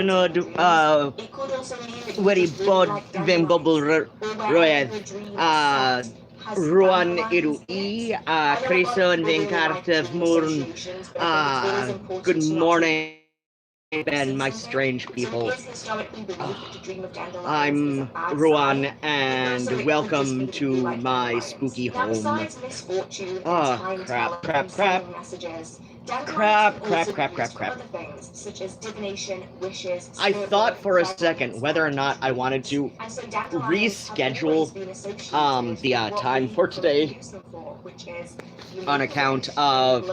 sunod wari bod vem bubble roed Ruan Irui, Crison Venkartev Murn, good morning, Ben, my strange people. I'm Ruan, and welcome to my spooky home. Oh, crap. I thought for a second whether or not I wanted to reschedule the time for today on account of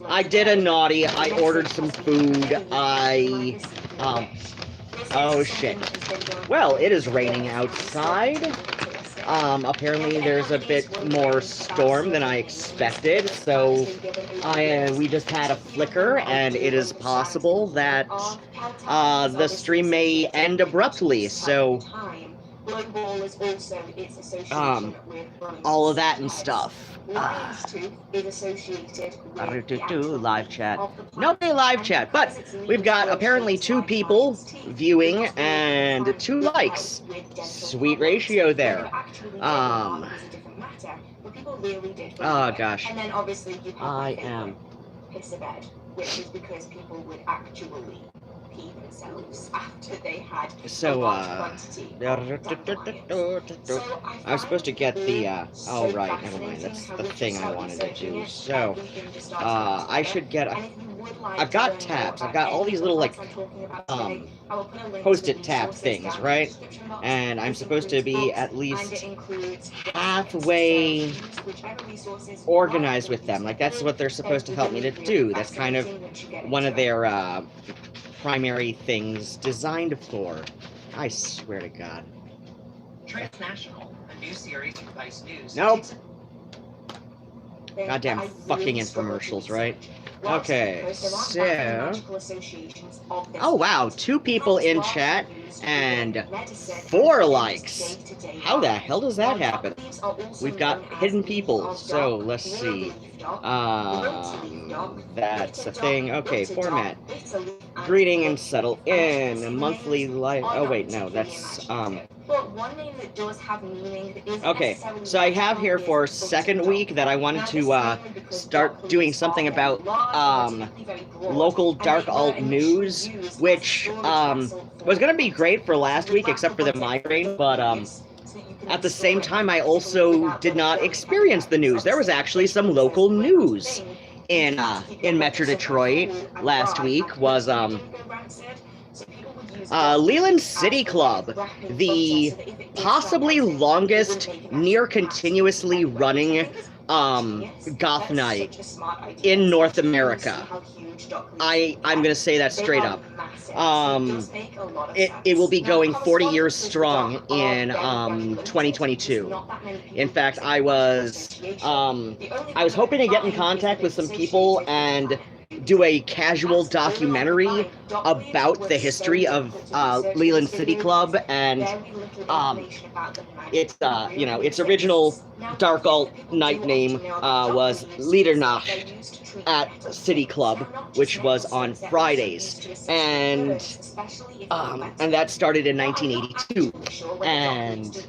I did a naughty. I ordered some food. Oh shit. Well, it is raining outside. Apparently there's a bit more storm than I expected, so we just had a flicker, and it is possible that the stream may end abruptly, so all of that and stuff. Live chat. Nobody live chat, but we've got apparently 2 people viewing and 2 likes. Sweet ratio there. Oh gosh. I am piss a bed, which is because people would actually pee themselves after they had so I was supposed to get the oh right, never mind, that's the thing I wanted to do. So I should get I've got tabs. I've got all these little like post-it tab things, right? And I'm supposed to be at least halfway organized with them. Like that's what they're supposed to help me to do. That's kind of one of their primary things designed for. I swear to God. Transnational, a new series from Vice News. Nope. Goddamn fucking infomercials, right? Okay, so... Oh wow, 2 people in chat and 4 likes. How the hell does that happen? We've got hidden people, so let's see. That's a thing. Okay, format. Greeting and settle in. A monthly life. Oh wait, no, that's okay, so I have here for 2nd week that I wanted to start doing something about local dark alt news, which was gonna be great for last week except for the migraine, but at the same time I also did not experience the news. There was actually some local news in Metro Detroit last week. Was Leland City Club, the possibly longest near continuously running goth night in North America. I'm gonna say that straight up. It will be going 40 years strong in 2022. In fact, I was hoping to get in contact with some people and do a casual documentary about the history of Leland City Club and its original dark alt night name was Liedernacht at City Club, which was on Fridays, and that started in 1982. And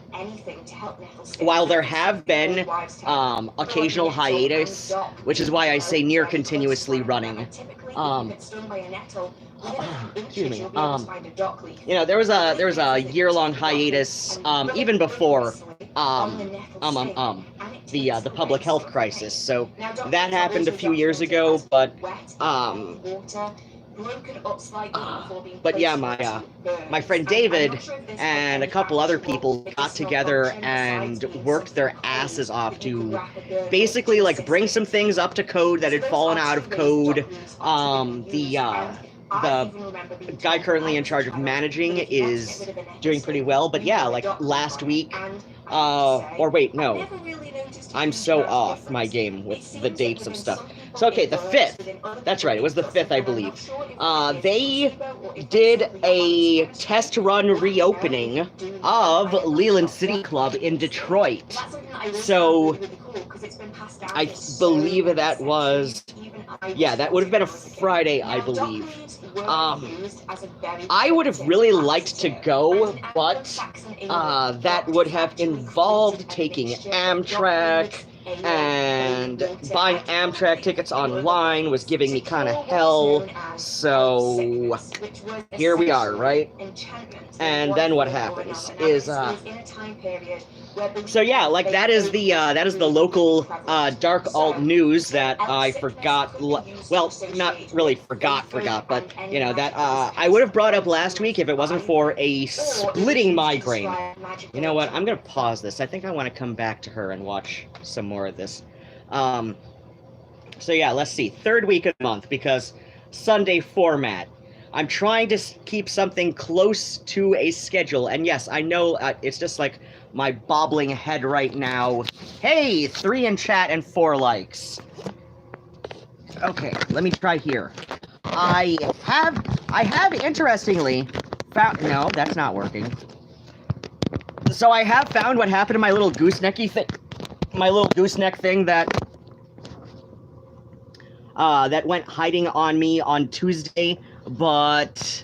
while there have been occasional hiatus, which is why I say near continuously running, excuse me, there was a year-long hiatus even before the public health crisis. So that happened a few years ago, but yeah, my friend David and a couple other people got together and worked their asses off to basically like bring some things up to code that had fallen out of code. The guy currently in charge of managing is doing pretty well, but yeah, like last week, or wait, no, I'm so off my game with the dates of stuff. So okay, the 5th, that's right, it was the 5th, I believe. They did a test run reopening of Leland City Club in Detroit. So I believe that was, yeah, that would have been a Friday, I believe. I would have really liked to go, but that would have involved taking Amtrak, and buying Amtrak tickets online was giving me kind of hell, so here we are, right? And then what happens is, so yeah, like that is the local dark alt news that I forgot. Well, not really forgot, but you know that I would have brought up last week if it wasn't for a splitting migraine. You know what? I'm gonna pause this. I think I want to come back to her and watch some more of this. So yeah, let's see. Third week of the month because Sunday format. I'm trying to keep something close to a schedule, and yes, I know it's just like my bobbling head right now. Hey, 3 in chat and 4 likes. Okay, let me try here. I have interestingly found, no, that's not working. So I have found what happened to my little goosenecky thing, that went hiding on me on Tuesday, but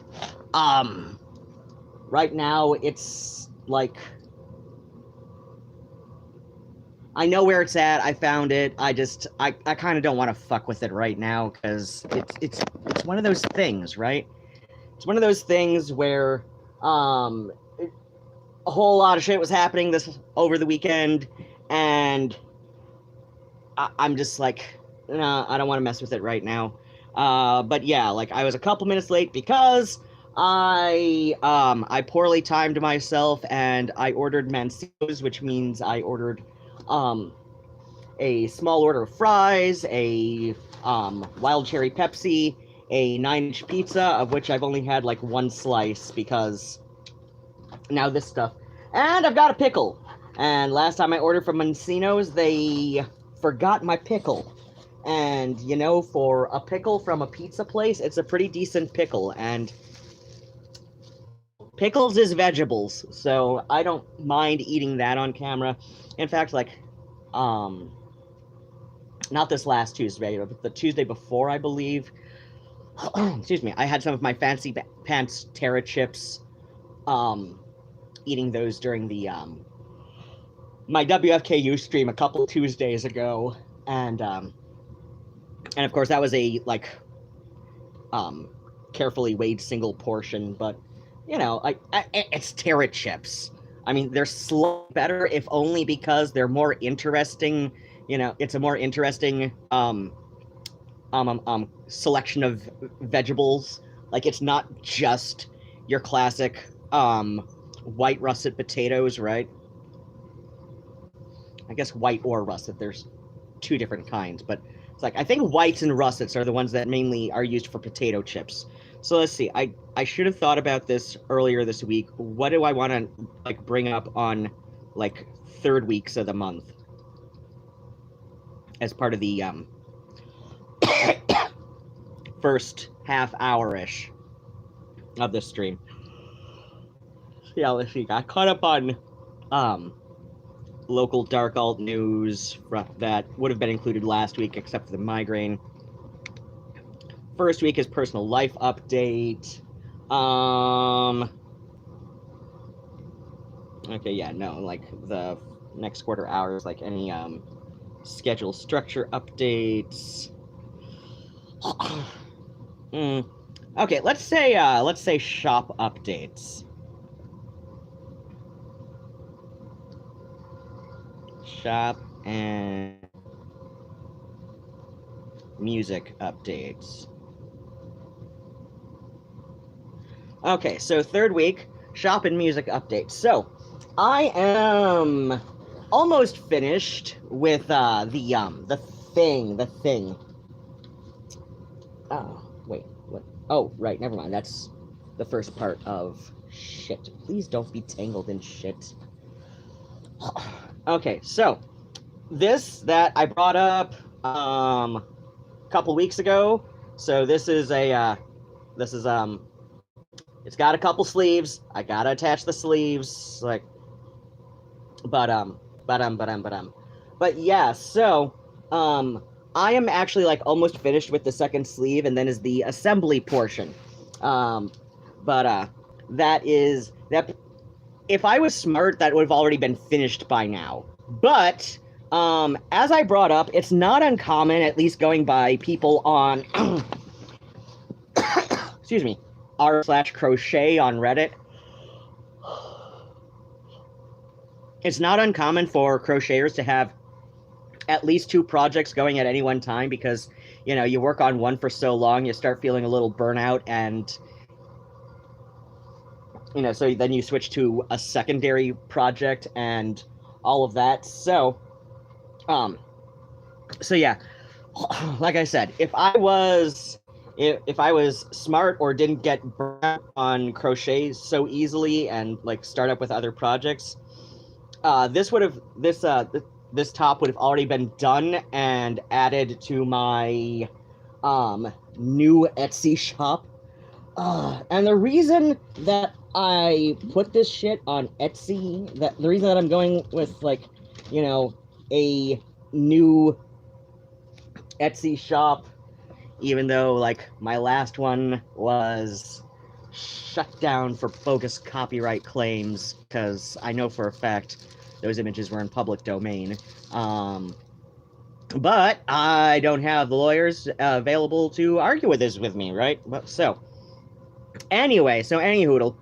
right now it's like I know where it's at. I found it. I kind of don't want to fuck with it right now because it's one of those things, right? It's one of those things where a whole lot of shit was happening over the weekend, and I'm just like, nah, I don't want to mess with it right now. But yeah, like I was a couple minutes late because I poorly timed myself and I ordered Mancino's, which means I ordered a small order of fries, a wild cherry Pepsi, a 9-inch pizza, of which I've only had like 1 slice because now this stuff. And I've got a pickle. And last time I ordered from Mancino's, they forgot my pickle. And, you know, for a pickle from a pizza place, it's a pretty decent pickle. And pickles is vegetables, so I don't mind eating that on camera. In fact, like, not this last Tuesday, but the Tuesday before, I believe, excuse me, I had some of my fancy pants Terra chips, eating those during the, my WFKU stream a couple Tuesdays ago, and of course that was a, like, carefully weighed single portion, but, you know, like, it's Terra chips. I mean, they're slightly better, if only because they're more interesting, you know, it's a more interesting, selection of vegetables. Like, it's not just your classic, white russet potatoes, right? I guess white or russet, there's 2 different kinds, but it's like, I think whites and russets are the ones that mainly are used for potato chips. So let's see, I should have thought about this earlier this week. What do I want to, like, bring up on, like, 3rd weeks of the month as part of the, first half hour-ish of the stream? Yeah, let's see, got caught up on, local dark alt news that would have been included last week, except for the migraine. First week is personal life update. Okay, yeah, no, like the next quarter hours, like any schedule structure updates. Okay, let's say shop updates. Shop and music updates. Okay, so 3rd week, shop and music updates. So, I am almost finished with the thing. Oh, wait, what? Oh, right, never mind. That's the first part of shit. Please don't be tangled in shit. Okay, so this that I brought up a couple weeks ago. So this is it's got a couple sleeves. I gotta attach the sleeves, like, but But yeah, so I am actually like almost finished with the second sleeve, and then is the assembly portion. But that is that. If I was smart, that would have already been finished by now. But as I brought up, it's not uncommon, at least going by people on excuse me, r/crochet on Reddit. It's not uncommon for crocheters to have at least 2 projects going at any one time because, you know, you work on one for so long, you start feeling a little burnout, and, you know, so then you switch to a secondary project and all of that. So yeah, like I said, if I was smart or didn't get burnt on crochet so easily and like start up with other projects, this top would have already been done and added to my new Etsy shop. And the reason that I put this shit on Etsy, the reason that I'm going with, like, you know, a new Etsy shop, even though, like, my last one was shut down for bogus copyright claims, because I know for a fact those images were in public domain. But I don't have the lawyers available to argue with this with me, right? So, anyway, any hoodle.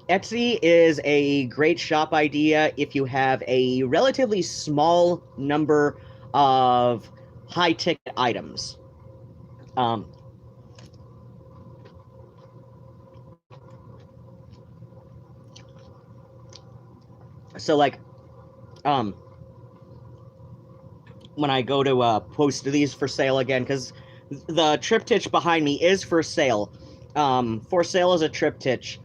Etsy is a great shop idea if you have a relatively small number of high-ticket items. So, like, when I go to post these for sale again, because the triptych behind me is for sale. For sale as a triptych.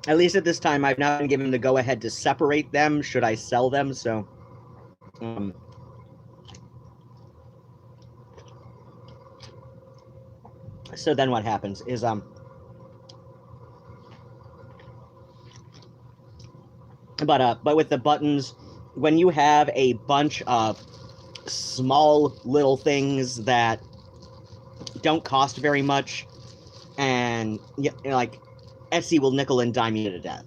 At least at this time, I've not been given the go-ahead to separate them should I sell them, so... so then what happens is, but with the buttons, when you have a bunch of small little things that don't cost very much, and, you know, like, Etsy will nickel and dime you to death.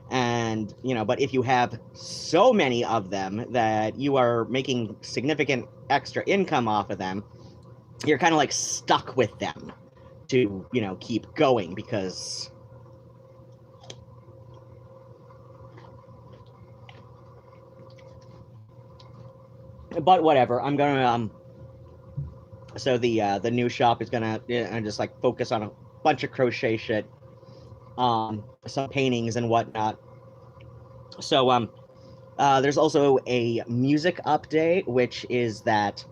And, you know, but if you have so many of them that you are making significant extra income off of them, you're kind of like stuck with them to, you know, keep going, because but whatever, I'm gonna so the new shop is gonna just like focus on a bunch of crochet shit, some paintings and whatnot. So there's also a music update, which is that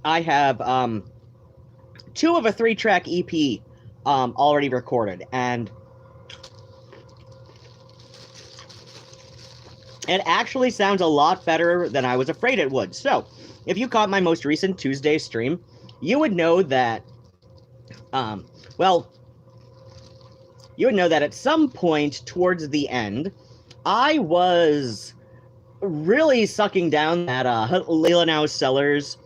I have 2 of a 3-track EP already recorded, and it actually sounds a lot better than I was afraid it would. So, if you caught my most recent Tuesday stream, you would know that, you would know that at some point towards the end, I was really sucking down that Leelanau Cellars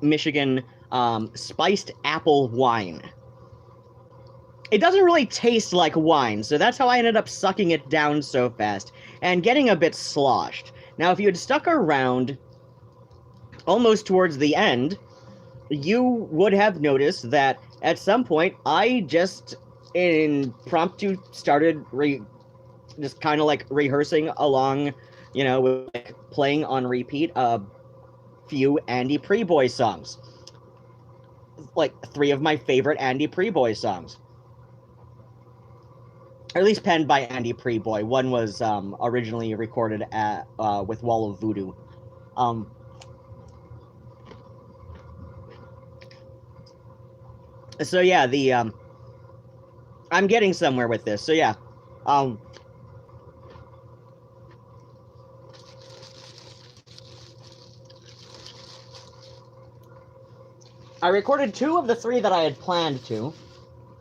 Michigan spiced apple wine. It doesn't really taste like wine, so that's how I ended up sucking it down so fast and getting a bit sloshed. Now, if you had stuck around almost towards the end, you would have noticed that at some point I just impromptu started just kind of like rehearsing along, you know, with, like, playing on repeat a few Andy Preboy songs. Like 3 of my favorite Andy Preboy songs. Or at least penned by Andy Preboy. One was originally recorded at with Wall of Voodoo. So yeah, I'm getting somewhere with this. So yeah, I recorded 2 of the 3 that I had planned to,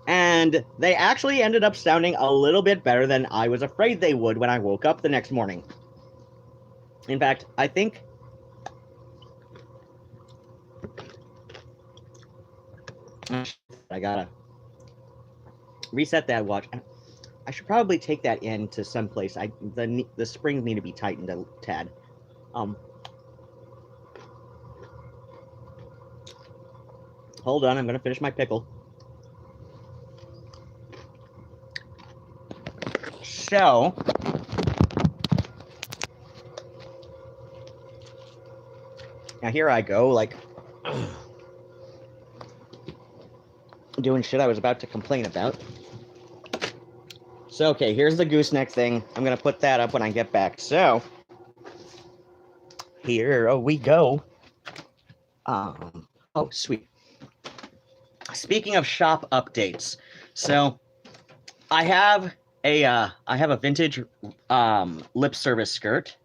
and they actually ended up sounding a little bit better than I was afraid they would when I woke up the next morning. In fact, I think I gotta reset that watch. I should probably take that into someplace. The springs need to be tightened a tad. Hold on, I'm gonna finish my pickle. So, now here I go, like, doing shit I was about to complain about. So, okay, here's the gooseneck thing. I'm gonna put that up when I get back. So, here we go. Oh, sweet. Speaking of shop updates, so I have a vintage lip service skirt.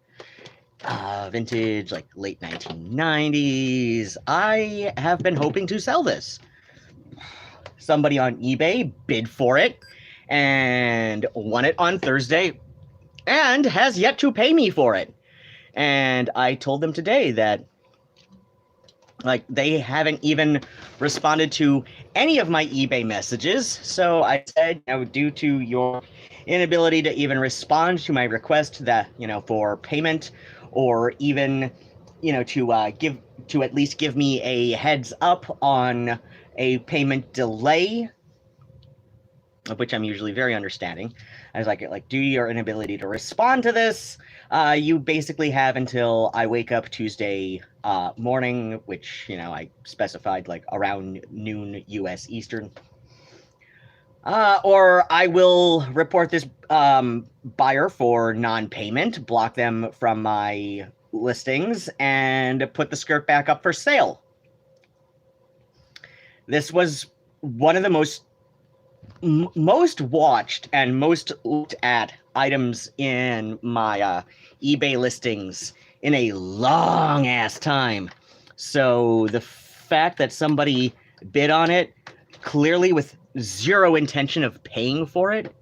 Vintage, like late 1990s. I have been hoping to sell this. Somebody on eBay bid for it and won it on Thursday and has yet to pay me for it. And I told them today that, like, they haven't even responded to any of my eBay messages. So I said, you know, due to your inability to even respond to my request that, you know, for payment, or even, you know, to at least give me a heads up on a payment delay, of which I'm usually very understanding. I was like, due to your inability to respond to this, you basically have until I wake up Tuesday morning, which, you know, I specified like around noon US Eastern, or I will report this buyer for non-payment, block them from my listings, and put the skirt back up for sale. This was one of the most watched and most looked at items in my eBay listings in a long ass time. So the fact that somebody bid on it, clearly with zero intention of paying for it,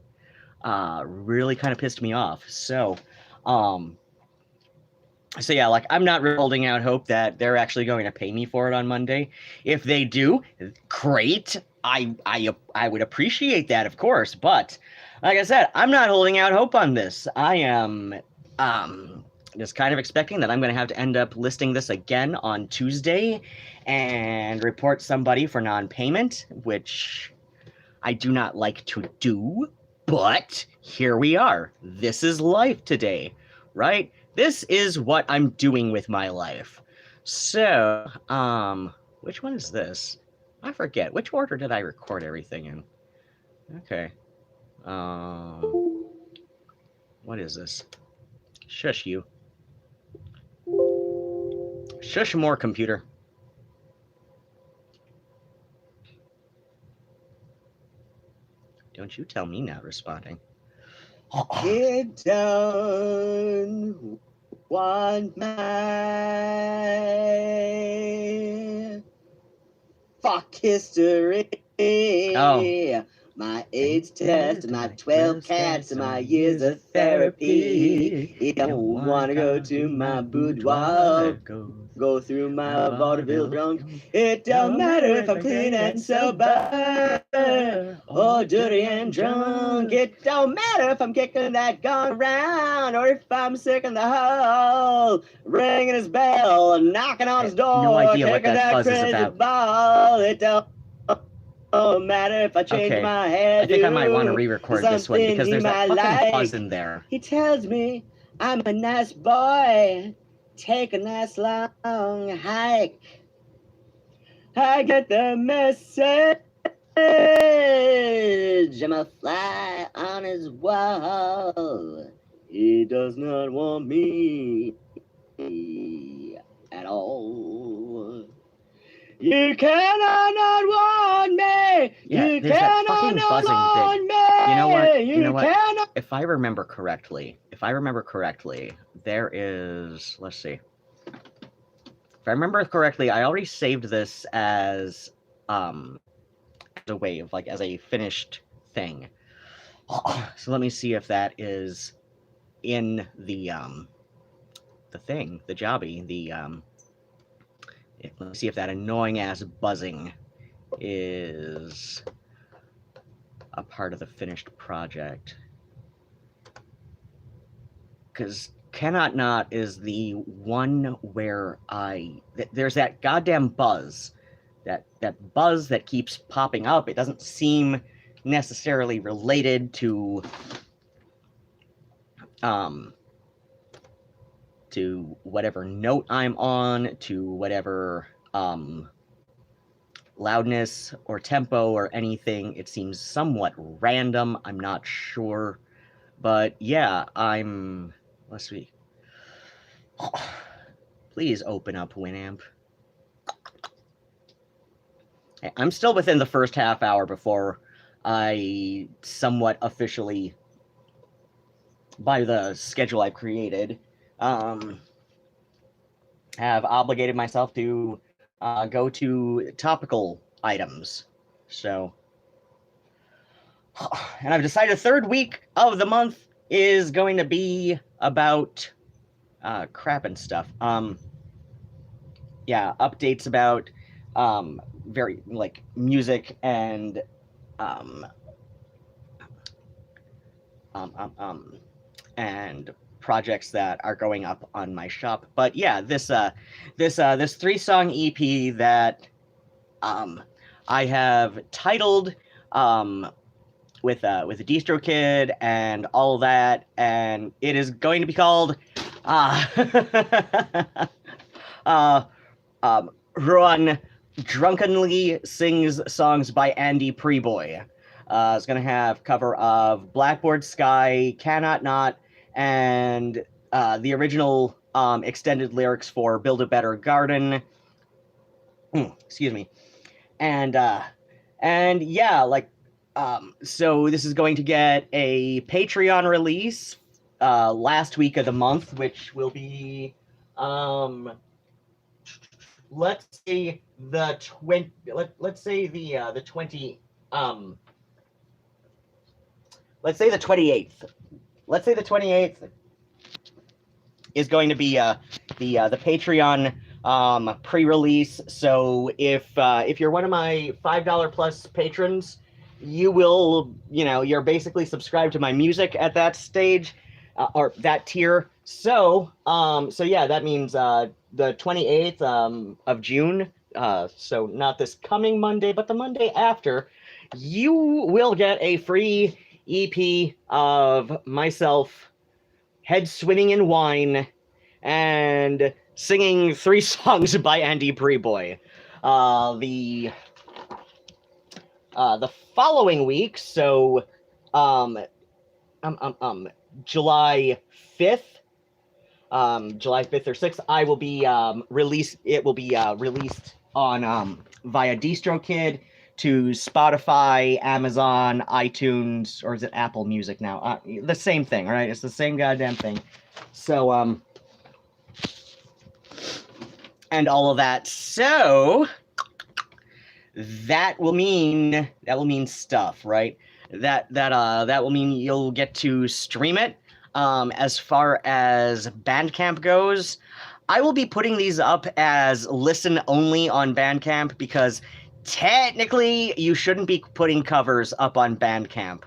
really kind of pissed me off. So yeah, like, I'm not really holding out hope that they're actually going to pay me for it on Monday. If they do, great. I would appreciate that, of course, but like I said, I'm not holding out hope on this. I am just kind of expecting that I'm going to have to end up listing this again on Tuesday and report somebody for non-payment, which I do not like to do, but here we are. This is life today, right? This is what I'm doing with my life. So, which one is this? I forget. Which order did I record everything in? Okay. What is this? Shush you. Shush more, computer. Don't you tell me not responding. Get done one man. Fuck history. Oh. My AIDS test, my 12 cats, and my years of therapy. You don't wanna go to my boudoir, go through my vaudeville drunk. It don't matter if I'm clean and sober, or dirty and drunk. It don't matter if I'm kicking that gong around, or if I'm sick in the hole, ringing his bell, knocking on his door, no idea what that buzz is about. Ball. It don't matter if I change my hair. I think I might want to re-record this one because there's that fucking pause in there. He tells me I'm a nice boy. Take a nice long hike. I get the message. I'm a fly on his wall. He does not want me at all. You cannot not want me. Yeah, you cannot not want me. You know what? You know what? Cannot... If I remember correctly, there is, let's see, if I remember correctly, I already saved this as a wave, like as a finished thing. So let me see if that is in the thing, the jobby, let me see if that annoying ass buzzing is a part of the finished project. Because Cannot Not is the one where there's that goddamn buzz. That buzz that keeps popping up. It doesn't seem necessarily related to whatever note I'm on, to whatever loudness or tempo or anything. It seems somewhat random. I'm not sure. But yeah, let's see. Please open up Winamp. I'm still within the first half hour before I somewhat officially, by the schedule I've created, have obligated myself to go to topical items. So, and I've decided the third week of the month is going to be about crap and stuff. Yeah, updates about very like music and and projects that are going up on my shop. But yeah, this 3-song EP that I have titled with Distro Kid and all that, and it is going to be called Ruadhán drunkenly sings songs by Andy Preboy. It's going to have cover of Blackboard Sky, Cannot Not, and the original extended lyrics for Build a Better Garden. Excuse me. And yeah, like, so this is going to get a Patreon release last week of the month, which will be let's say the 20 let's say the 20 let's say the 28th. Let's say the 28th is going to be the Patreon pre-release. So if you're one of my $5 plus patrons, you will, you're basically subscribed to my music at that stage, or that tier. So yeah, that means the 28th of June. So not this coming Monday, but the Monday after, you will get a free EP of myself head swimming in wine and singing 3 songs by Andy Preboy. The following week, so July 5th, July 5th or 6th, I will be released. It will be released on via DistroKid to Spotify, Amazon, iTunes, or is it Apple Music now? The same thing, right? It's the same goddamn thing. So and all of that. So that will mean stuff, right? That will mean you'll get to stream it. As far as Bandcamp goes, I will be putting these up as listen only on Bandcamp because technically you shouldn't be putting covers up on Bandcamp.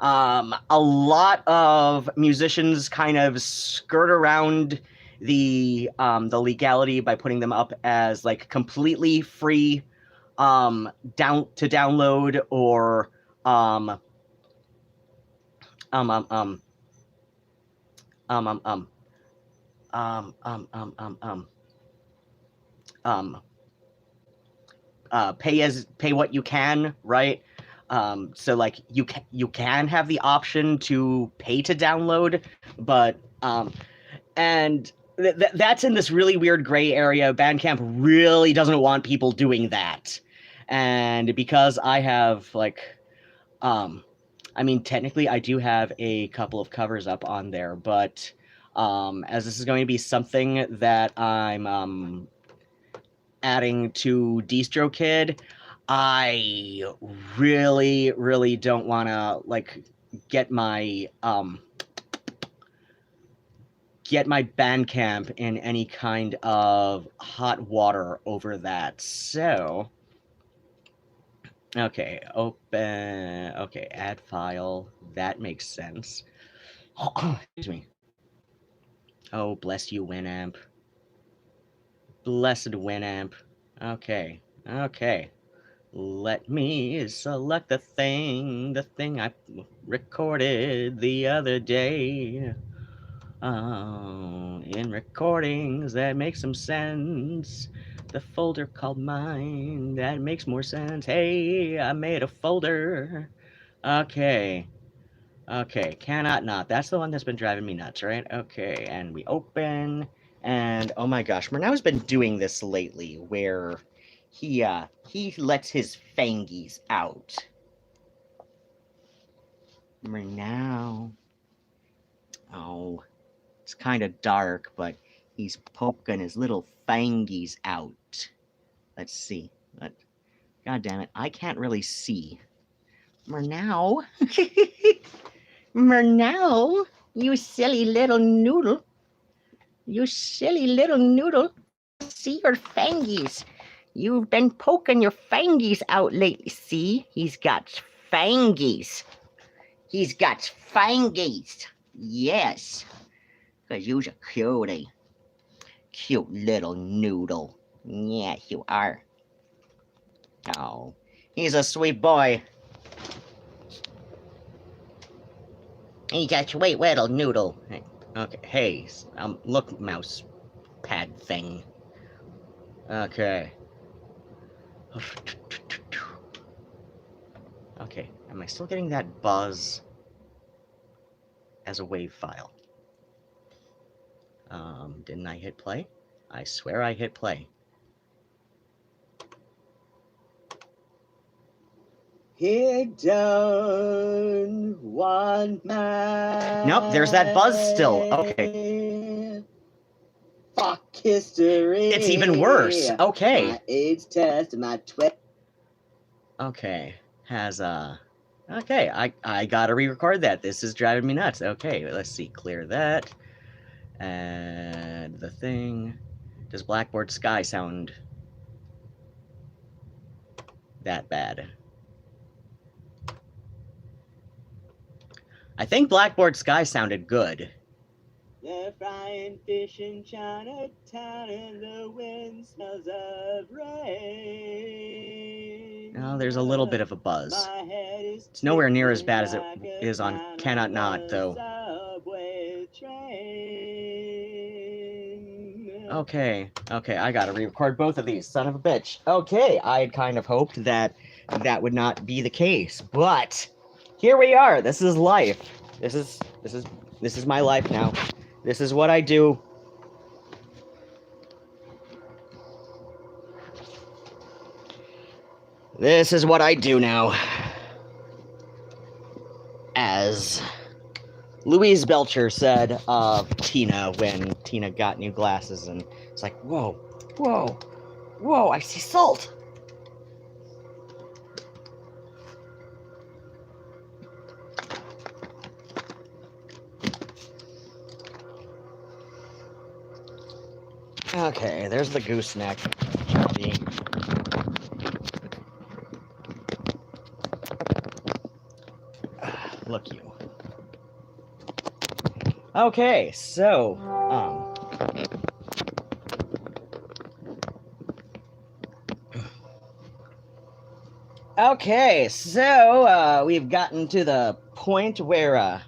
A lot of musicians kind of skirt around the legality by putting them up as like completely free download or pay what you can, right? So like you can have the option to pay to download, but and that's in this really weird gray area. Bandcamp really doesn't want people doing that, and because I have like I mean, technically I do have a couple of covers up on there, but as this is going to be something that I'm adding to DistroKid. I really don't want to like get my Bandcamp in any kind of hot water over that. So, okay, open. Okay, add file. That makes sense. Excuse me. Oh, bless you, Winamp. Blessed Winamp. Okay, okay. Let me select the thing I recorded the other day. In recordings that make some sense. The folder called mine, that makes more sense. Hey, I made a folder. Okay. Okay, cannot not. That's the one that's been driving me nuts, right? Okay, and we open, and oh my gosh, Murnau's been doing this lately, where he lets his fangies out. Murnau. Oh, it's kind of dark, but he's poking his little fangies out. Let's see. God damn it, I can't really see. Murnau? Murnau, you silly little noodle. You silly little noodle. See your fangies. You've been poking your fangies out lately. See, he's got fangies. He's got fangies. Yes. Because you're a cutie. Cute little noodle. Yes, you are. Oh, he's a sweet boy. He's a sweet little noodle. Okay, hey, look, mouse pad thing. Okay. Okay, am I still getting that buzz as a WAV file? Didn't I hit play? I swear I hit play. He don't want my... Nope, there's that buzz still. Okay. Fuck history. It's even worse. Okay. My AIDS test, my Okay. Has okay, I gotta re-record that. This is driving me nuts. Okay, let's see. Clear that. And the thing. Does Blackboard Sky sound that bad? I think Blackboard Sky sounded good. They're frying fish in Chinatown and the wind smells of rain. Oh, there's a little bit of a buzz. It's nowhere near as bad as it is on Cannot Not, though. Okay, I gotta re-record both of these, son of a bitch. Okay, I had kind of hoped that that would not be the case, but here we are. This is life. This is my life now. This is what I do. This is what I do now. As Louise Belcher said of Tina when Tina got new glasses, and it's like, whoa, whoa, whoa, I see salt. Okay, there's the gooseneck. Look you. Okay, so, okay, so, we've gotten to the point where,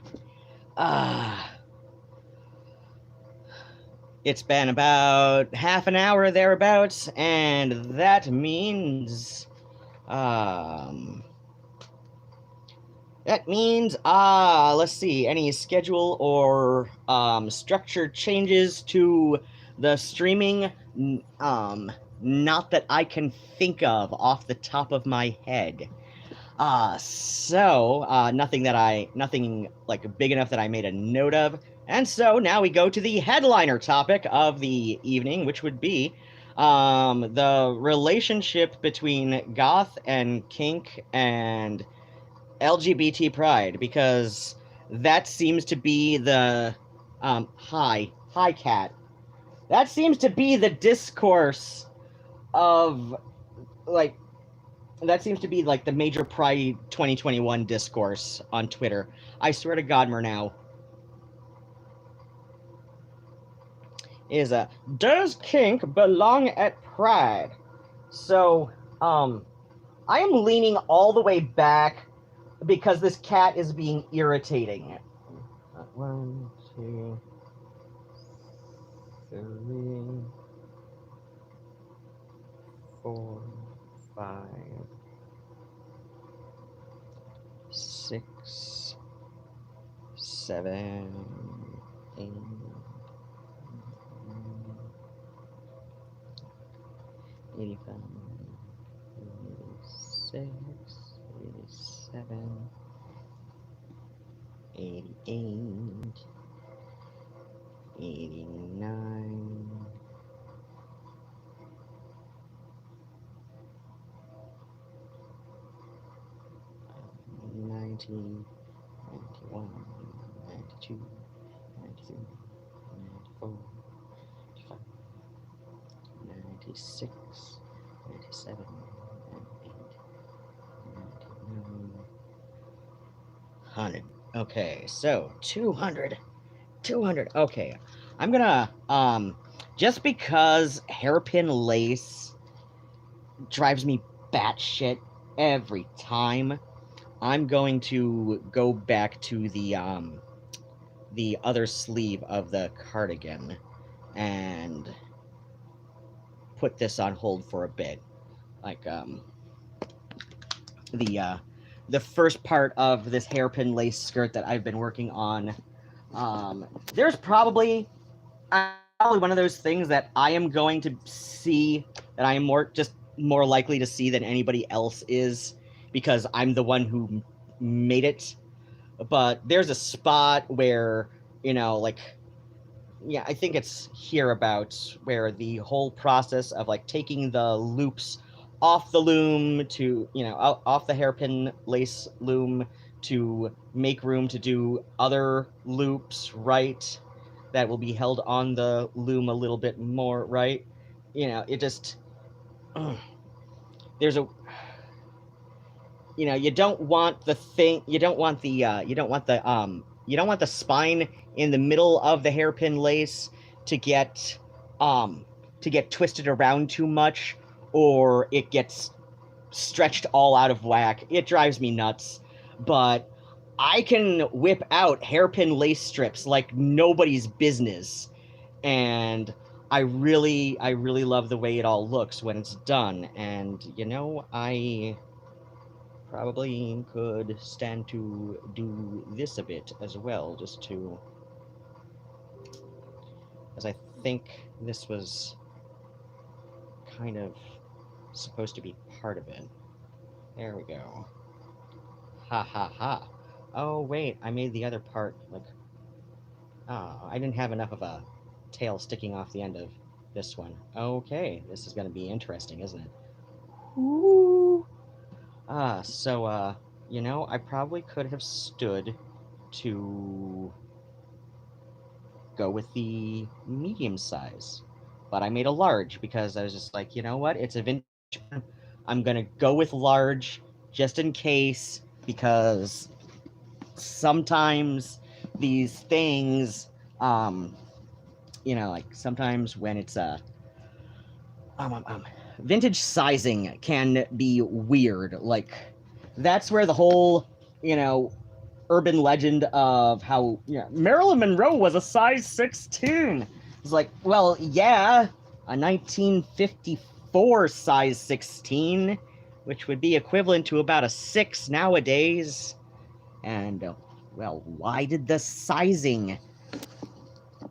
it's been about half an hour thereabouts, and that means, let's see, any schedule or, structure changes to the streaming, not that I can think of off the top of my head. Nothing like big enough that I made a note of. And so now we go to the headliner topic of the evening, which would be The relationship between Goth and Kink and LGBT pride, because that seems to be the hi cat. That seems to be the discourse of like that seems to be like the major Pride 2021 discourse on Twitter. I swear to God, Murnau. Is does kink belong at Pride? So, I am leaning all the way back because this cat is being irritating. 1, 2, 3, 4, 5, 6, 7, 8, 85, 86, 87, 88, 89, 90, 91, 92, 93, 94, 95, 96, 97, 98, 99, 100. Okay, so 200. Okay, I'm gonna, just because hairpin lace drives me batshit every time, I'm going to go back to the other sleeve of the cardigan and put this on hold for a bit. Like, the first part of this hairpin lace skirt that I've been working on, there's probably one of those things that I am going to see, that I am more likely to see than anybody else is, because I'm the one who made it. But there's a spot where, like, yeah, I think it's hereabouts, where the whole process of like taking the loops off the loom to, off the hairpin lace loom to make room to do other loops, right, that will be held on the loom a little bit more, right? It just, there's a, you don't want the spine in the middle of the hairpin lace to get twisted around too much, or it gets stretched all out of whack. It drives me nuts. But I can whip out hairpin lace strips like nobody's business, and I really love the way it all looks when it's done. And I probably could stand to do this a bit as well, just to, as I think this was kind of supposed to be part of it. There we go. Ha ha ha. Oh wait, I made the other part like, I didn't have enough of a tail sticking off the end of this one. Okay, this is gonna be interesting, isn't it? Ooh. So, I probably could have stood to go with the medium size, but I made a large because I was just like, you know what? It's a vintage. I'm gonna go with large just in case, because sometimes these things, like sometimes when it's vintage sizing can be weird. Like, that's where the whole, urban legend of how Marilyn Monroe was a size 16. It's like, well, yeah, a 1954 size 16, which would be equivalent to about a 6 nowadays. And, well, why did the sizing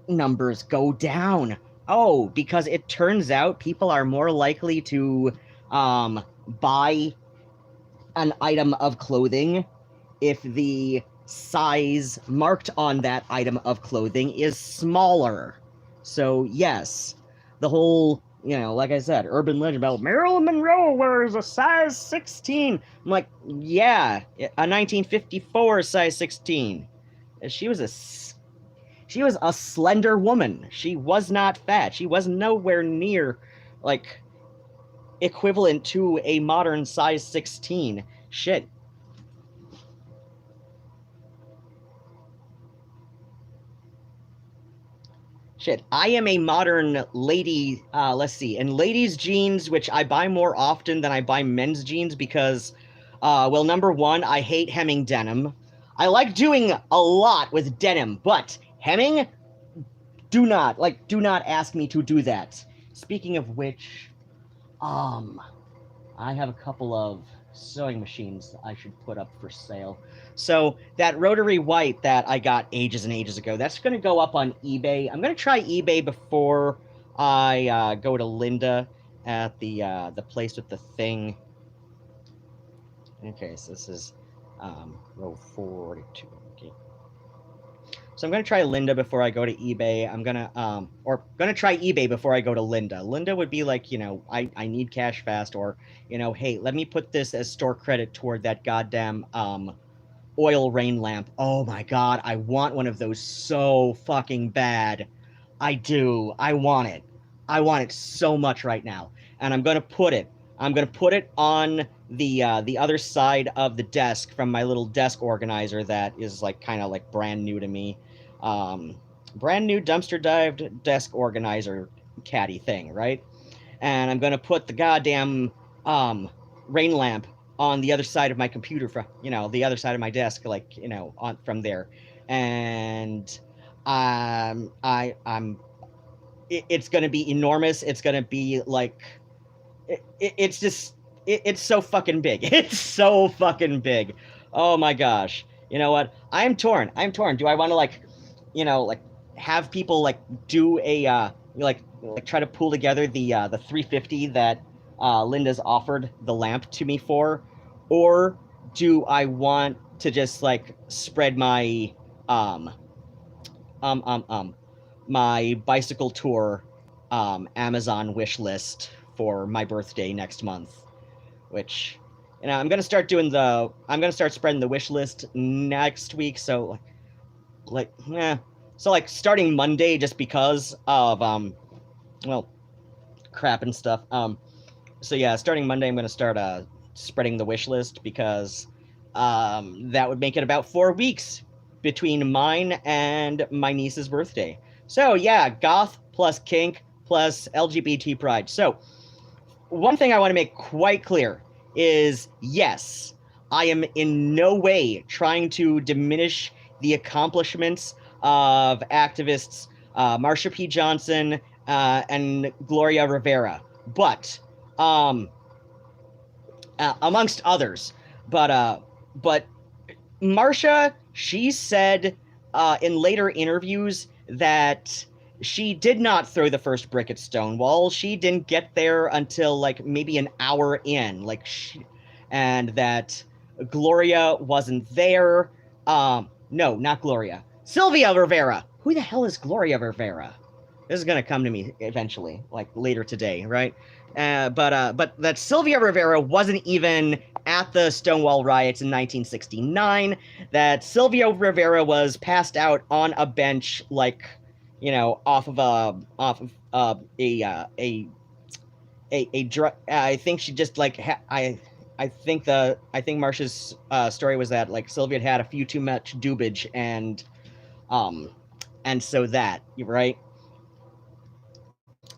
numbers go down? Oh, because it turns out people are more likely to buy an item of clothing if the size marked on that item of clothing is smaller. So yes, the whole, you know, like I said, urban legend about Marilyn Monroe wears a size 16. I'm like, yeah, a 1954 size 16. She was a she was a slender woman. She was not fat. She was nowhere near like equivalent to a modern size 16. Shit. Shit, I am a modern lady, let's see, in ladies' jeans, which I buy more often than I buy men's jeans because, well, number one, I hate hemming denim. I like doing a lot with denim, but hemming, do not ask me to do that. Speaking of which, I have a couple of sewing machines I should put up for sale. So that rotary white that I got ages and ages ago, that's going to go up on eBay. I'm going to try eBay before I go to Linda at the place with the thing. Okay, so this is row 42. Okay. So I'm gonna try Linda before I go to eBay. I'm gonna try eBay before I go to Linda. Linda would be like, you know, I need cash fast, or, you know, hey, let me put this as store credit toward that goddamn oil rain lamp. Oh my god, I want one of those so fucking bad. I do. I want it. I want it so much right now. And I'm gonna put it on the other side of the desk from my little desk organizer that is like kind of like brand new to me. Brand new dumpster dived desk organizer caddy thing, right? And I'm gonna put the goddamn rain lamp on the other side of my computer, from, you know, the other side of my desk, like, you know, on from there. And it's gonna be enormous. It's gonna be like it's just it's so fucking big. It's so fucking big. Oh my gosh. You know what? I'm torn. Do I want to, like, you know, like have people like do a like try to pull together the 350 that Linda's offered the lamp to me for, or do I want to just like spread my my bicycle tour Amazon wish list for my birthday next month, which, you know, I'm gonna start spreading the wish list next week. So so like starting Monday, just because of well, crap and stuff. So yeah, starting Monday, I'm gonna start spreading the wish list, because that would make it about 4 weeks between mine and my niece's birthday. So yeah, goth plus kink plus LGBT pride. So one thing I want to make quite clear is, yes, I am in no way trying to diminish the accomplishments of activists Marsha P. Johnson and Gloria Rivera, but amongst others. But Marsha, she said in later interviews that she did not throw the first brick at Stonewall. She didn't get there until like maybe an hour in, and that Gloria wasn't there. No, not Gloria. Sylvia Rivera. Who the hell is Gloria Rivera? This is gonna come to me eventually, like later today, right? But that Sylvia Rivera wasn't even at the Stonewall riots in 1969. That Sylvia Rivera was passed out on a bench, like, you know, off of a drug. I think she just like I think Marsha's story was that like Sylvia had a few too much doobage, and so that, right,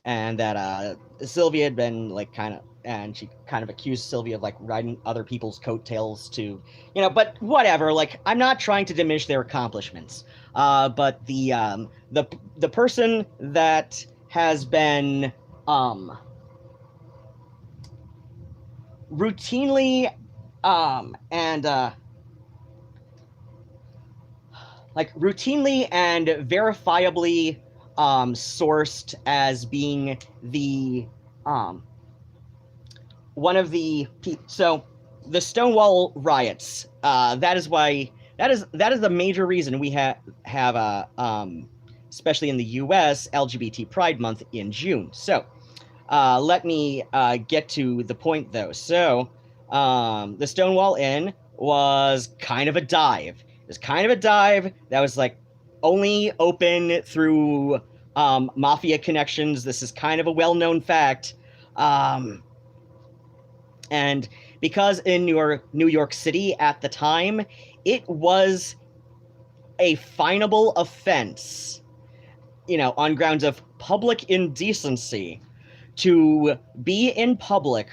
and that Sylvia had been like and she kind of accused Sylvia of like riding other people's coattails to, you know, but whatever. Like, I'm not trying to diminish their accomplishments. But the person that has been routinely and verifiably sourced as being the one of the so the Stonewall riots, that is the major reason we have especially in the US, LGBT Pride Month in June. So let me get to the point, though. So, the Stonewall Inn was kind of a dive. It was kind of a dive that was like only open through mafia connections. This is kind of a well-known fact. And because in New York City at the time, it was a finable offense, on grounds of public indecency, to be in public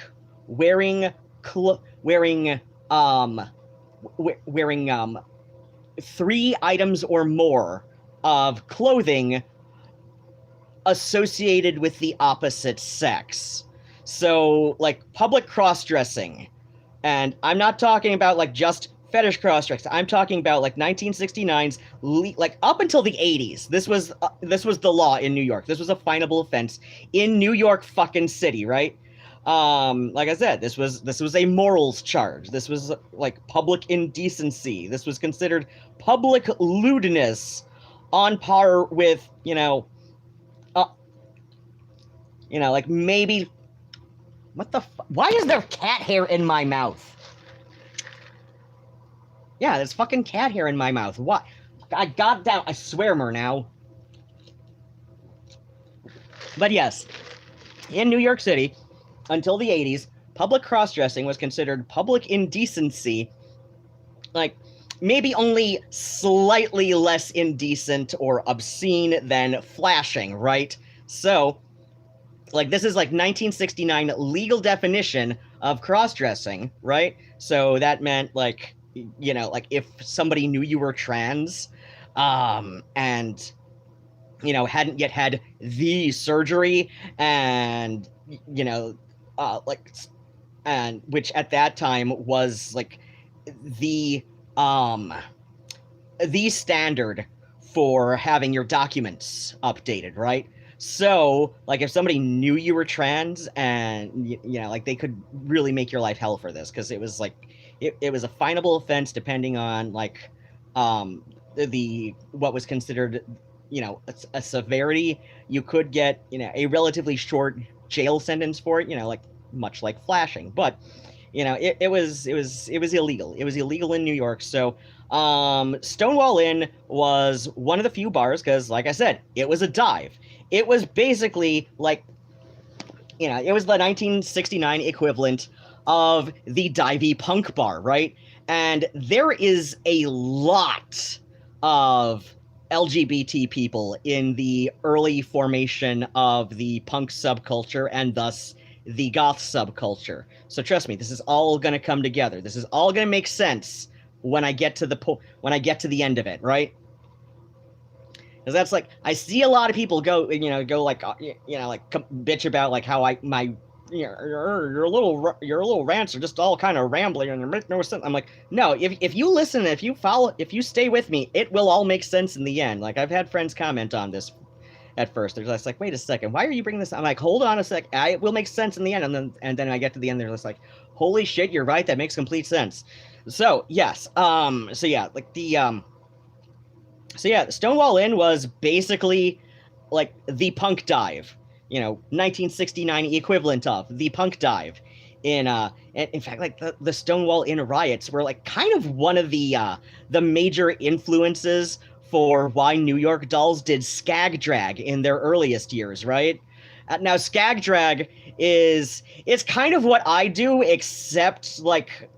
wearing wearing 3 items or more of clothing associated with the opposite sex. So, like, public cross-dressing. And I'm not talking about, like, just fetish cross-dressing. I'm talking about, like, 1969's, like, up until the 80s. This was the law in New York. This was a finable offense in New York fucking city, right? Like I said, this was a morals charge. This was, like, public indecency. This was considered public lewdness on par with, like, maybe... What the why is there cat hair in my mouth? Yeah, there's fucking cat hair in my mouth. What? I got down. I swear more now. But yes, in New York City, until the 80s, public cross-dressing was considered public indecency. Like, maybe only slightly less indecent or obscene than flashing, right? So... like, this is, like, 1969 legal definition of cross-dressing, right? So that meant, like, like, if somebody knew you were trans, and, hadn't yet had the surgery, and, like, and, which at that time was, like, the standard for having your documents updated, right? So, like, if somebody knew you were trans and, like, they could really make your life hell for this, because it was, like, it was a finable offense depending on, like, what was considered, a severity. You could get, a relatively short jail sentence for it, like, much like flashing. But, it was illegal. It was illegal in New York. So, Stonewall Inn was one of the few bars, because, like I said, it was a dive. It was basically, like, it was the 1969 equivalent of the divey punk bar, right? And there is a lot of LGBT people in the early formation of the punk subculture, and thus the goth subculture. So trust me, this is all going to come together. This is all going to make sense when I get to the end of it, right? Because that's, like, I see a lot of people go like, like, bitch about, like, how your little rants are just all kind of rambling and make no sense. I'm like, no, if you listen, if you stay with me, it will all make sense in the end. Like, I've had friends comment on this at first. They're just like, wait a second, why are you bringing this up? I'm like, hold on a sec, it will make sense in the end. And then I get to the end, they're just like, holy shit, you're right, that makes complete sense. So, yes, so yeah, like, the Stonewall Inn was basically, like, the punk dive, 1969 equivalent of the punk dive. In fact, like, the Stonewall Inn riots were, like, kind of one of the major influences for why New York Dolls did skag drag in their earliest years, right? Now, skag drag it's kind of what I do, except, like,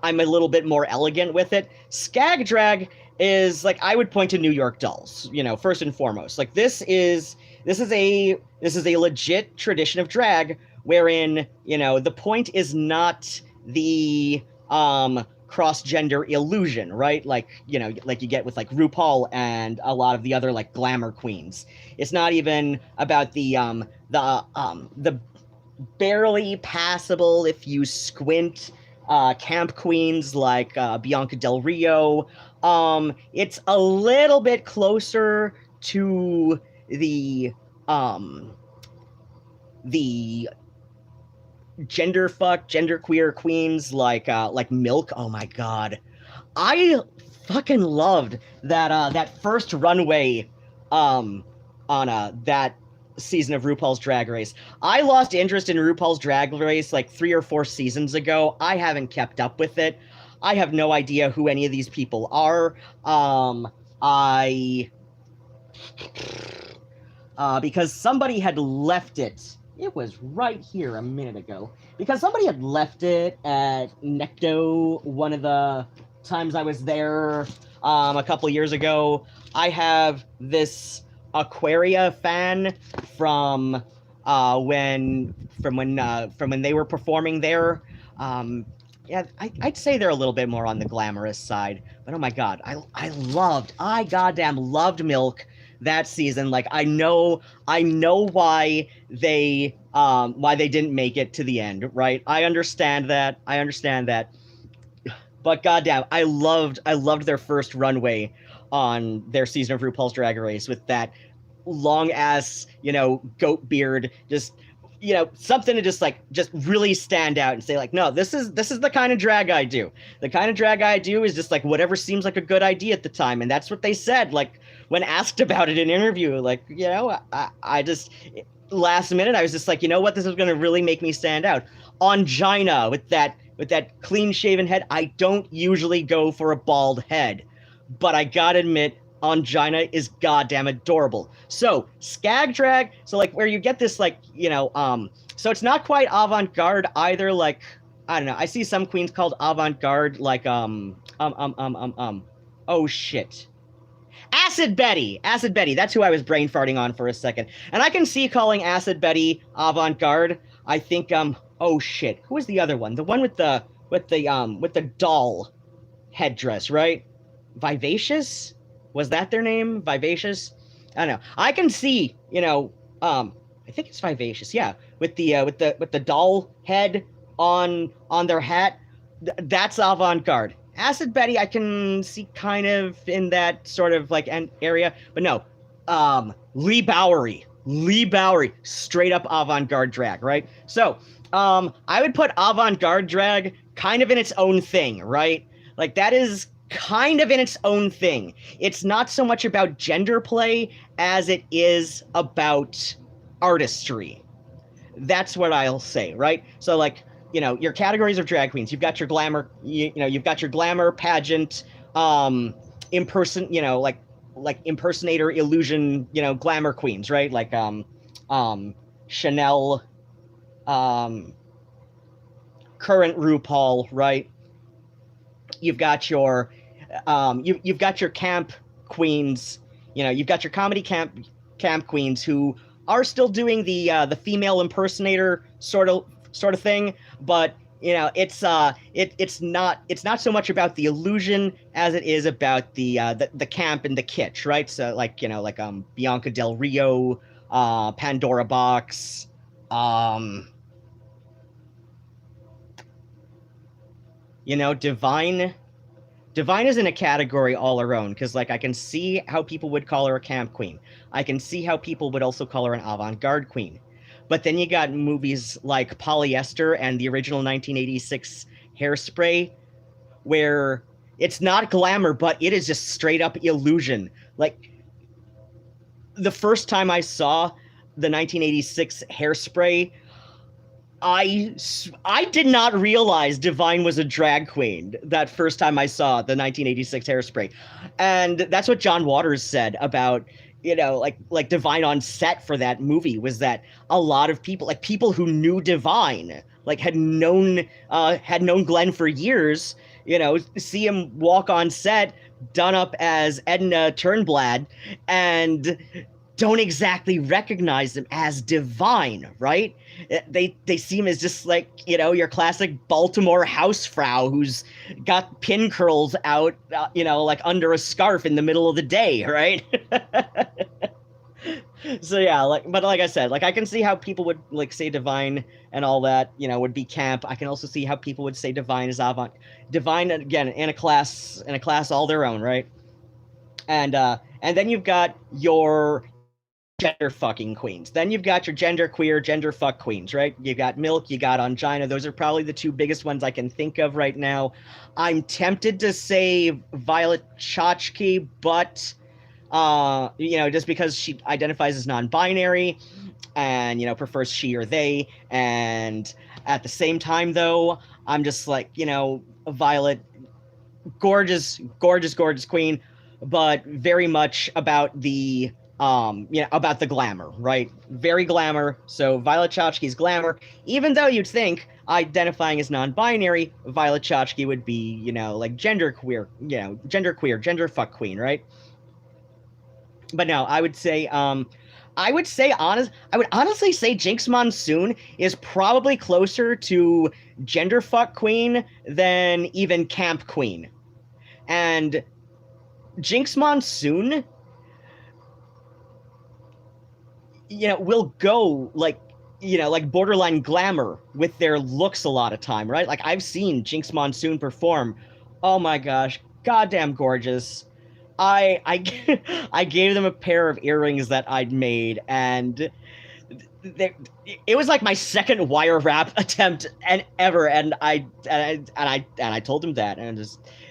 I'm a little bit more elegant with it. Skag drag is, like, I would point to New York Dolls, first and foremost. Like, this is a legit tradition of drag wherein, the point is not the cross-gender illusion, right? Like, like you get with, like, RuPaul and a lot of the other, like, glamour queens. It's not even about the barely passable, if you squint, camp queens like Bianca Del Rio. It's a little bit closer to the genderqueer queens like Milk. Oh my god, I fucking loved that first runway on that season of RuPaul's Drag Race. I lost interest in RuPaul's Drag Race like 3 or 4 seasons ago. I haven't kept up with it. I have no idea who any of these people are. Because somebody had left it. It was right here a minute ago. Because somebody had left it at Necto one of the times I was there a couple years ago. I have this Aquaria fan from when they were performing there. Yeah, I'd say they're a little bit more on the glamorous side, but oh my god, I goddamn loved Milk that season. Like I know why they didn't make it to the end, right? I understand that. But goddamn, I loved their first runway on their season of RuPaul's Drag Race with that long ass, goat beard, just something to just really stand out and say like, no, this is the kind of drag I do. The kind of drag I do is just like whatever seems like a good idea at the time, and that's what they said. Like when asked about it in an interview, like I just last minute I was just like, you know what, this is going to really make me stand out. Angina with that clean shaven head. I don't usually go for a bald head, but I gotta admit, Angina is goddamn adorable. So skag drag, so like where you get this like, so it's not quite avant-garde either. Like I don't know, I see some queens called avant-garde, like oh shit, Acid Betty, that's who I was brain farting on for a second. And I can see calling Acid Betty avant-garde. I think oh shit, who was the other one? The one with the doll headdress, right? Vivacious? Was that their name? Vivacious? I don't know. I can see, I think it's Vivacious, yeah, with the doll head on their hat. That's avant-garde. Acid Betty, I can see kind of in that sort of like an area, but no. Lee Bowery, straight up avant-garde drag, right? So, I would put avant-garde drag kind of in its own thing, right? Like that is kind of in its own thing. It's not so much about gender play as it is about artistry. That's what I'll say, right? So like, your categories of drag queens. You've got your glamour, you've got your glamour pageant, impersonator illusion, glamour queens, right? Like Chanel, current RuPaul, right? You've got your you've got your camp queens, you've got your comedy camp queens who are still doing the female impersonator sort of thing, but it's not so much about the illusion as it is about the camp and the kitsch, right? So like Bianca Del Rio, Pandora Box, Divine is in a category all her own, because like I can see how people would call her a camp queen. I can see how people would also call her an avant-garde queen. But then you got movies like Polyester and the original 1986 Hairspray, where it's not glamour, but it is just straight up illusion. Like the first time I saw the 1986 Hairspray, I did not realize Divine was a drag queen that first time I saw the 1986 Hairspray. And that's what John Waters said about, like Divine on set for that movie, was that a lot of people, like people who knew Divine, like had known Glenn for years, see him walk on set done up as Edna Turnblad and don't exactly recognize him as Divine, right? They see him as just like, your classic Baltimore housefrau who's got pin curls out, like under a scarf in the middle of the day, right? So yeah, but like I said, like I can see how people would like say Divine and all that, would be camp. I can also see how people would say Divine is Divine again in a class all their own, right? And then you've got your gender fucking queens. Then you've got your gender queer, gender fuck queens, right? You got Milk, you got Angina. Those are probably the two biggest ones I can think of right now. I'm tempted to say Violet Chachki, but just because she identifies as non-binary and, prefers she or they. And at the same time, though, I'm just like, Violet, gorgeous, gorgeous, gorgeous queen, but very much about the about the glamour, right? Very glamour. So Violet Chachki's glamour, even though you'd think identifying as non-binary, Violet Chachki would be, like gender fuck queen, right? But no, I would honestly say Jinx Monsoon is probably closer to gender fuck queen than even camp queen. And Jinx Monsoon, will go like borderline glamour with their looks a lot of time, right? Like I've seen Jinx Monsoon perform. Oh my gosh, goddamn gorgeous. I I gave them a pair of earrings that I'd made, and it was like my second wire wrap attempt ever, and I told them that, and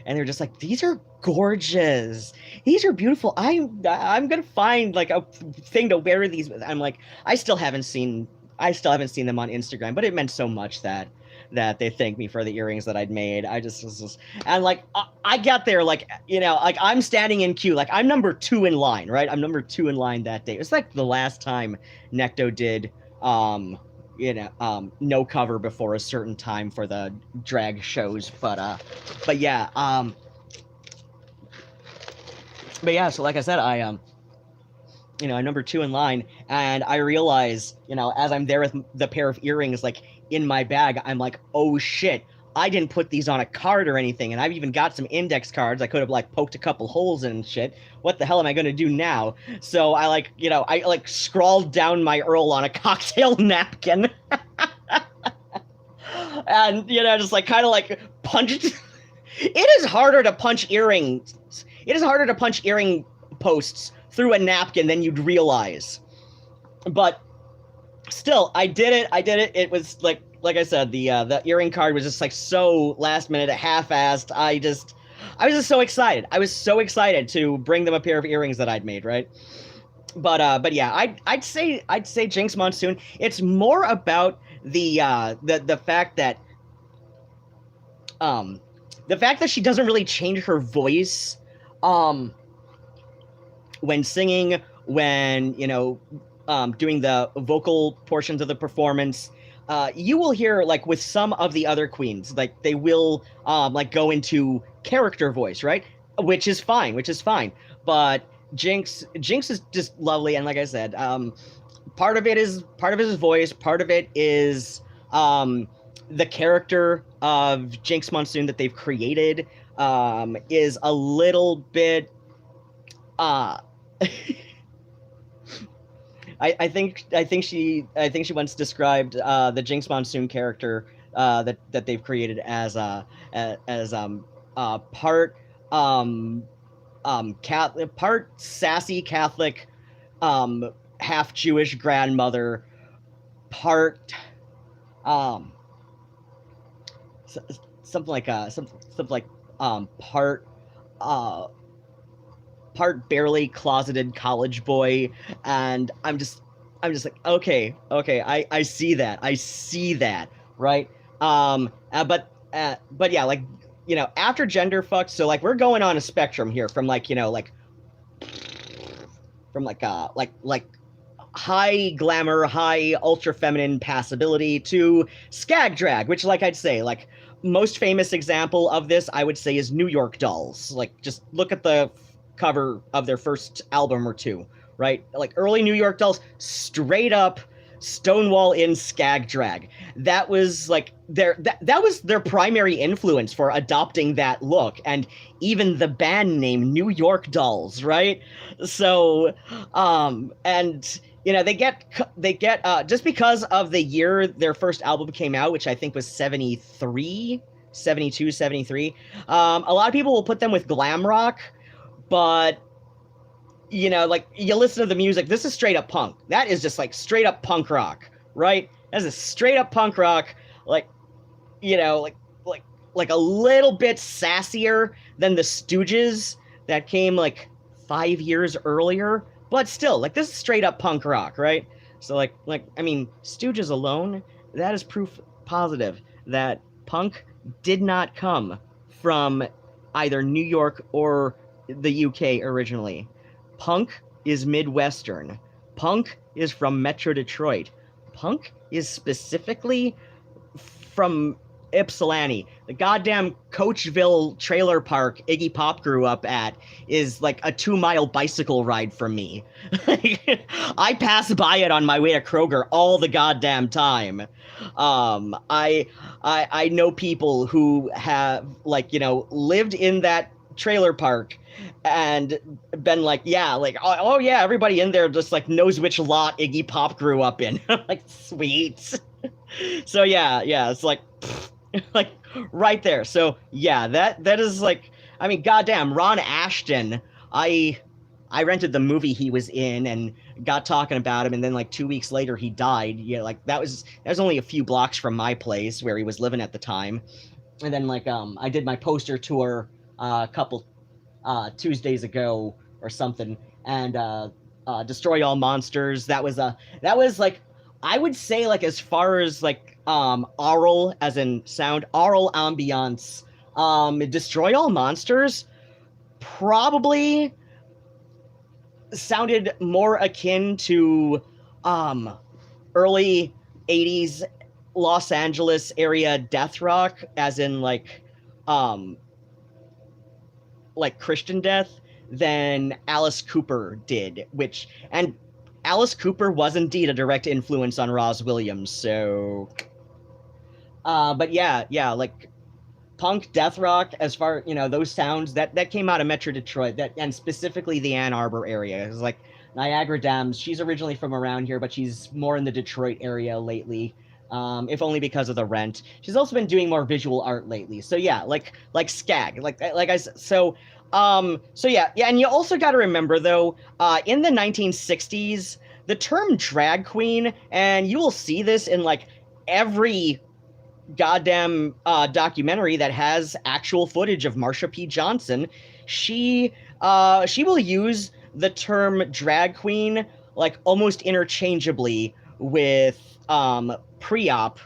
they're just like, these are gorgeous, these are beautiful. I'm gonna find like a thing to wear these with. I'm like, I still haven't seen them on Instagram, but it meant so much that they thanked me for the earrings that I'd made. I just was and like I got there like like I'm standing in queue, like I'm number 2 in line, right? I'm number 2 in line that day. It's like the last time Necto did no cover before a certain time for the drag shows, but yeah, so like I said, I'm number 2 in line, and I realize, as I'm there with the pair of earrings, like, in my bag, I'm like, oh shit, I didn't put these on a card or anything, and I've even got some index cards I could have, like, poked a couple holes in and shit. What the hell am I gonna do now? So I, I scrawled down my Earl on a cocktail napkin. And, just, kind of, punched... It is harder to punch earrings. It is harder to punch earring posts through a napkin than you'd realize. But still, I did it. It was like I said, the earring card was just so last minute, half-assed. I was just so excited. I was so excited to bring them a pair of earrings that I'd made, right? But yeah, I'd say Jinx Monsoon. It's more about the fact that she doesn't really change her voice when singing, when doing the vocal portions of the performance. You will hear, like, with some of the other queens, like, they will go into character voice, right? Which is fine. But Jinx is just lovely, and like I said, part of it is his voice, part of it is the character of Jinx Monsoon that they've created is a little bit I think she once described the Jinx Monsoon character that they've created as part part sassy Catholic, half Jewish grandmother, part part barely closeted college boy. And I'm just like, okay, I see that, right? But yeah, like, after gender fucked, so like we're going on a spectrum here from high glamour, high ultra feminine passability to skag drag, which, like, I'd say, like, most famous example of this, I would say, is New York Dolls. Like, just look at the cover of their first album or two, right? Like, early New York Dolls, straight up Stonewall in skag drag. That was like that was their primary influence for adopting that look, and even the band name New York Dolls, right? So and they get just because of the year their first album came out, which I think was 73, 72, 73. A lot of people will put them with glam rock, but like, you listen to the music, this is straight up punk. That is just like straight up punk rock, right? That's a straight up punk rock, like a little bit sassier than the Stooges that came like 5 years earlier, but still, like, this is straight up punk rock, right? So I mean, Stooges alone, that is proof positive that punk did not come from either New York or the UK originally. Punk is Midwestern. Punk is from Metro Detroit. Punk is specifically from Ypsilanti. The goddamn Coachville trailer park Iggy Pop grew up at is like a 2-mile bicycle ride from me. I pass by it on my way to Kroger all the goddamn time. I know people who have, like, you know, lived in that trailer park and been like, yeah, like, oh yeah, everybody in there just like knows which lot Iggy Pop grew up in. Like, sweet. So yeah, it's like, like right there. So yeah, that is like, I mean, goddamn, Ron Ashton. I rented the movie he was in and got talking about him, and then like 2 weeks later he died. Yeah, like that was only a few blocks from my place where he was living at the time. And then like I did my poster tour a couple Tuesdays ago or something, and Destroy All Monsters. That was like, I would say, like, as far as like aural, as in sound, aural ambiance, Destroy All Monsters probably sounded more akin to early 80s Los Angeles area death rock, as in like Christian death, than Alice Cooper did, and Alice Cooper was indeed a direct influence on Roz Williams. So but yeah, like punk death rock, as far, you know, those sounds that came out of Metro Detroit, and specifically the Ann Arbor area. It's like Niagara Dams, she's originally from around here, but she's more in the Detroit area lately, if only because of The Rent. She's also been doing more visual art lately. So yeah, like Skag, like I said. So yeah, and you also got to remember though, in the 1960s, the term drag queen, and you will see this in like every goddamn documentary that has actual footage of Marsha P. Johnson, she will use the term drag queen like almost interchangeably with pre-op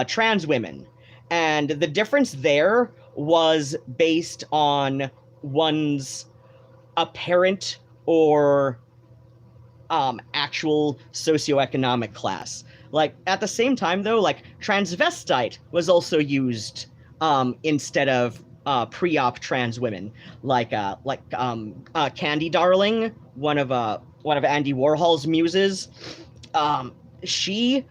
trans women. And the difference there was based on one's apparent or actual socioeconomic class. Like, at the same time, though, like, transvestite was also used instead of pre-op trans women. Like Candy Darling, one of Andy Warhol's muses, she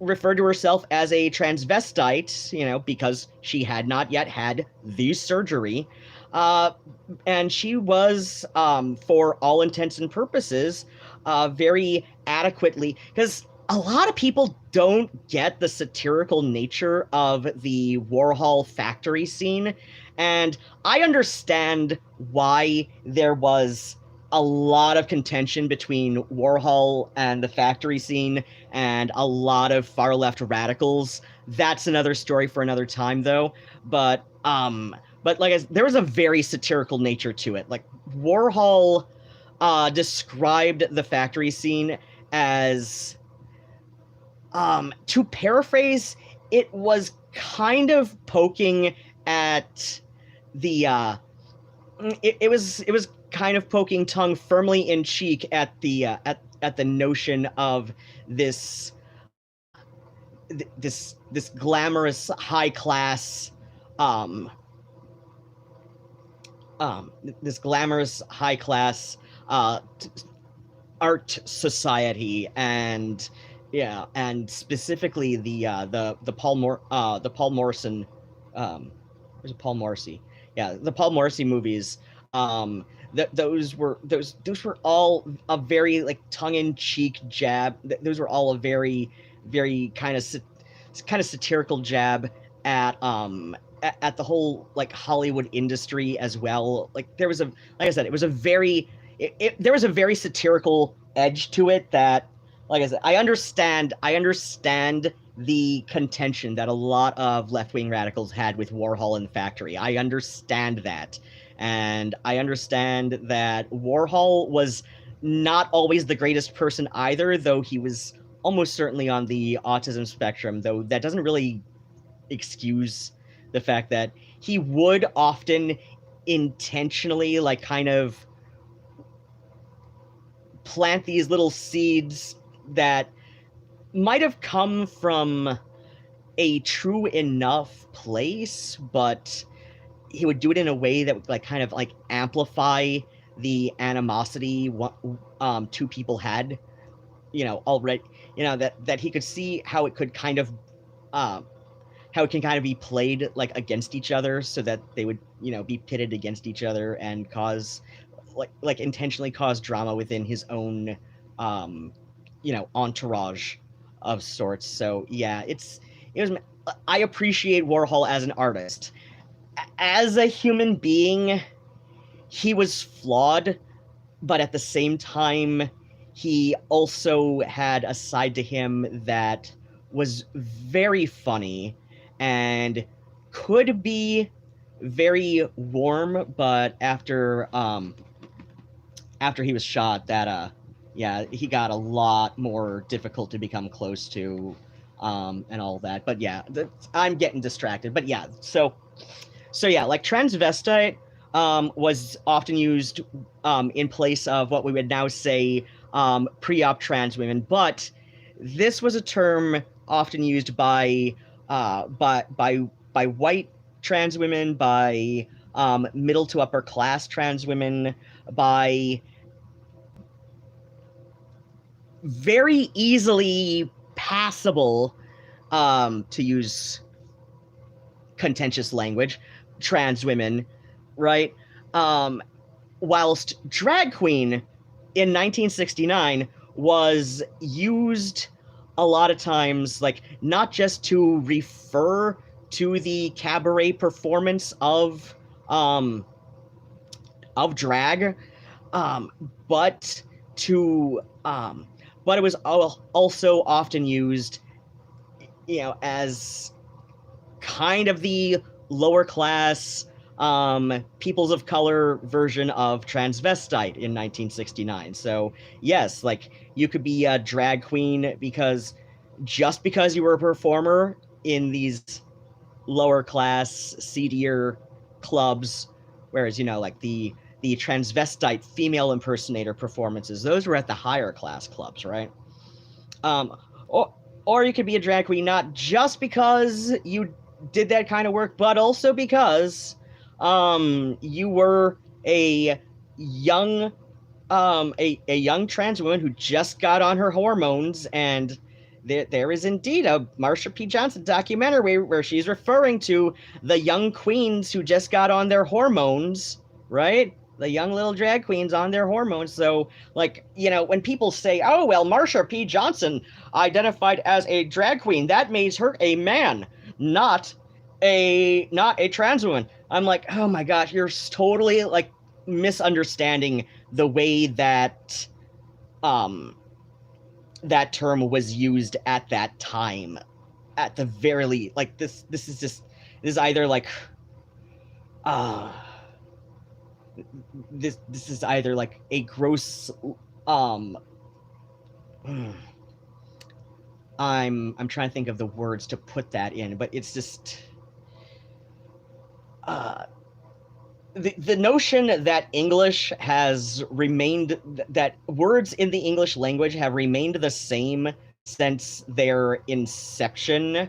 referred to herself as a transvestite, you know, because she had not yet had the surgery. And she was, for all intents and purposes, very adequately, because a lot of people don't get the satirical nature of the Warhol factory scene, and I understand why there was a lot of contention between Warhol and the factory scene and a lot of far left radicals. That's another story for another time, though. But like, there was a very satirical nature to it. Like, Warhol described the factory scene as, to paraphrase, it was kind of poking at the it was kind of poking tongue firmly in cheek at the notion of this glamorous high class art society, and yeah, and specifically the Paul Morrison, there's a Paul Morrissey, yeah, the Paul Morrissey movies. Those were all a very like tongue-in-cheek jab. Those were all a very, very kind of satirical jab at the whole like Hollywood industry as well. Like, there was like I said, it was a very there was a very satirical edge to it that, like I said, I understand the contention that a lot of left-wing radicals had with Warhol and the factory. I understand that. And I understand that Warhol was not always the greatest person either, though he was almost certainly on the autism spectrum, though that doesn't really excuse the fact that he would often intentionally, like, kind of plant these little seeds that might have come from a true enough place, but he would do it in a way that would, like, kind of, like, amplify the animosity two people had, already, that he could see how it could kind of, how it can kind of be played, like, against each other, so that they would, be pitted against each other and cause, like intentionally cause drama within his own, entourage of sorts. So yeah, I appreciate Warhol as an artist. As a human being, he was flawed, but at the same time, he also had a side to him that was very funny and could be very warm, but after he was shot, that he got a lot more difficult to become close to, and all that. But yeah, I'm getting distracted. But yeah, so yeah, like, transvestite was often used in place of what we would now say pre-op trans women, but this was a term often used by white trans women, by middle to upper class trans women, by very easily passable, to use contentious language, trans women, right? Whilst drag queen in 1969 was used a lot of times, like, not just to refer to the cabaret performance of drag, but it was also often used, as kind of the lower class, peoples of color version of transvestite in 1969. So yes, like, you could be a drag queen just because you were a performer in these lower class, seedier clubs, whereas, like, the transvestite female impersonator performances, those were at the higher class clubs, right? Or you could be a drag queen not just because you did that kind of work, but also because you were a young trans woman who just got on her hormones. And there is indeed a Marsha P. Johnson documentary where she's referring to the young queens who just got on their hormones, right? The young little drag queens on their hormones. So, like, when people say, oh, well, Marsha P. Johnson identified as a drag queen, that makes her a man, not a trans woman. I'm like, oh my gosh, you're totally, like, misunderstanding the way that that term was used at that time. At the very least, like, this is either, like, this is either, like, a gross, I'm trying to think of the words to put that in, but it's just, the notion that English has remained, that words in the English language have remained the same since their inception,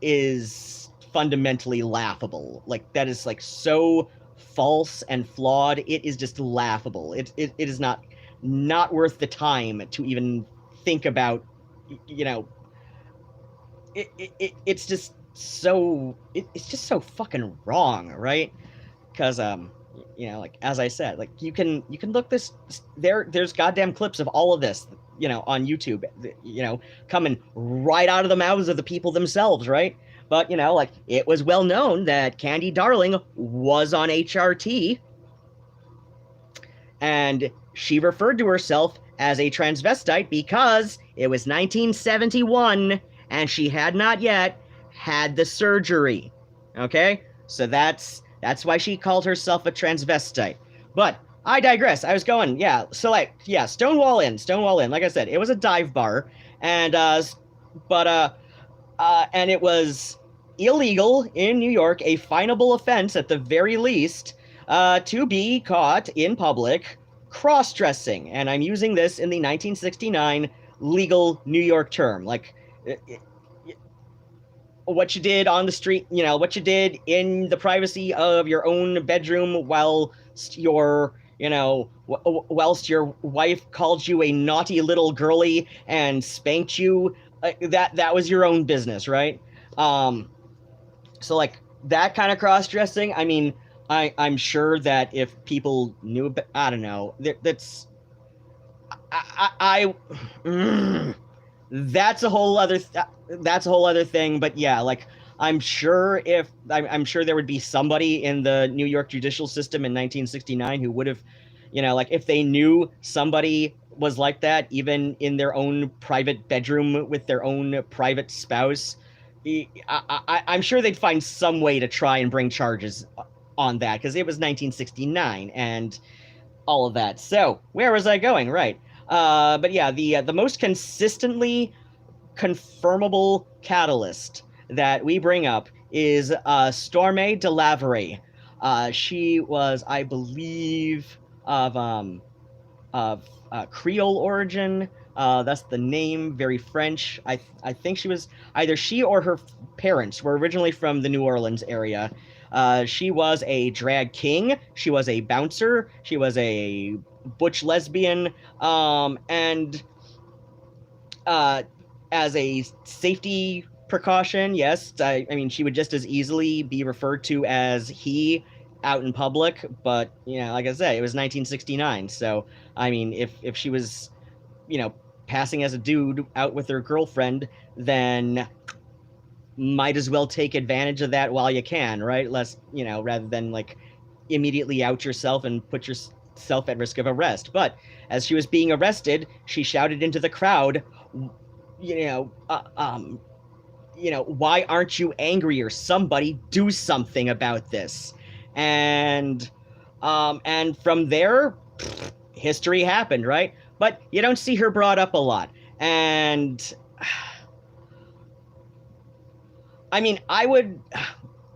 is fundamentally laughable. Like, that is, like, so false and flawed. It is just laughable. It is not worth the time to even think about. It's just so it's just so fucking wrong, right? Because like, as I said, like, you can look there's goddamn clips of all of this, on YouTube, coming right out of the mouths of the people themselves, right? But, like, it was well known that Candy Darling was on HRT, and she referred to herself as a transvestite because it was 1971 and she had not yet had the surgery. Okay? So that's That's why she called herself a transvestite. But I digress. I was going, yeah. So like, yeah, Stonewall Inn. Like I said, it was a dive bar, and and it was illegal in New York, a finable offense at the very least, to be caught in public cross-dressing. And I'm using this in the 1969 legal New York term. Like, what you did on the street, what you did in the privacy of your own bedroom whilst whilst your wife called you a naughty little girly and spanked you, that was your own business, right? So like that kind of cross-dressing, I mean, I'm sure that if people knew, I don't know, that's that's a whole other thing. But yeah, like I'm sure there would be somebody in the New York judicial system in 1969 who would have, like if they knew somebody was like that, even in their own private bedroom with their own private spouse, I'm sure they'd find some way to try and bring charges on that, because it was 1969 and all of that. So where was I going? Right. But yeah, the most consistently confirmable catalyst that we bring up is Stormé de Laverie. She was, I believe, of Creole origin. That's the name, very French. I think either she or her parents were originally from the New Orleans area. She was a drag king. She was a bouncer. She was a butch lesbian. And as a safety precaution, yes, I mean, she would just as easily be referred to as he out in public. But, like I said, it was 1969. So, I mean, if she was, passing as a dude out with her girlfriend, then might as well take advantage of that while you can, right? Rather than like immediately out yourself and put yourself at risk of arrest. But as she was being arrested, she shouted into the crowd, why aren't you angrier? Somebody do something about this. And from there, history happened, right? But you don't see her brought up a lot. And I mean,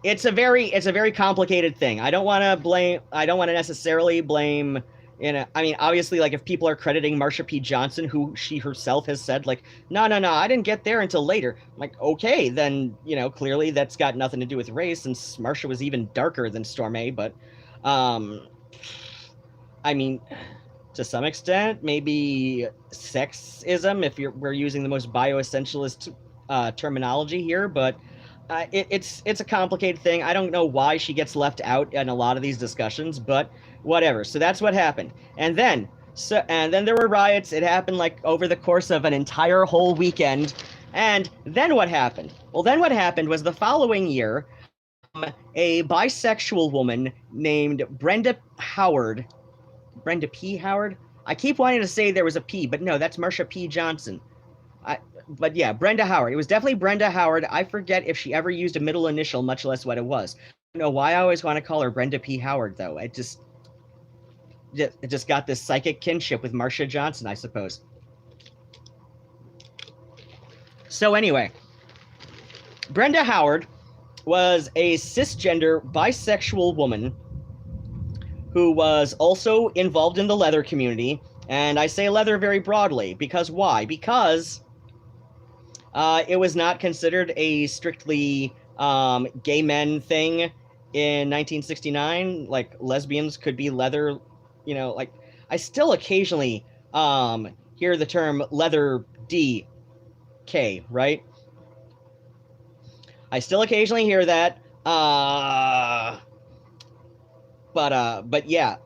it's a very complicated thing. I don't want to necessarily blame, I mean, obviously, like, if people are crediting Marsha P. Johnson, who she herself has said, like, no, I didn't get there until later. I'm like, okay, then, clearly that's got nothing to do with race, since Marsha was even darker than Stormé. But, I mean, to some extent, maybe sexism, if we're using the most bioessentialist terminology here. But it's a complicated thing. I don't know why she gets left out in a lot of these discussions, but whatever. So that's what happened. And then there were riots. It happened like over the course of an entire whole weekend. And then what happened? Well, then what happened was the following year, a bisexual woman named Brenda P. Howard? I keep wanting to say there was a P, but no, that's Marsha P. Johnson. But yeah, Brenda Howard. It was definitely Brenda Howard. I forget if she ever used a middle initial, much less what it was. I don't know why I always want to call her Brenda P. Howard, though. It just got this psychic kinship with Marsha Johnson, I suppose. So anyway, Brenda Howard was a cisgender bisexual woman who was also involved in the leather community. And I say leather very broadly, because why? Because it was not considered a strictly gay men thing in 1969. Like, lesbians could be leather, like, I still occasionally hear the term leather DK, right? I still occasionally hear that. But yeah,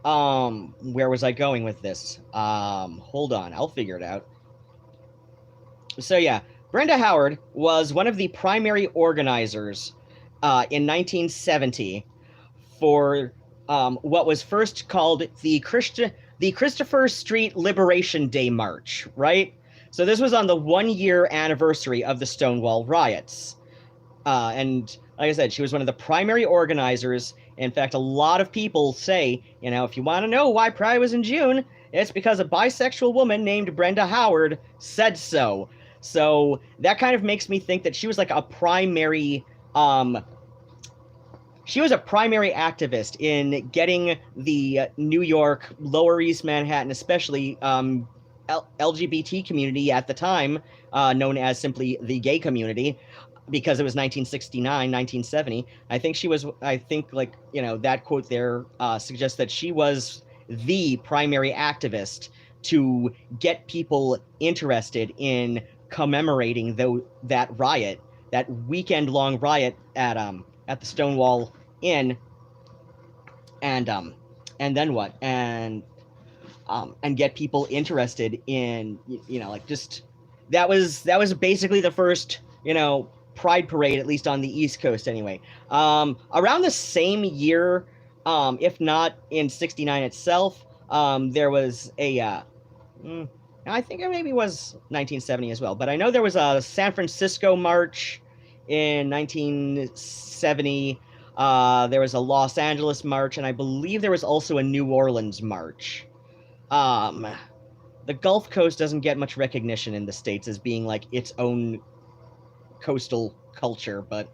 where was I going with this? Hold on, I'll figure it out. So yeah, Brenda Howard was one of the primary organizers in 1970 for what was first called the Christopher Street Liberation Day March, right? So this was on the 1-year anniversary of the Stonewall riots. And like I said, she was one of the primary organizers. In fact, a lot of people say, if you want to know why Pride was in June, it's because a bisexual woman named Brenda Howard said so. So that kind of makes me think that she was like a primary activist in getting the New York, Lower East Manhattan, especially LGBT community at the time, known as simply the gay community, because it was 1969, 1970. I think that quote there suggests that she was the primary activist to get people interested in commemorating that riot, that weekend-long riot at the Stonewall Inn, and then what? And get people interested in, just that was basically the first, Pride parade, at least on the East Coast anyway. Around the same year, if not in '69 itself, there was I think it maybe was 1970 as well, but I know there was a San Francisco march in 1970. There was a Los Angeles march, and I believe there was also a New Orleans march. The Gulf Coast doesn't get much recognition in the States as being like its own coastal culture, but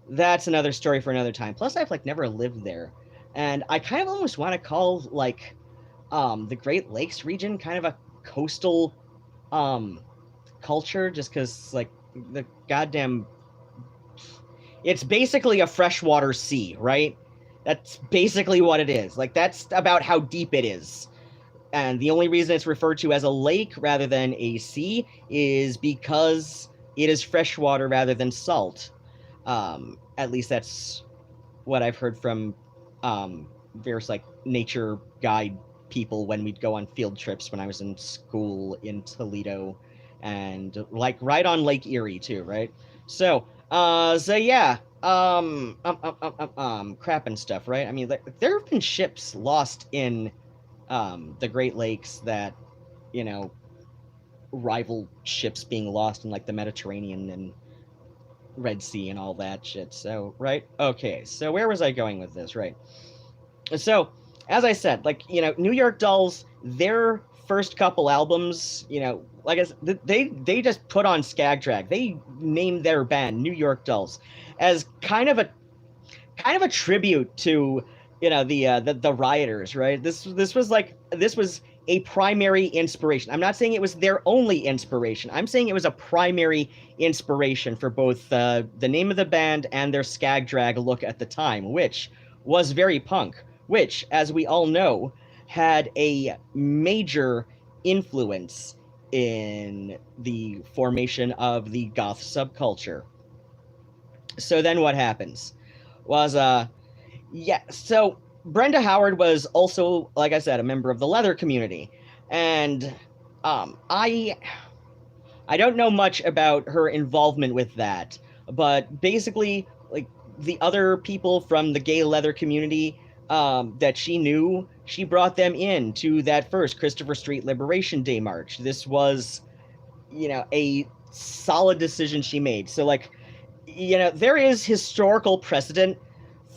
that's another story for another time. Plus, I've never lived there, and I kind of almost want to call the Great Lakes region kind of a coastal culture, just because the goddamn, it's basically a freshwater sea, right? That's basically what it is. That's about how deep it is. And the only reason it's referred to as a lake rather than a sea is because it is freshwater rather than salt. At least that's what I've heard from various nature guide people when we'd go on field trips when I was in school in Toledo, and right on Lake Erie too, right? So yeah, crap and stuff, right? I mean, there have been ships lost in the Great Lakes that, rival ships being lost in the Mediterranean and Red Sea and all that shit. So, right? Okay, so where was I going with this, right? So, as I said, New York Dolls, their first couple albums, I said, they just put on Skag Drag. They named their band New York Dolls as kind of a tribute to, the rioters, right? This was a primary inspiration. I'm not saying it was their only inspiration. I'm saying it was a primary inspiration for both the name of the band and their Skag Drag look at the time, which was very punk, which, as we all know, had a major influence in the formation of the goth subculture. So then what happens was, so Brenda Howard was also, like I said, a member of the leather community. And I don't know much about her involvement with that, but basically, the other people from the gay leather community that she knew, she brought them in to that first Christopher Street Liberation Day March. This was, a solid decision she made. So, there is historical precedent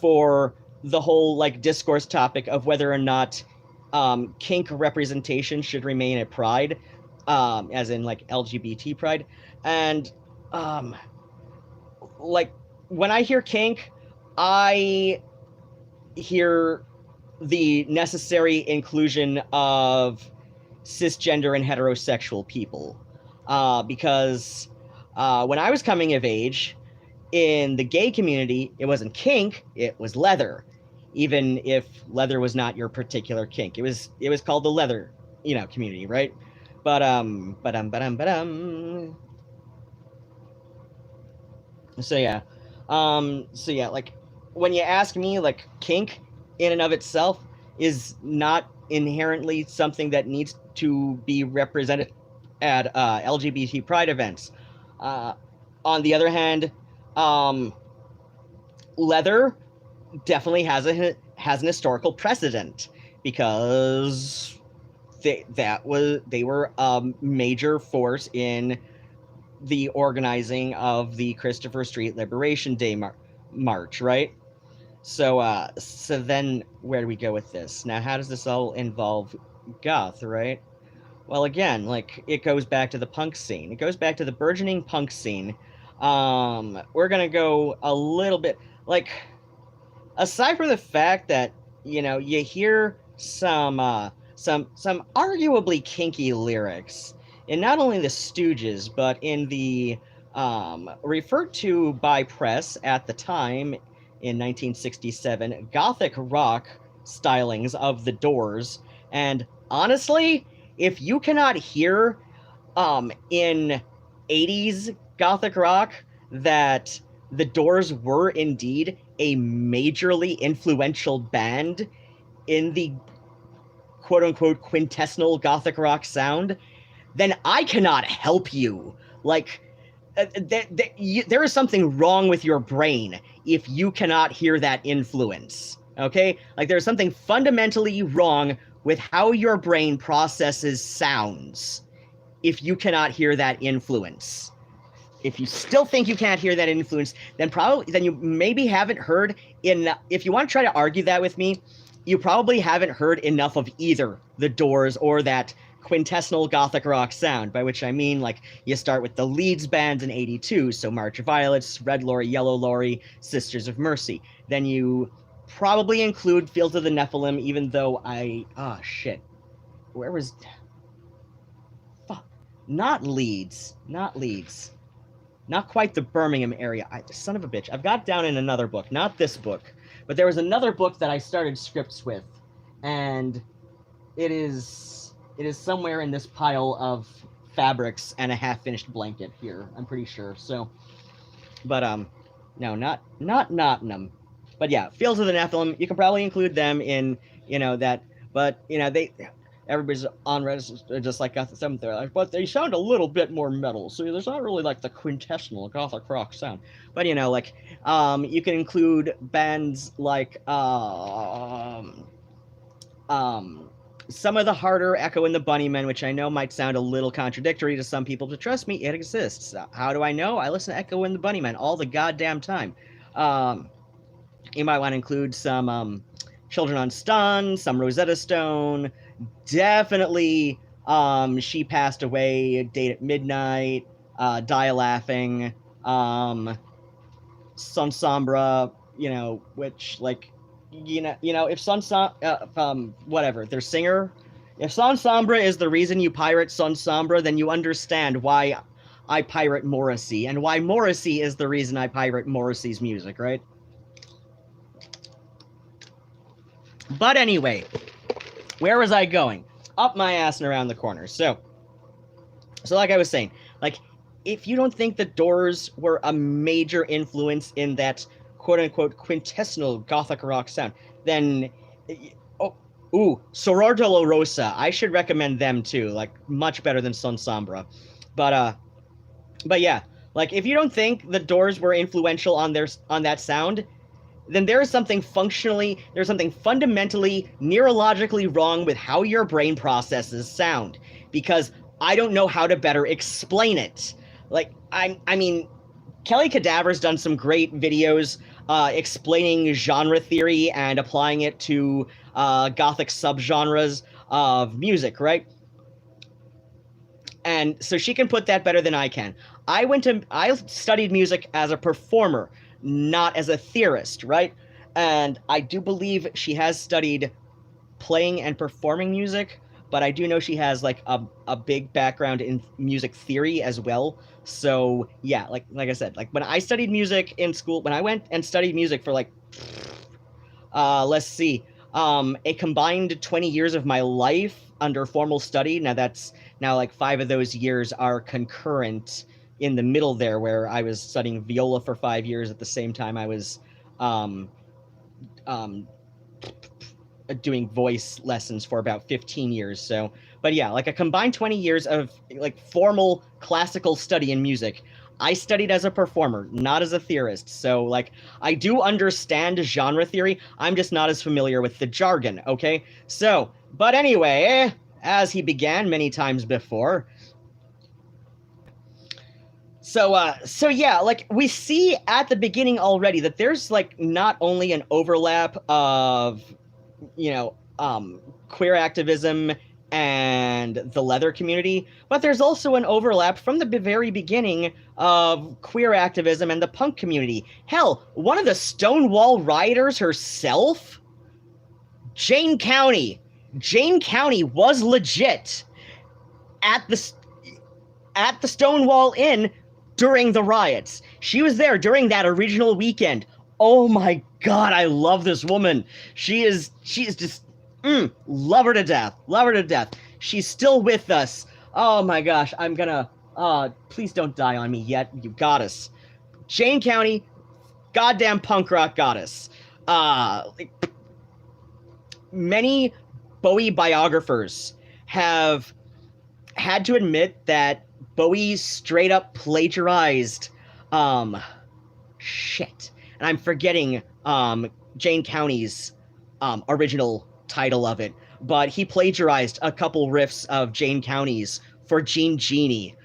for the whole, discourse topic of whether or not kink representation should remain at Pride, as in, LGBT Pride. And, when I hear kink, I hear the necessary inclusion of cisgender and heterosexual people. Because when I was coming of age, in the gay community, it wasn't kink, it was leather. Even if leather was not your particular kink. It was called the leather, community, right? But So yeah. When you ask me, kink in and of itself is not inherently something that needs to be represented at LGBT Pride events. On the other hand, leather definitely has an historical precedent, because they were a major force in the organizing of the Christopher Street Liberation Day March, right? So then where do we go with this? Now, how does this all involve goth, right? Well, again, like, it goes back to the punk scene. It goes back to the burgeoning punk scene. We're gonna go a little bit, like, aside from the fact that, you hear some arguably kinky lyrics in not only the Stooges, but in the, referred to by press at the time in 1967, gothic rock stylings of the Doors. And honestly, if you cannot hear in 80s gothic rock that the Doors were indeed a majorly influential band in the quote-unquote quintessential gothic rock sound, then I cannot help you. Like, there is something wrong with your brain if you cannot hear that influence, okay? Like, there's something fundamentally wrong with how your brain processes sounds if you cannot hear that influence. If you still think you can't hear that influence, then you maybe haven't heard if you want to try to argue that with me, you probably haven't heard enough of either the Doors or that quintessential gothic rock sound, by which I mean, like, you start with the Leeds bands in 82, so March of Violets, Red Lorry, Yellow Lorry, Sisters of Mercy. Then you probably include Fields of the Nephilim, even though where was... Fuck. Not Leeds. Not quite the Birmingham area. Son of a bitch. I've got it down in another book. Not this book. But there was another book that I started scripts with. And it is somewhere in this pile of fabrics and a half-finished blanket here. I'm pretty sure. So, but, no, not Nottingham. But yeah, Fields of the Nephilim, you can probably include them in, that. But, everybody's on Reddit just like Goth 7th there, like, but they sound a little bit more metal, so there's not really like the quintessential gothic rock sound. But you can include bands like some of the harder Echo and the Bunnymen, which I know might sound a little contradictory to some people, but trust me, it exists. How do I know? I listen to Echo and the Bunnymen all the goddamn time. You might want to include some Children on Stun, some Rosetta Stone. Definitely, She Passed Away, Date at Midnight, Die Laughing, Son Sombra, which, like, if whatever, their singer, if Son Sombra is the reason you pirate Son Sombra, then you understand why I pirate Morrissey, and why Morrissey is the reason I pirate Morrissey's music, right? But anyway, where was I going? Up my ass and around the corner. So like I was saying, like, if you don't think the Doors were a major influence in that quote-unquote quintessential gothic rock sound, then, Soror de la Rosa. I should recommend them too, like, much better than Son Sombra. But yeah, like, if you don't think the Doors were influential on that sound, then there's something fundamentally, neurologically wrong with how your brain processes sound, because I don't know how to better explain it. Like, I mean, Kelly Cadaver's done some great videos explaining genre theory and applying it to gothic subgenres of music, right? And so she can put that better than I can. I studied music as a performer, not as a theorist, right? And I do believe she has studied playing and performing music, but I do know she has, like, a big background in music theory as well. So yeah, like I said, like, when I studied music in school, when I went and studied music for, like, let's see, a combined 20 years of my life under formal study. Now like 5 of those years are concurrent in the middle there, where I was studying viola for 5 years at the same time I was doing voice lessons for about 15 years. So, but yeah, like a combined 20 years of, like, formal classical study in music. I studied as a performer, not as a theorist. So, like, I do understand genre theory. I'm just not as familiar with the jargon, okay? So, but anyway, as he began many times before, So yeah, like we see at the beginning already that there's like not only an overlap of, you know, queer activism and the leather community, but there's also an overlap from the very beginning of queer activism and the punk community. Hell, one of the Stonewall rioters herself, Jane County. Jane County was legit at the Stonewall Inn during the riots. She was there during that original weekend. Oh my god, I love this woman. She is just love her to death. Love her to death. She's still with us. Oh my gosh, I'm gonna please don't die on me yet, you goddess. Jane County, goddamn punk rock goddess. Many Bowie biographers have had to admit that Bowie straight up plagiarized shit. And I'm forgetting Jane County's original title of it, but he plagiarized a couple riffs of Jane County's for Gene Genie.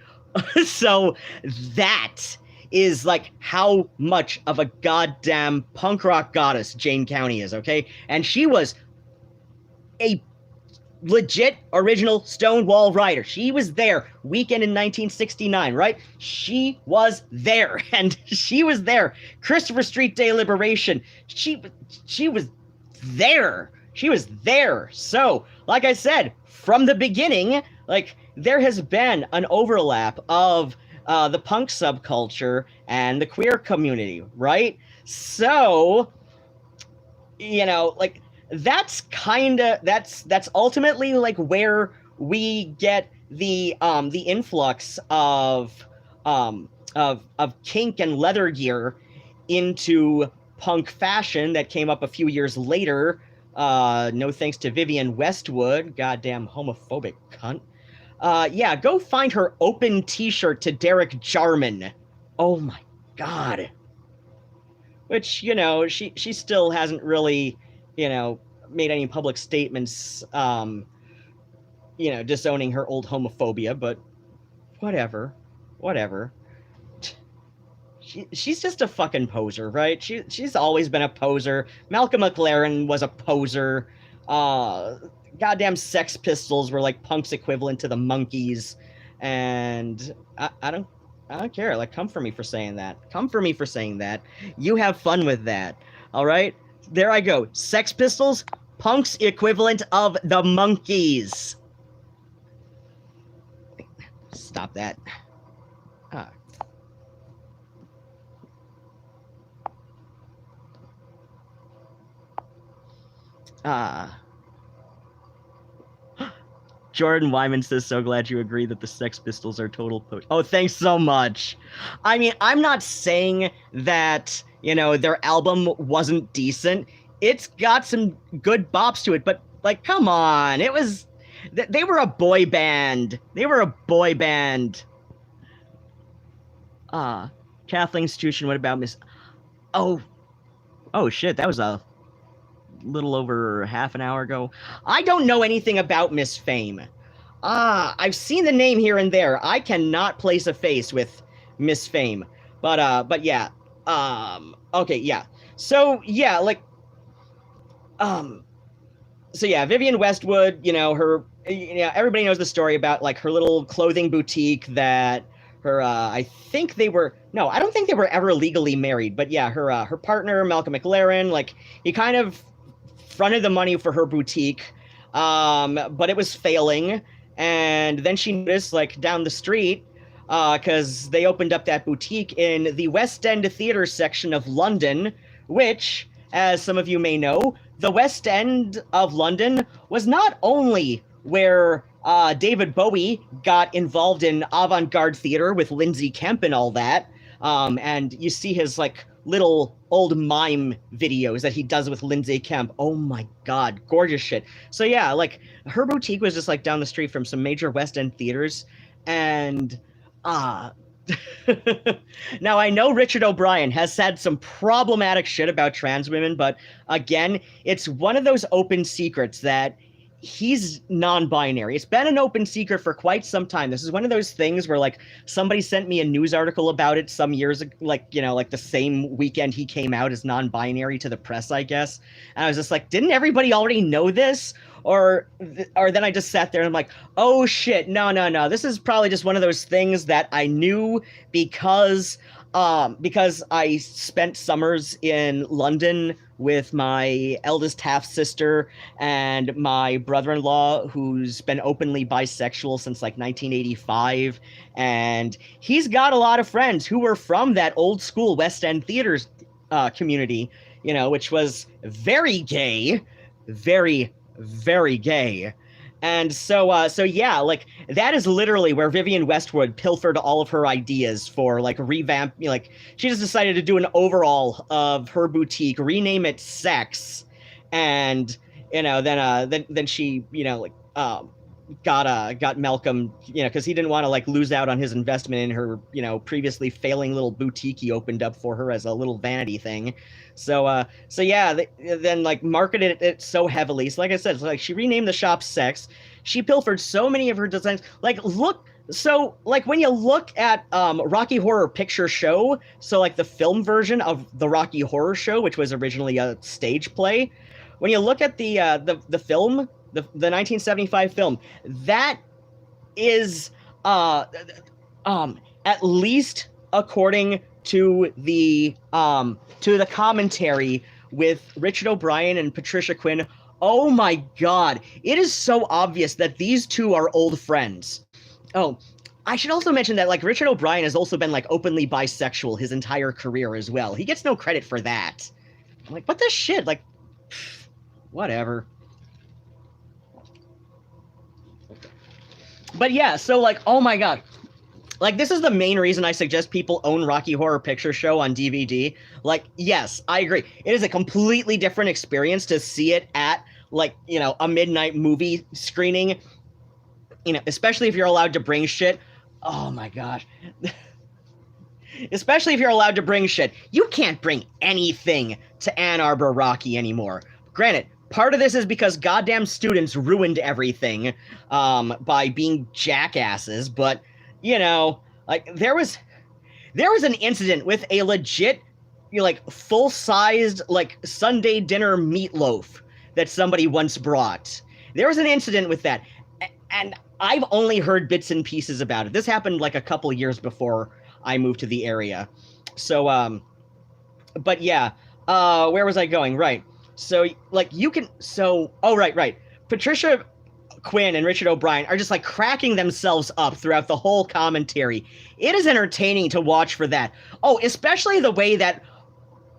So that is like how much of a goddamn punk rock goddess Jane County is, okay? And she was a legit original Stonewall rider. She was there weekend in 1969, right? She was there, and she was there. Christopher Street Day Liberation. She was there. She was there. So, like I said, from the beginning, like there has been an overlap of the punk subculture and the queer community, right? So, you know, like that's ultimately like where we get the influx of kink and leather gear into punk fashion that came up a few years later. No thanks to Vivienne Westwood, goddamn homophobic cunt. Yeah, go find her open t-shirt to Derek Jarman. Oh my god. Which, you know, she still hasn't really, you know, made any public statements, you know, disowning her old homophobia, but whatever. She's just a fucking poser, right? She's always been a poser. Malcolm McLaren was a poser. Goddamn Sex Pistols were like punk's equivalent to the Monkees, and I don't care. Like, come for me for saying that. You have fun with that. All right? There I go. Sex Pistols, punk's equivalent of the Monkees. Stop that. Jordan Wyman says, so glad you agree that the Sex Pistols are total oh, thanks so much. I mean, I'm not saying that, you know, their album wasn't decent. It's got some good bops to it, but, like, come on. It was... They were a boy band. Kathleen Stushin, what about Miss... Oh, shit, that was a little over half an hour ago. I don't know anything about Miss Fame. I've seen the name here and there. I cannot place a face with Miss Fame. But yeah. Okay, yeah. So, yeah, like... So yeah, Vivienne Westwood, you know, everybody knows the story about, like, her little clothing boutique that her, I don't think they were ever legally married, but yeah, her partner, Malcolm McLaren, like, he kind of fronted the money for her boutique, but it was failing, and then she noticed, like, down the street, because they opened up that boutique in the West End theater section of London, which, as some of you may know, the West End of London was not only where David Bowie got involved in avant-garde theater with Lindsay Kemp and all that, and you see his, like, little old mime videos that he does with Lindsay Kemp. Oh my god, gorgeous shit. So yeah, like, her boutique was just, like, down the street from some major West End theaters, and now, I know Richard O'Brien has said some problematic shit about trans women, but again, it's one of those open secrets that he's non-binary. It's been an open secret for quite some time. This is one of those things where like somebody sent me a news article about it some years ago, like, you know, like the same weekend he came out as non-binary to the press, I guess. And I was just like, didn't everybody already know this? Or then I just sat there and I'm like, oh shit, no. This is probably just one of those things that I knew because I spent summers in London with my eldest half-sister and my brother-in-law, who's been openly bisexual since like 1985. And he's got a lot of friends who were from that old school West End theaters community, you know, which was very gay, very, very gay. And so yeah, like that is literally where Vivienne Westwood pilfered all of her ideas for like revamp. You know, like she just decided to do an overhaul of her boutique, rename it Sex, and you know then she got Malcolm, you know, because he didn't want to like lose out on his investment in her, you know, previously failing little boutique he opened up for her as a little vanity thing. So yeah, then like marketed it so heavily. So like I said, like she renamed the shop Sex. She pilfered so many of her designs. Like so like when you look at Rocky Horror Picture Show, so like the film version of the Rocky Horror Show, which was originally a stage play, when you look at the film, the 1975 film, that is at least according to the commentary with Richard O'Brien and Patricia Quinn. Oh my god, it is so obvious that these two are old friends. Oh, I should also mention that like Richard O'Brien has also been like openly bisexual his entire career as well. He gets no credit for that. I'm like, what the shit? Like, whatever. But yeah, so like, oh my god. Like, this is the main reason I suggest people own Rocky Horror Picture Show on DVD. Like, yes, I agree. It is a completely different experience to see it at, like, you know, a midnight movie screening. You know, especially if you're allowed to bring shit. Oh my gosh. Especially if you're allowed to bring shit. You can't bring anything to Ann Arbor Rocky anymore. Granted, part of this is because goddamn students ruined everything by being jackasses, but, you know, like, there was an incident with a legit, you know, like, full-sized, like, Sunday dinner meatloaf that somebody once brought. There was an incident with that, and I've only heard bits and pieces about it. This happened, like, a couple years before I moved to the area. So, but yeah, where was I going? Right. So, like, you can, so, oh, right. Patricia Quinn and Richard O'Brien are just, like, cracking themselves up throughout the whole commentary. It is entertaining to watch for that. Oh, especially the way that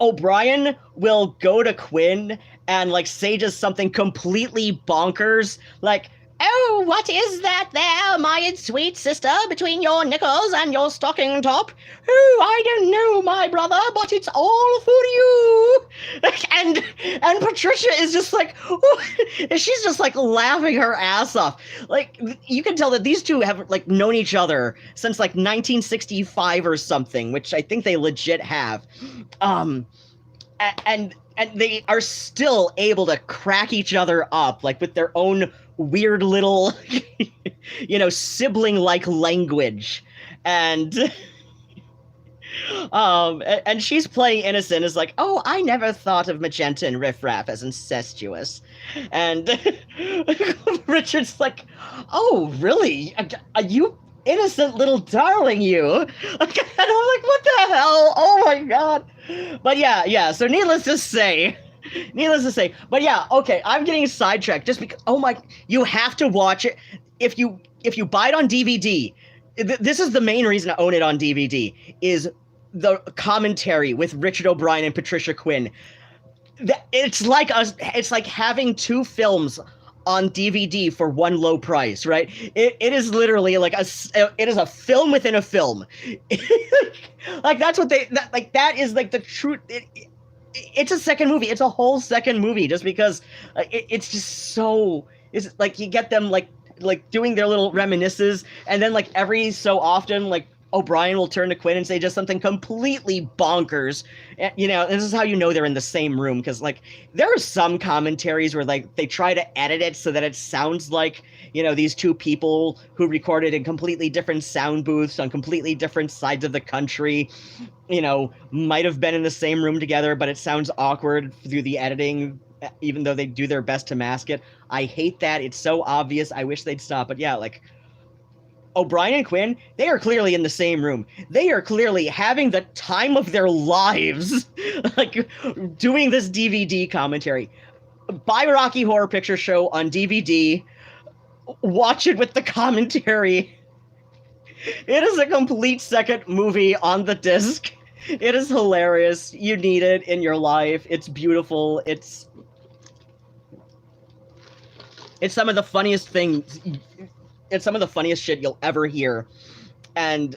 O'Brien will go to Quinn and, like, say just something completely bonkers, like, "Oh, what is that there, my sweet sister, between your knickers and your stocking top? Oh, I don't know, my brother, but it's all for you." And Patricia is just like, she's just like laughing her ass off. Like, you can tell that these two have like known each other since like 1965 or something, which I think they legit have. And they are still able to crack each other up, like with their own weird little, you know, sibling-like language. And she's playing innocent as like, "Oh, I never thought of Magenta and Riff Raff as incestuous." And Richard's like, "Oh, really? You innocent little darling, you." And I'm like, what the hell? Oh my god. But yeah, so needless to say, but yeah, okay, I'm getting sidetracked just because, oh my, you have to watch it. If you buy it on DVD, this is the main reason to own it on DVD, is the commentary with Richard O'Brien and Patricia Quinn. It's like having two films on DVD for one low price, right? It is literally like it is a film within a film. Like, that's what that is like the truth. It's a second movie. It's a whole second movie just because it's just so, it's like you get them like doing their little reminiscences, and then like every so often, like O'Brien will turn to Quinn and say just something completely bonkers. You know, this is how you know they're in the same room, because, like, there are some commentaries where, like, they try to edit it so that it sounds like, you know, these two people who recorded in completely different sound booths on completely different sides of the country, you know, might have been in the same room together, but it sounds awkward through the editing, even though they do their best to mask it. I hate that. It's so obvious. I wish they'd stop. But yeah, like, O'Brien and Quinn, they are clearly in the same room. They are clearly having the time of their lives, like, doing this DVD commentary. Buy Rocky Horror Picture Show on DVD. Watch it with the commentary. It is a complete second movie on the disc. It is hilarious. You need it in your life. It's beautiful. It's some of the funniest things. It's some of the funniest shit you'll ever hear. And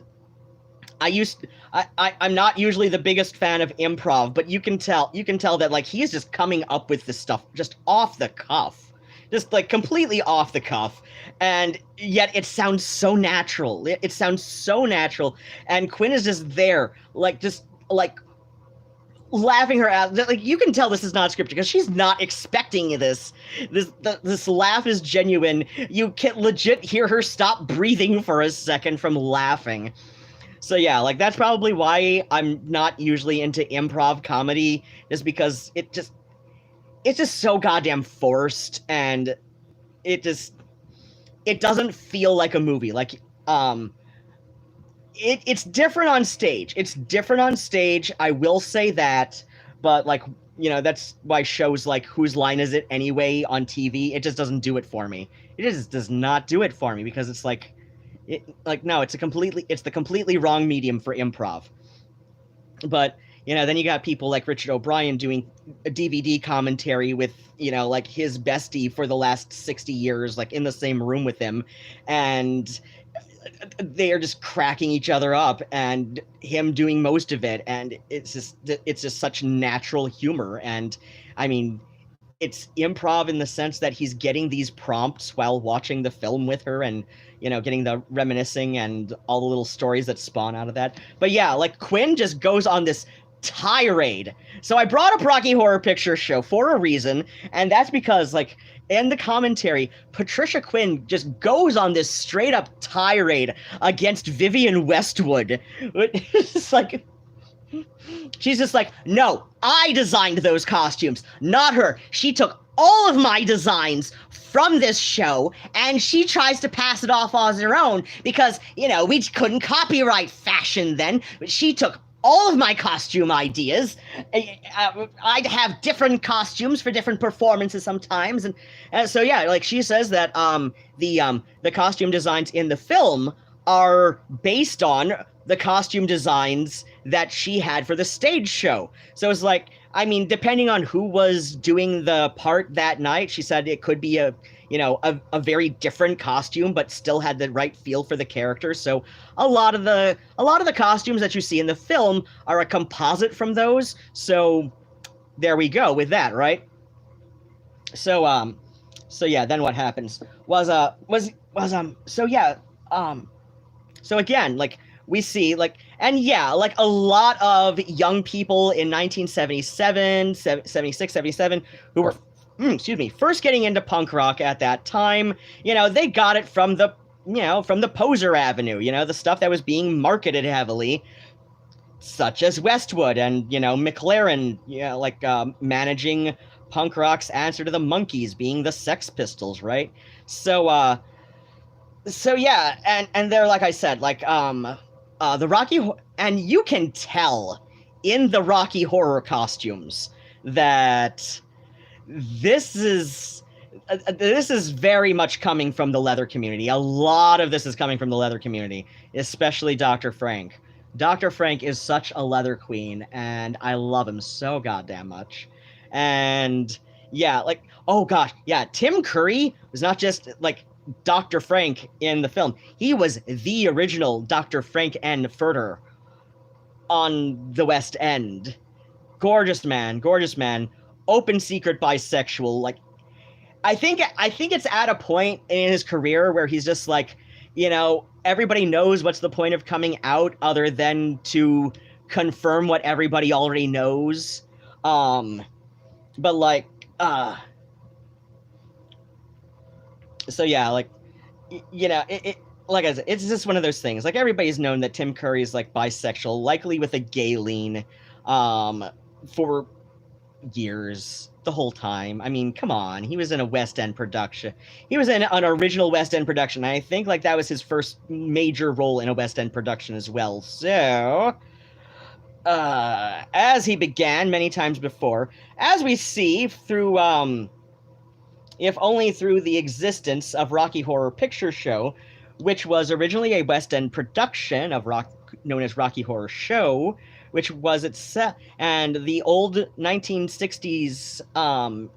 I'm not usually the biggest fan of improv, but you can tell that, like, he is just coming up with this stuff just off the cuff. Just, like, completely off the cuff. And yet it sounds so natural. It sounds so natural. And Quinn is just there, like, just, like, laughing her out. Like, you can tell this is not scripted because she's not expecting this. This laugh is genuine. You can legit hear her stop breathing for a second from laughing. So yeah, like, that's probably why I'm not usually into improv comedy, is because it's just so goddamn forced, and it doesn't feel like a movie. Like, it's different on stage. It's different on stage, I will say that, but, like, you know, that's why shows like Whose Line Is It Anyway on TV, it just doesn't do it for me. It just does not do it for me, because it's like, no, it's the completely wrong medium for improv. But, you know, then you got people like Richard O'Brien doing a DVD commentary with, you know, like, his bestie for the last 60 years, like, in the same room with him, and they are just cracking each other up, and him doing most of it, and it's just such natural humor. And I mean, it's improv in the sense that he's getting these prompts while watching the film with her, and, you know, getting the reminiscing and all the little stories that spawn out of that. But yeah, like, Quinn just goes on this tirade. So I brought up Rocky Horror Picture Show for a reason, and that's because, like, in the commentary, Patricia Quinn just goes on this straight up tirade against Vivienne Westwood. It's like, she's just like, no, I designed those costumes, not her. She took all of my designs from this show, and she tries to pass it off as her own because, you know, we couldn't copyright fashion then. She took all of my costume ideas. I'd have different costumes for different performances sometimes, and so yeah, like, she says that the costume designs in the film are based on the costume designs that she had for the stage show. So it's like, I mean, depending on who was doing the part that night, she said it could be a very different costume, but still had the right feel for the character. So a lot of the costumes that you see in the film are a composite from those. So there we go with that, right? So yeah, then what happens so again, like, we see, like, and yeah, like, a lot of young people in 1977, 76, 77, who were first getting into punk rock at that time, you know, they got it from the poser avenue, you know, the stuff that was being marketed heavily, such as Westwood and, you know, McLaren, like, managing punk rock's answer to the Monkees being the Sex Pistols, right? So yeah, and they're, like I said, like, the Rocky, and you can tell in the Rocky Horror costumes that this is very much coming from the leather community. A lot of this is coming from the leather community, especially Dr. Frank. Dr. Frank is such a leather queen, and I love him so goddamn much. And yeah, like, oh gosh, yeah, Tim Curry was not just, like, Dr. Frank in the film. He was the original Dr. Frank N. Furter on the West End. Gorgeous man. Open secret bisexual. Like, I think it's at a point in his career where he's just like, everybody knows what's the point of coming out other than to confirm what everybody already knows. But like, so yeah, like, like I said, it's just one of those things. Like, everybody's known that Tim Curry is like bisexual, likely with a gay lean, for years, the whole time. I mean, come on, he was in a West End production. He was in an original West End production. I think like that was his first major role in a West End production as well. So, as he began many times before, as we see through, if only through the existence of Rocky Horror Picture Show, which was originally a West End production of known as Rocky Horror Show, which was itself, and the old 1960s,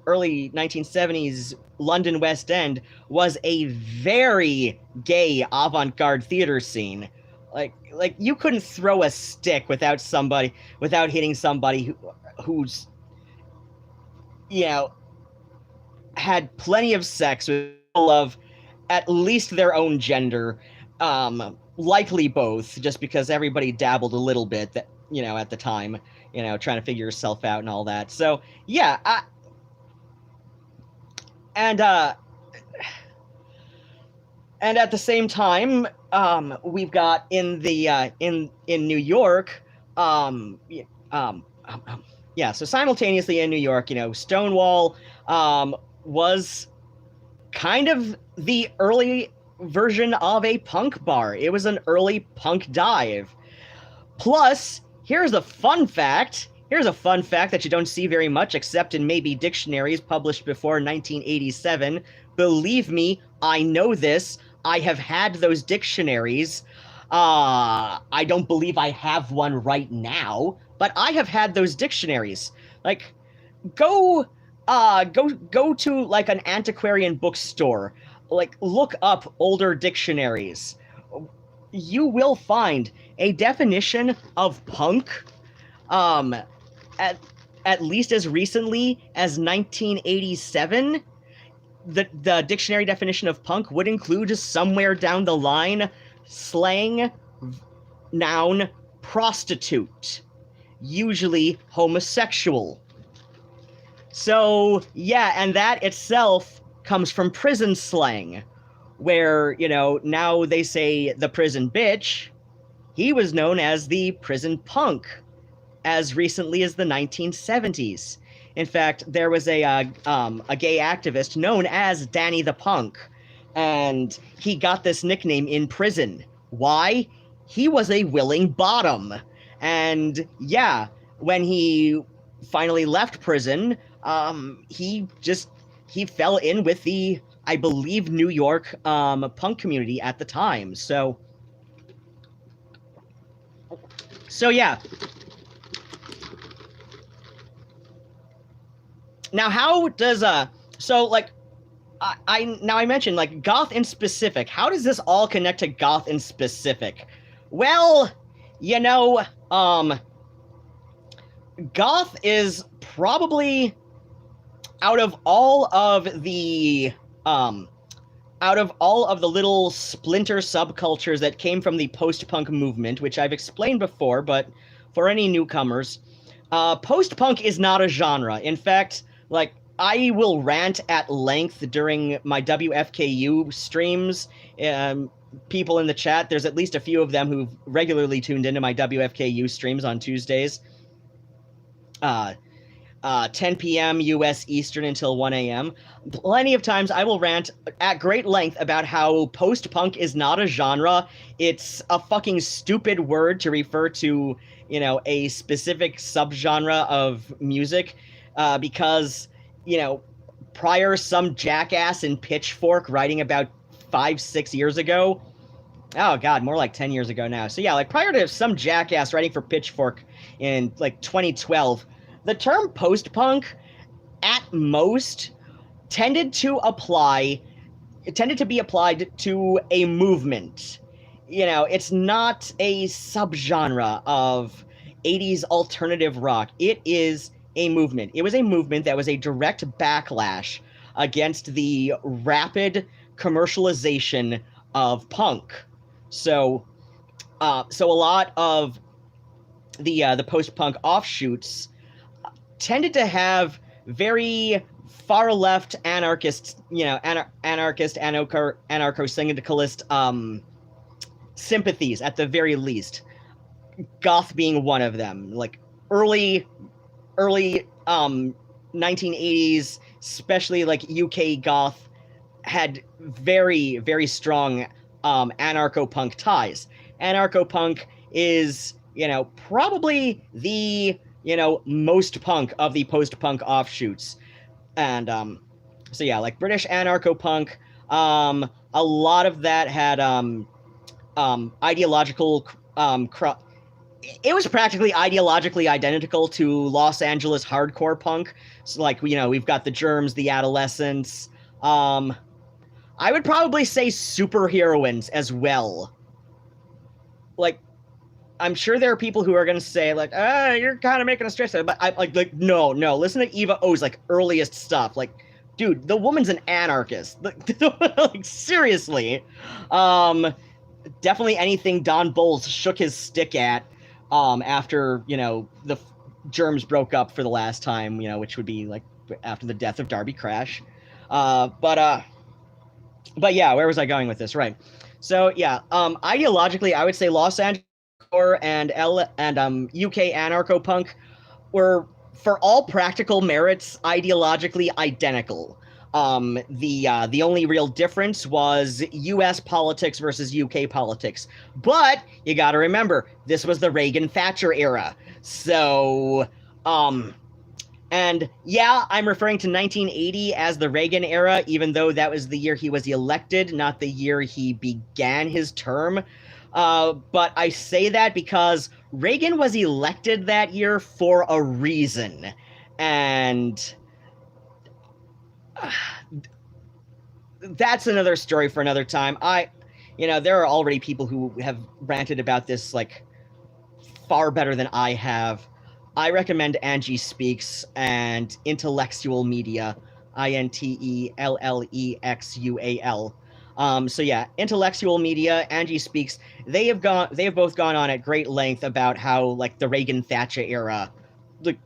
early 1970s London West End was a very gay avant-garde theater scene. Like you couldn't throw a stick without hitting somebody who's had plenty of sex with people of at least their own gender, likely both, just because everybody dabbled a little bit that at the time, trying to figure yourself out and all that. So yeah, and at the same time, we've got in the in New York, yeah, so simultaneously in New York, Stonewall was kind of the early version of a punk bar. It was an early punk dive. Plus, here's a fun fact that you don't see very much except in maybe dictionaries published before 1987. Believe me, I know this. I have had those dictionaries. I don't believe I have one right now, but I have had those dictionaries. Like, go to like an antiquarian bookstore. Like, look up older dictionaries. You will find a definition of punk, at least as recently as 1987. The dictionary definition of punk would include somewhere down the line slang, noun, prostitute, usually homosexual. So, yeah, and that itself comes from prison slang, where, now they say the prison bitch. He was known as the prison punk as recently as the 1970s. In fact, there was a gay activist known as Danny the Punk, and he got this nickname in prison. Why? He was a willing bottom. And yeah, when he finally left prison, he fell in with the, I believe, New York punk community at the time. So yeah. Now, how does I mentioned like goth in specific. How does this all connect to goth in specific? Well, goth is probably out of all of the little splinter subcultures that came from the post-punk movement, which I've explained before, but for any newcomers, post-punk is not a genre. In fact, like, I will rant at length during my WFKU streams. People in the chat, there's at least a few of them who've regularly tuned into my WFKU streams on Tuesdays. 10 p.m. U.S. Eastern until 1 a.m. Plenty of times I will rant at great length about how post-punk is not a genre. It's a fucking stupid word to refer to, a specific subgenre of music, because, prior some jackass in Pitchfork writing about 5-6 years ago. Oh, God, more like 10 years ago now. So, yeah, like, prior to some jackass writing for Pitchfork in, like, 2012, the term post-punk, at most, tended to be applied to a movement. It's not a subgenre of 80s alternative rock. It is a movement. It was a movement that was a direct backlash against the rapid commercialization of punk. So so a lot of the post-punk offshoots tended to have very far left anarchist, anarchist, anarcho-syndicalist sympathies at the very least. Goth being one of them. Like early 1980s, especially like UK goth, had very, very strong anarcho-punk ties. Anarcho-punk is, probably the, most punk of the post-punk offshoots. And so yeah, like British anarcho-punk, a lot of that had ideological it was practically ideologically identical to Los Angeles hardcore punk. So like, we've got the Germs, the Adolescents. I would probably say superheroines as well. Like, I'm sure there are people who are going to say like, you're kind of making a stretch there, but I like no. Listen to Eva O's like earliest stuff. Like, dude, the woman's an anarchist. Like seriously. Definitely anything Don Bowles shook his stick at after, the Germs broke up for the last time, which would be like after the death of Darby Crash. But yeah, where was I going with this? Right. So yeah, ideologically, I would say Los Angeles and UK anarcho-punk were, for all practical merits, ideologically identical. The only real difference was U.S. politics versus UK politics. But you got to remember, this was the Reagan-Thatcher era. So, and yeah, I'm referring to 1980 as the Reagan era, even though that was the year he was elected, not the year he began his term. But I say that because Reagan was elected that year for a reason. And that's another story for another time. There are already people who have ranted about this like far better than I have. I recommend Angie Speaks and Intellectual Media, INTELLEXUAL. So yeah, Intellectual Media, Angie Speaks. They have both gone on at great length about how like the Reagan-Thatcher era, like,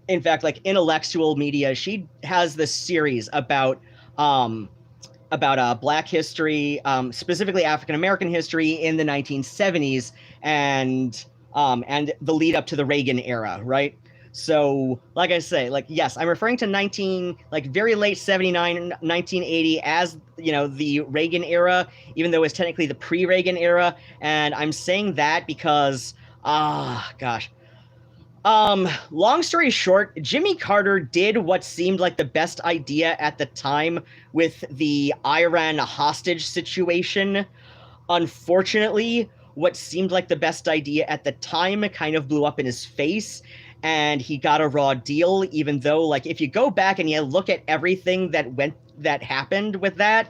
in fact, like Intellectual Media, she has this series about Black history, specifically African American history in the 1970s, and the lead up to the Reagan era, right? So, like I say, like, yes, I'm referring to very late 79, 1980 as, the Reagan era, even though it's technically the pre-Reagan era. And I'm saying that because, gosh. Long story short, Jimmy Carter did what seemed like the best idea at the time with the Iran hostage situation. Unfortunately, what seemed like the best idea at the time kind of blew up in his face, and he got a raw deal, even though, like, if you go back and you look at everything that happened with that,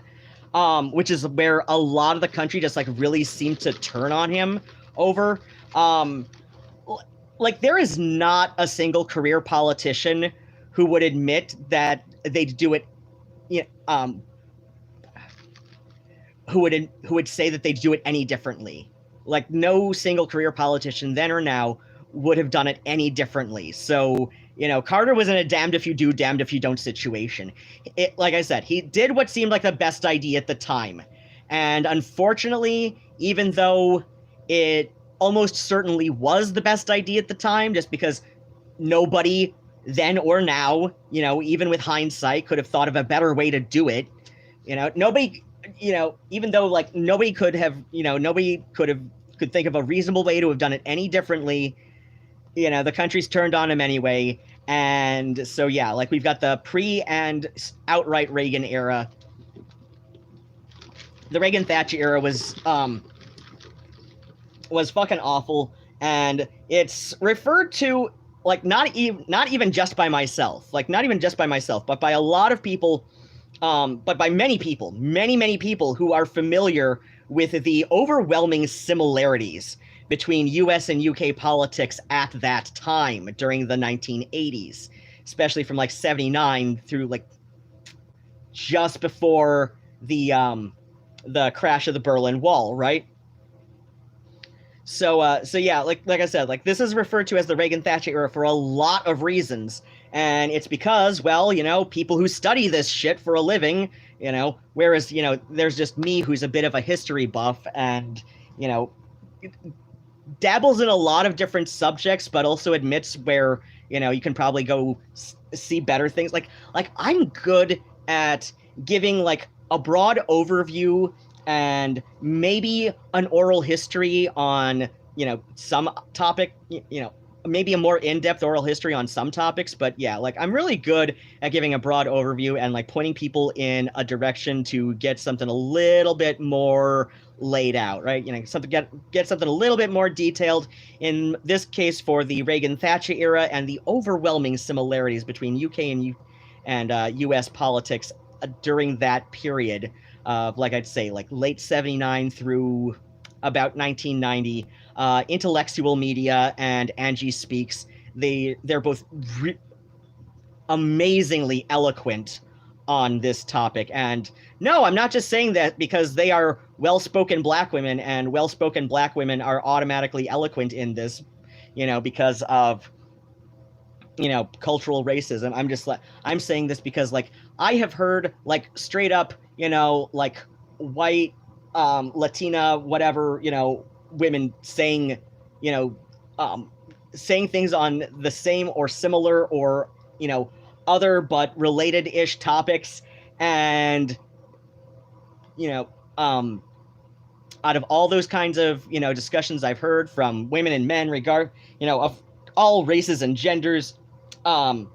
which is where a lot of the country just, like, really seemed to turn on him over, like, there is not a single career politician who would admit that they'd do it, who would say that they'd do it any differently. Like, no single career politician then or now would have done it any differently. So, Carter was in a damned if you do, damned if you don't situation. Like I said, he did what seemed like the best idea at the time. And unfortunately, even though it almost certainly was the best idea at the time, just because nobody then or now, even with hindsight, could have thought of a better way to do it. Nobody, even though like nobody could think of a reasonable way to have done it any differently. The country's turned on him anyway. And so, yeah, like we've got the pre and outright Reagan era. The Reagan-Thatcher era was fucking awful, and it's referred to like not even just by myself, but by a lot of people, but by many people, many people who are familiar with the overwhelming similarities between US and UK politics at that time during the 1980s, especially from like 79 through like just before the the crash of the Berlin Wall, right? So yeah, like I said, like this is referred to as the Reagan-Thatcher era for a lot of reasons, and it's because, well, people who study this shit for a living, whereas there's just me who's a bit of a history buff and dabbles in a lot of different subjects, but also admits where you can probably go see better things. Like I'm good at giving like a broad overview and maybe an oral history on some topic, maybe a more in-depth oral history on some topics, but yeah, like I'm really good at giving a broad overview and like pointing people in a direction to get something a little bit more laid out, right? Something get something a little bit more detailed. In this case, for the Reagan-Thatcher era and the overwhelming similarities between UK and US politics during that period of, like I'd say, like late 79 through about 1990. Intellectual Media and Angie Speaks, they're both amazingly eloquent on this topic. And no, I'm not just saying that because they are well-spoken black women, and well-spoken black women are automatically eloquent in this, because of cultural racism. I'm saying this because like I have heard like straight up like white Latina whatever women saying saying things on the same or similar or other but related-ish topics, and out of all those kinds of discussions I've heard from women and men of all races and genders on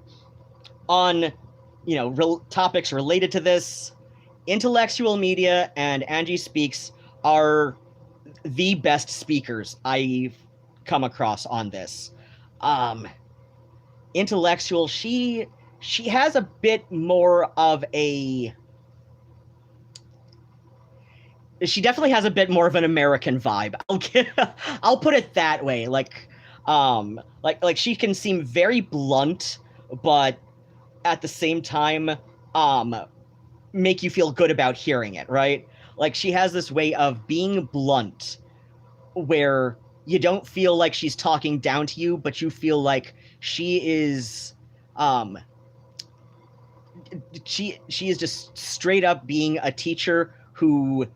topics related to this, Intellectual Media and Angie Speaks are the best speakers I've come across on this. Intellectual, she has a bit more of a... She definitely has a bit more of an American vibe. I'll put it that way. Like she can seem very blunt, but at the same time, make you feel good about hearing it, right? Like she has this way of being blunt where you don't feel like she's talking down to you, but you feel like she is she is just straight up being a teacher who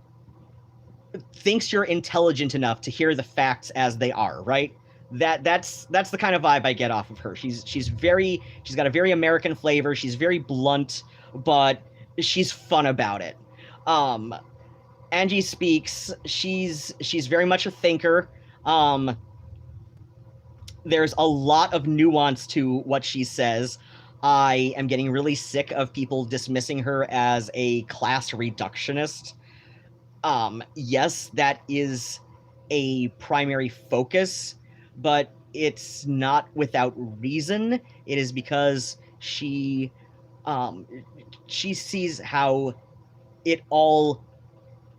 thinks you're intelligent enough to hear the facts as they are, right? That's the kind of vibe I get off of her. She's got a very American flavor. She's very blunt, but she's fun about it. Angie Speaks, she's very much a thinker. There's a lot of nuance to what she says. I am getting really sick of people dismissing her as a class reductionist. Yes, that is a primary focus, but it's not without reason. It is because she sees how it all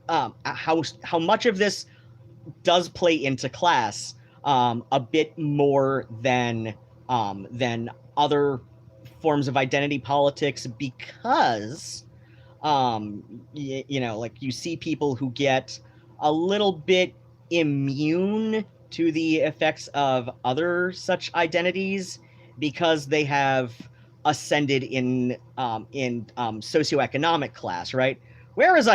how much of this does play into class a bit more than other forms of identity politics, because like you see people who get a little bit immune to the effects of other such identities because they have ascended in socioeconomic class, right? Where is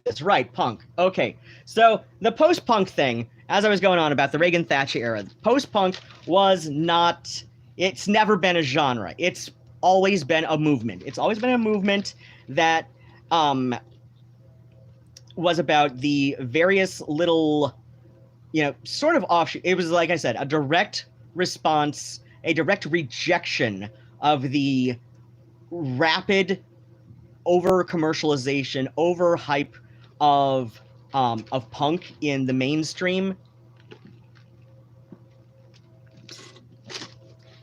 that's right, punk. Okay, so the post-punk thing, as I was going on about the Reagan-Thatcher era, post-punk was not... It's never been a genre. It's always been a movement. It's always been a movement that was about the various little, sort of offshoot. It was, like I said, a direct response, a direct rejection of the rapid over-commercialization, over-hype of punk in the mainstream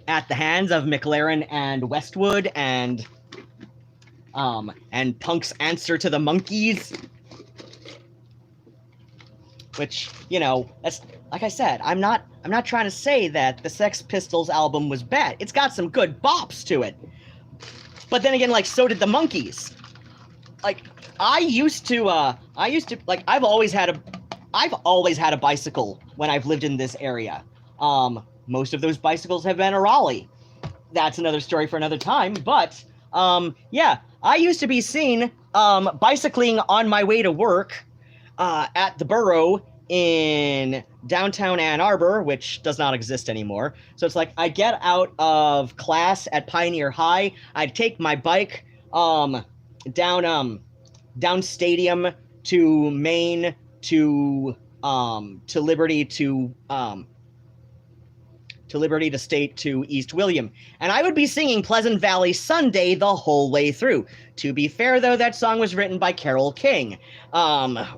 at the hands of McLaren and Westwood and punk's answer to the Monkees, which, that's, like I said, I'm not trying to say that the Sex Pistols album was bad. It's got some good bops to it. But then again, like, so did the Monkees. like I used to like I've always had a bicycle when I've lived in this area. Most of those bicycles have been a Raleigh. That's another story for another time, but yeah, I used to be seen bicycling on my way to work at the borough in downtown Ann Arbor, which does not exist anymore. So it's like I get out of class at Pioneer High, I'd take my bike down Stadium to Maine to Liberty to Liberty to State to East William. And I would be singing Pleasant Valley Sunday the whole way through. To be fair, though, that song was written by Carole King. I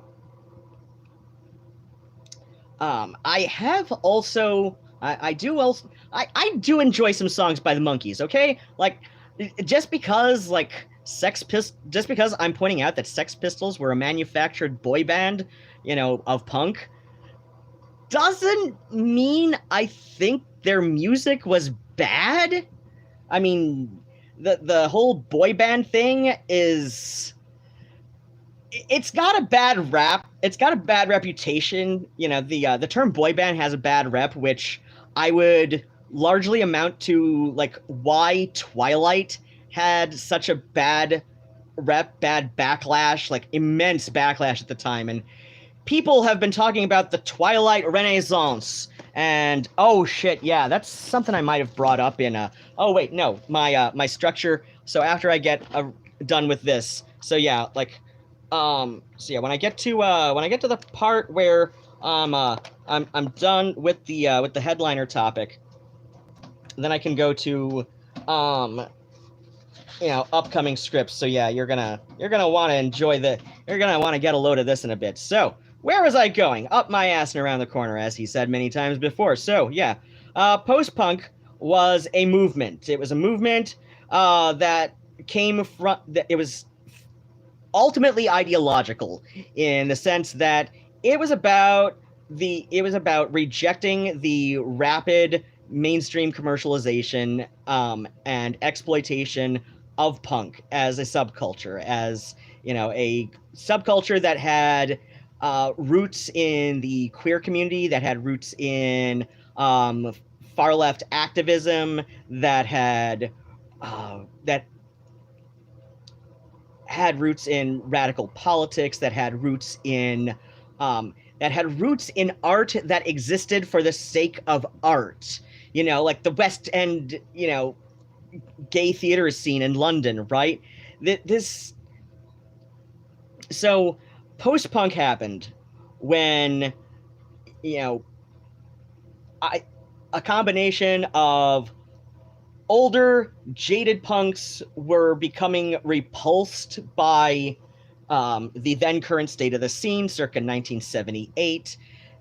have also, I do enjoy some songs by the Monkees, okay? Like, just because I'm pointing out that Sex Pistols were a manufactured boy band, you know, of punk, doesn't mean I think their music was bad. I mean, the whole boy band thing is, it's got a bad rap. It's got a bad reputation. You know, the term boy band has a bad rep, which I would largely amount to like why Twilight had such a bad rep, bad backlash, like immense backlash at the time. And people have been talking about the Twilight Renaissance. And oh shit, yeah, that's something I might have brought up in oh wait, no, my structure. So after I get done with this, so yeah, like so yeah, when I get to the part where I'm done with the headliner topic, then I can go to you know, upcoming scripts. So yeah, you're gonna want to enjoy you're gonna want to get a load of this in a bit. So where was I going? Up my ass and around the corner, as he said many times before. So yeah, post-punk was a movement. It was a movement that came from, it was ultimately ideological in the sense that it was about rejecting the rapid mainstream commercialization and exploitation of punk as a subculture, as, you know, a subculture that had roots in the queer community, that had roots in far left activism, that had roots in radical politics, that had roots in art that existed for the sake of art. You know, like the West End, you know, gay theater scene in London, right? So post-punk happened when, you know, a combination of older, jaded punks were becoming repulsed by the then current state of the scene circa 1978,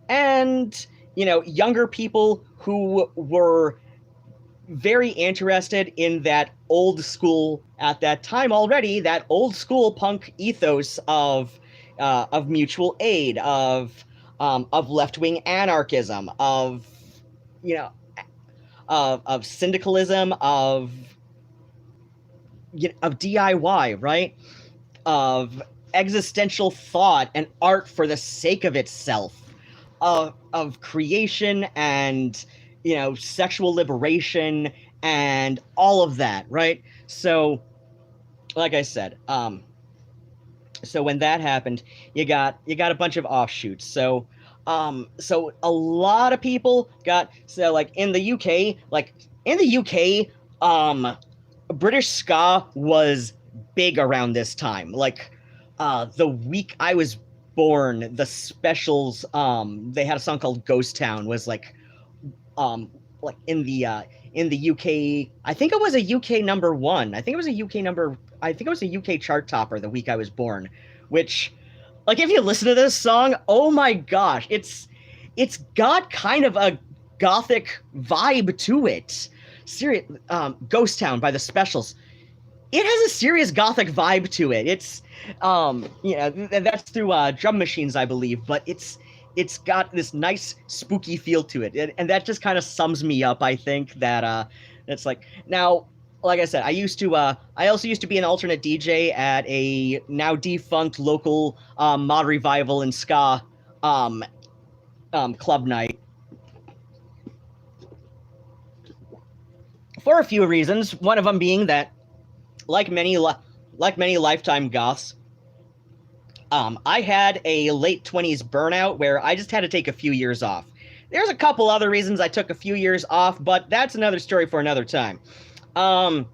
and, you know, younger people who were very interested in that old school, at that time already, that old school punk ethos of mutual aid, of left-wing anarchism, of, you know, of syndicalism, of DIY, right? Of existential thought and art for the sake of itself, of creation and, you know, sexual liberation and all of that, right? So, like I said, so when that happened, you got a bunch of offshoots. So a lot of people got, so like in the UK, British ska was big around this time. Like the week I was born, the Specials, they had a song called Ghost Town, was like in the UK, I think it was a UK number one. I think it was a UK chart topper the week I was born, which, like, if you listen to this song, oh my gosh, it's got kind of a gothic vibe to it. Ghost Town by the Specials. It has a serious gothic vibe to it. It's, you know, that's through Drum Machines, I believe, but it's got this nice spooky feel to it, and that just kind of sums me up. I think that it's like, now like I said, I also used to be an alternate DJ at a now defunct local mod revival and ska um, club night for a few reasons. One of them being that, like many lifetime goths, I had a late 20s burnout where I just had to take a few years off. There's a couple other reasons I took a few years off, but that's another story for another time. But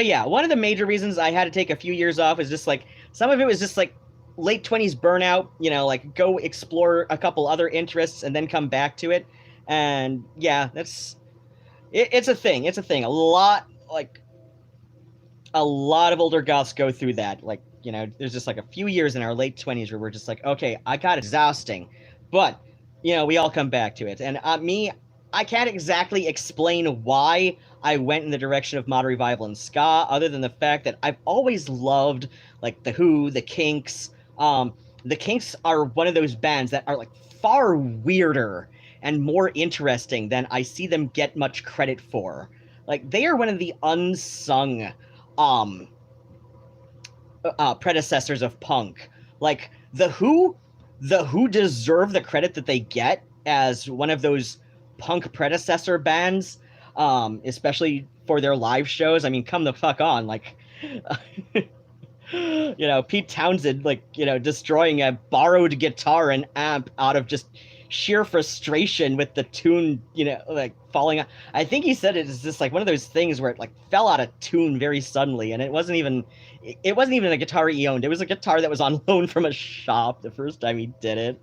yeah, one of the major reasons I had to take a few years off is just like, some of it was just like late 20s burnout, like go explore a couple other interests and then come back to it. And yeah, it's a thing. It's a thing. A lot of older goths go through that. Like, there's just like a few years in our late 20s where we're just like, okay, I got exhausting. But, we all come back to it. And I can't exactly explain why I went in the direction of mod revival and ska, other than the fact that I've always loved, like, The Who, the Kinks. The Kinks are one of those bands that are, like, far weirder and more interesting than I see them get much credit for. Like, they are one of the unsung predecessors of punk. Like, The Who deserve the credit that they get as one of those punk predecessor bands, especially for their live shows. I mean, come the fuck on. Like, Pete Townsend, like, destroying a borrowed guitar and amp out of just sheer frustration with the tune, like falling out. I think he said it's just like one of those things where it like fell out of tune very suddenly, and it wasn't even a guitar he owned. It was a guitar that was on loan from a shop the first time he did it.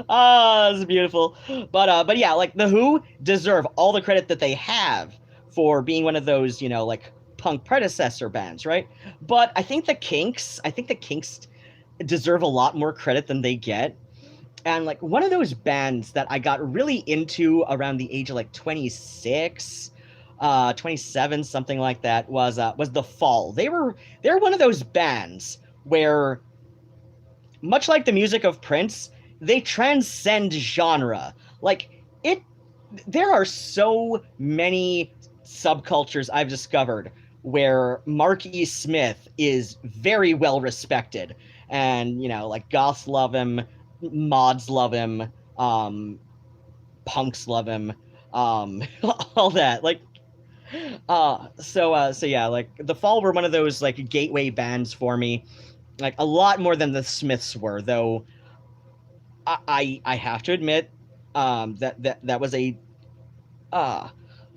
Ah, it's beautiful. But yeah, like The Who deserve all the credit that they have for being one of those, like punk predecessor bands, right? But I think the Kinks deserve a lot more credit than they get. And like one of those bands that I got really into around the age of like 26, 27, something like that, was The Fall. They're one of those bands where, much like the music of Prince, they transcend genre. Like there are so many subcultures I've discovered where Mark E. Smith is very well respected, and like goths love him, mods love him, punks love him, all that. Like, so yeah, like The Fall were one of those like gateway bands for me, like a lot more than the Smiths were. Though I have to admit, that was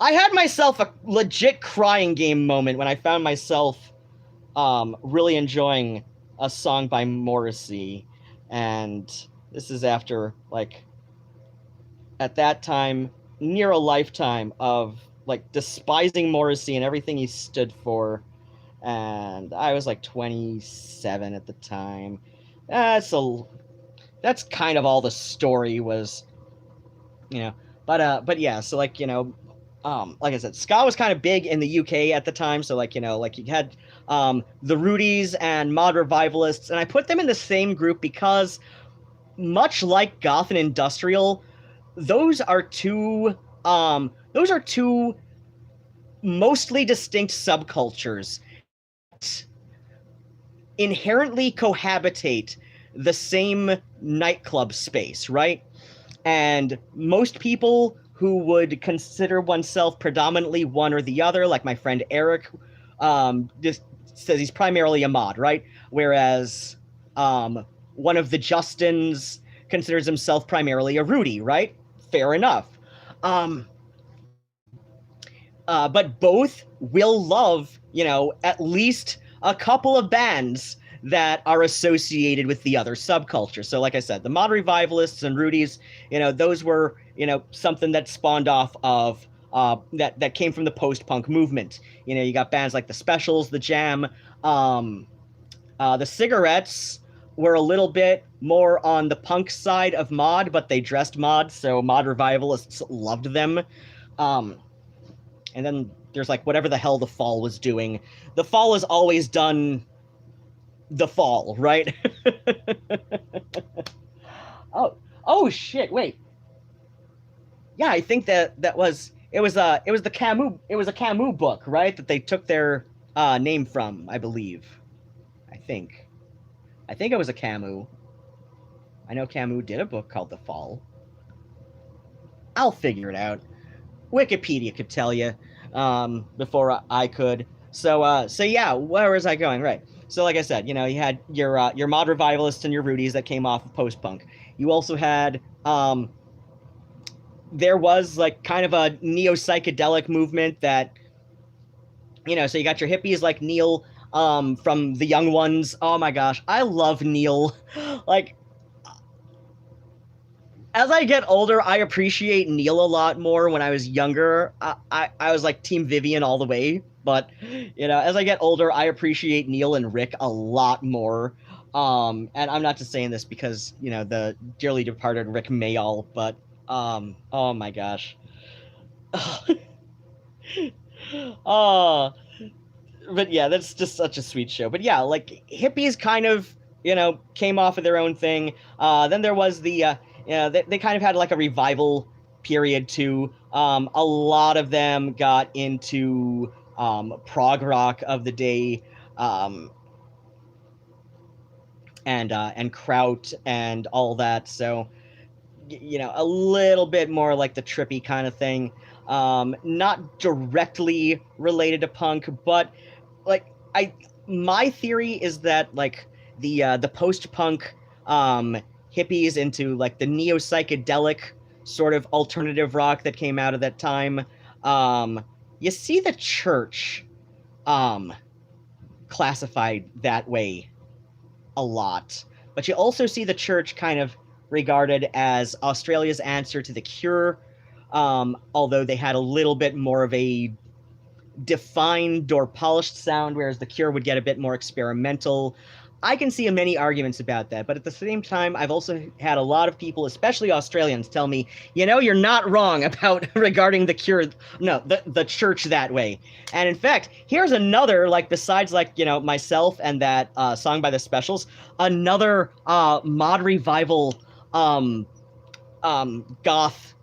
I had myself a legit crying game moment when I found myself really enjoying a song by Morrissey. And this is after, like, at that time, near a lifetime of, like, despising Morrissey and everything he stood for. And I was, like, 27 at the time. So that's kind of all the story was, But yeah, so, like, like I said, ska was kind of big in the UK at the time. So, like, like you had the Rudies and mod revivalists, and I put them in the same group because, much like goth and industrial, those are two mostly distinct subcultures that inherently cohabitate the same nightclub space, right? And most people who would consider oneself predominantly one or the other, like my friend Eric, just says he's primarily a mod, right? Whereas one of the Justins considers himself primarily a Rudy, right? Fair enough. But both will love, at least a couple of bands that are associated with the other subculture. So like I said, the mod revivalists and Rudies, those were, something that spawned off of that came from the post-punk movement. You got bands like the Specials, the Jam, the Cigarettes were a little bit more on the punk side of mod, but they dressed mod, so mod revivalists loved them. And then there's like whatever the hell The Fall was doing. The Fall has always done The Fall, right? Oh shit, wait. Yeah, I think that was it was a Camus book, right? That they took their name from, I believe. I think it was a Camus. I know Camus did a book called The Fall. I'll figure it out. Wikipedia could tell you before I could. So yeah, where was I going? Right. So like I said, you had your mod revivalists and your Rudies that came off of post punk. You also had there was like kind of a neo psychedelic movement that, so you got your hippies like Neil from the Young Ones. Oh my gosh, I love Neil. Like, as I get older, I appreciate Neil a lot more. When I was younger, I was like Team Vivian all the way. But, as I get older, I appreciate Neil and Rick a lot more. And I'm not just saying this because, the dearly departed Rick Mayall, but, oh my gosh. Oh, but yeah, that's just such a sweet show. But yeah, like, hippies kind of, came off of their own thing. Then there was the, they kind of had like a revival period too. A lot of them got into prog rock of the day, and kraut and all that. So, a little bit more like the trippy kind of thing. Not directly related to punk, but like my theory is that like the post-punk hippies into like the neo psychedelic sort of alternative rock that came out of that time. You see the church classified that way a lot, but you also see the church kind of regarded as Australia's answer to the Cure, although they had a little bit more of a defined or polished sound, whereas the Cure would get a bit more experimental. I can see many arguments about that, but at the same time, I've also had a lot of people, especially Australians, tell me, you're not wrong about regarding the Cure, no, the church that way. And in fact, here's another, like, besides, like, myself and that song by the Specials, another mod revival goth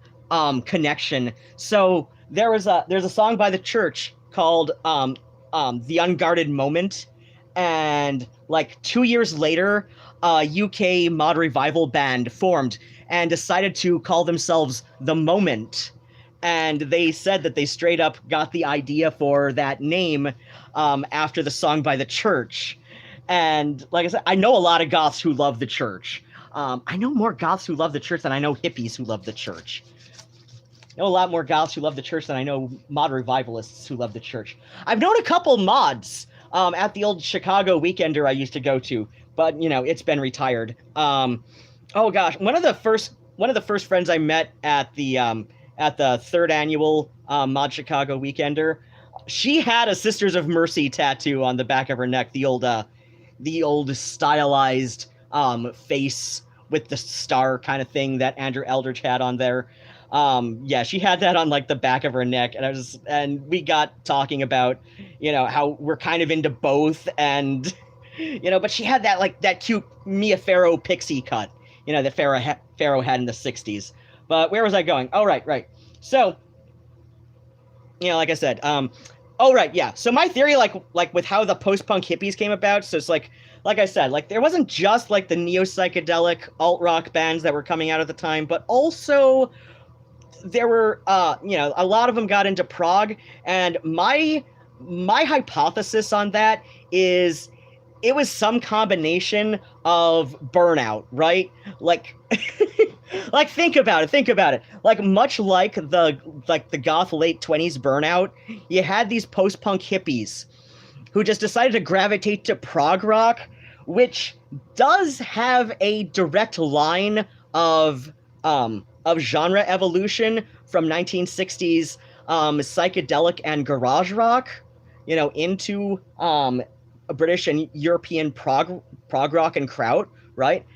connection. So there's a song by the church called The Unguarded Moment, and like 2 years later, a UK mod revival band formed and decided to call themselves The Moment. And they said that they straight up got the idea for that name after the song by the church. And like I said, I know a lot of goths who love the church. I know more goths who love the church than I know hippies who love the church. I know a lot more goths who love the church than I know mod revivalists who love the church. I've known a couple mods at the old Chicago Weekender I used to go to, but it's been retired. Oh gosh, one of the first friends I met at the third annual Mod Chicago Weekender, she had a Sisters of Mercy tattoo on the back of her neck, the old stylized face with the star kind of thing that Andrew Eldridge had on there. Yeah, she had that on like the back of her neck, and we got talking about, how we're kind of into both, and but she had that cute Mia Farrow pixie cut, that Farrow had in the 60s. But where was I going? Oh, right. So, like I said, oh right, yeah. So my theory, like with how the post-punk hippies came about, so it's like I said, like there wasn't just like the neo-psychedelic alt-rock bands that were coming out at the time, but also there were, a lot of them got into prog, and my hypothesis on that is it was some combination of burnout, right? Like, like think about it. Like much like the goth late 20s burnout, you had these post-punk hippies who just decided to gravitate to prog rock, which does have a direct line of genre evolution from 1960s psychedelic and garage rock, into British and European prog rock and kraut, right?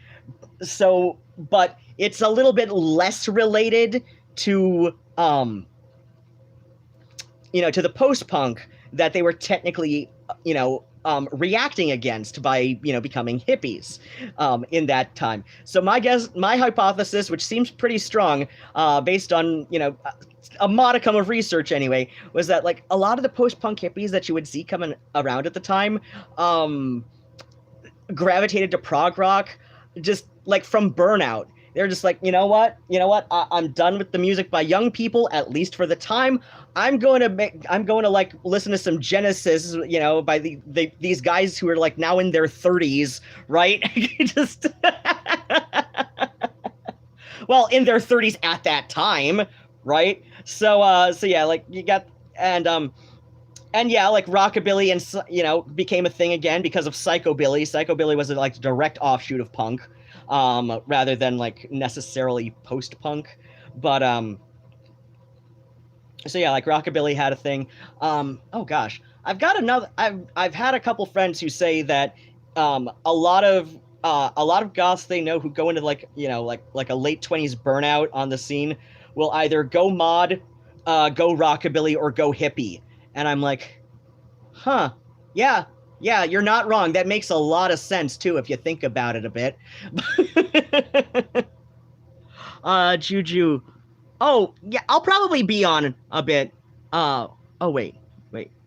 So, but it's a little bit less related to to the post-punk that they were technically, reacting against by, you know, becoming hippies in that time. So my hypothesis, which seems pretty strong, based on, you know, a modicum of research anyway, was that like a lot of the post-punk hippies that you would see coming around at the time gravitated to prog rock just like from burnout. They're just like, you know what? I'm done with the music by young people, at least for the time. I'm going to like listen to some Genesis, you know, by these guys who are like now in their 30s, right? Just well, in their 30s at that time, right? So yeah, like you got and yeah, like rockabilly and, you know, became a thing again because of psychobilly. Psychobilly was a like direct offshoot of punk, rather than like necessarily post-punk. But so yeah, like rockabilly had a thing. Oh gosh, I've had a couple friends who say that a lot of goths they know who go into like, you know, like a late 20s burnout on the scene will either go mod, go rockabilly, or go hippie. And I'm like, huh, yeah, you're not wrong. That makes a lot of sense, too, if you think about it a bit. Juju. Oh, yeah, I'll probably be on a bit. Oh, wait.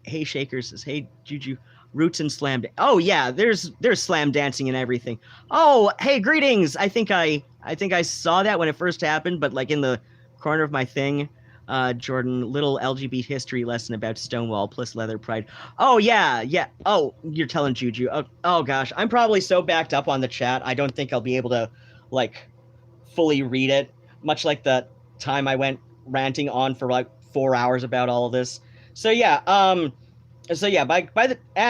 Hey, Shaker says, hey, Juju, roots and slam. Oh, yeah, there's slam dancing and everything. Oh, hey, greetings. I think I saw that when it first happened, but like in the corner of my thing. Jordan, little LGBT history lesson about Stonewall plus Leather Pride. Oh, yeah. Oh, you're telling Juju. Oh, gosh. I'm probably so backed up on the chat, I don't think I'll be able to, like, fully read it. Much like the time I went ranting on for, like, 4 hours about all of this. So, yeah, and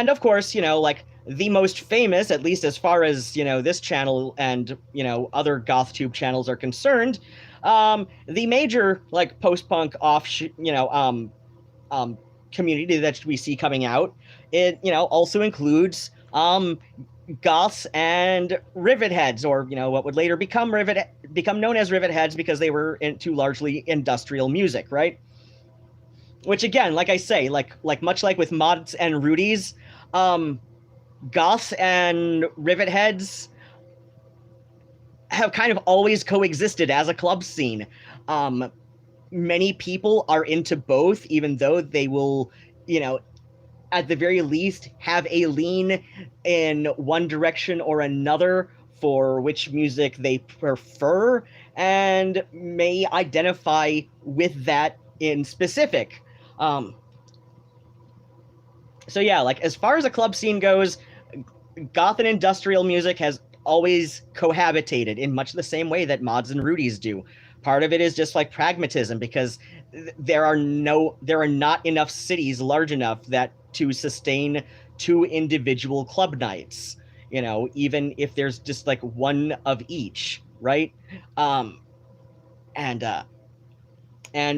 of course, you know, like, the most famous, at least as far as, you know, this channel and, you know, other GothTube channels are concerned, the major like post-punk offshoot, you know, community that we see coming out, it, you know, also includes goths and rivet heads, or, you know, what would later become known as rivet heads because they were into largely industrial music, right? Which again, like I say, like much like with mods and Rudies, goths and rivet heads have kind of always coexisted as a club scene. Many people are into both, even though they will, you know, at the very least have a lean in one direction or another for which music they prefer, and may identify with that in specific. So yeah, like as far as a club scene goes, goth and industrial music has always cohabitated in much the same way that mods and Rudies do. Part of it is just like pragmatism, because there are not enough cities large enough that to sustain 2 individual club nights, you know, even if there's just like one of each, right? And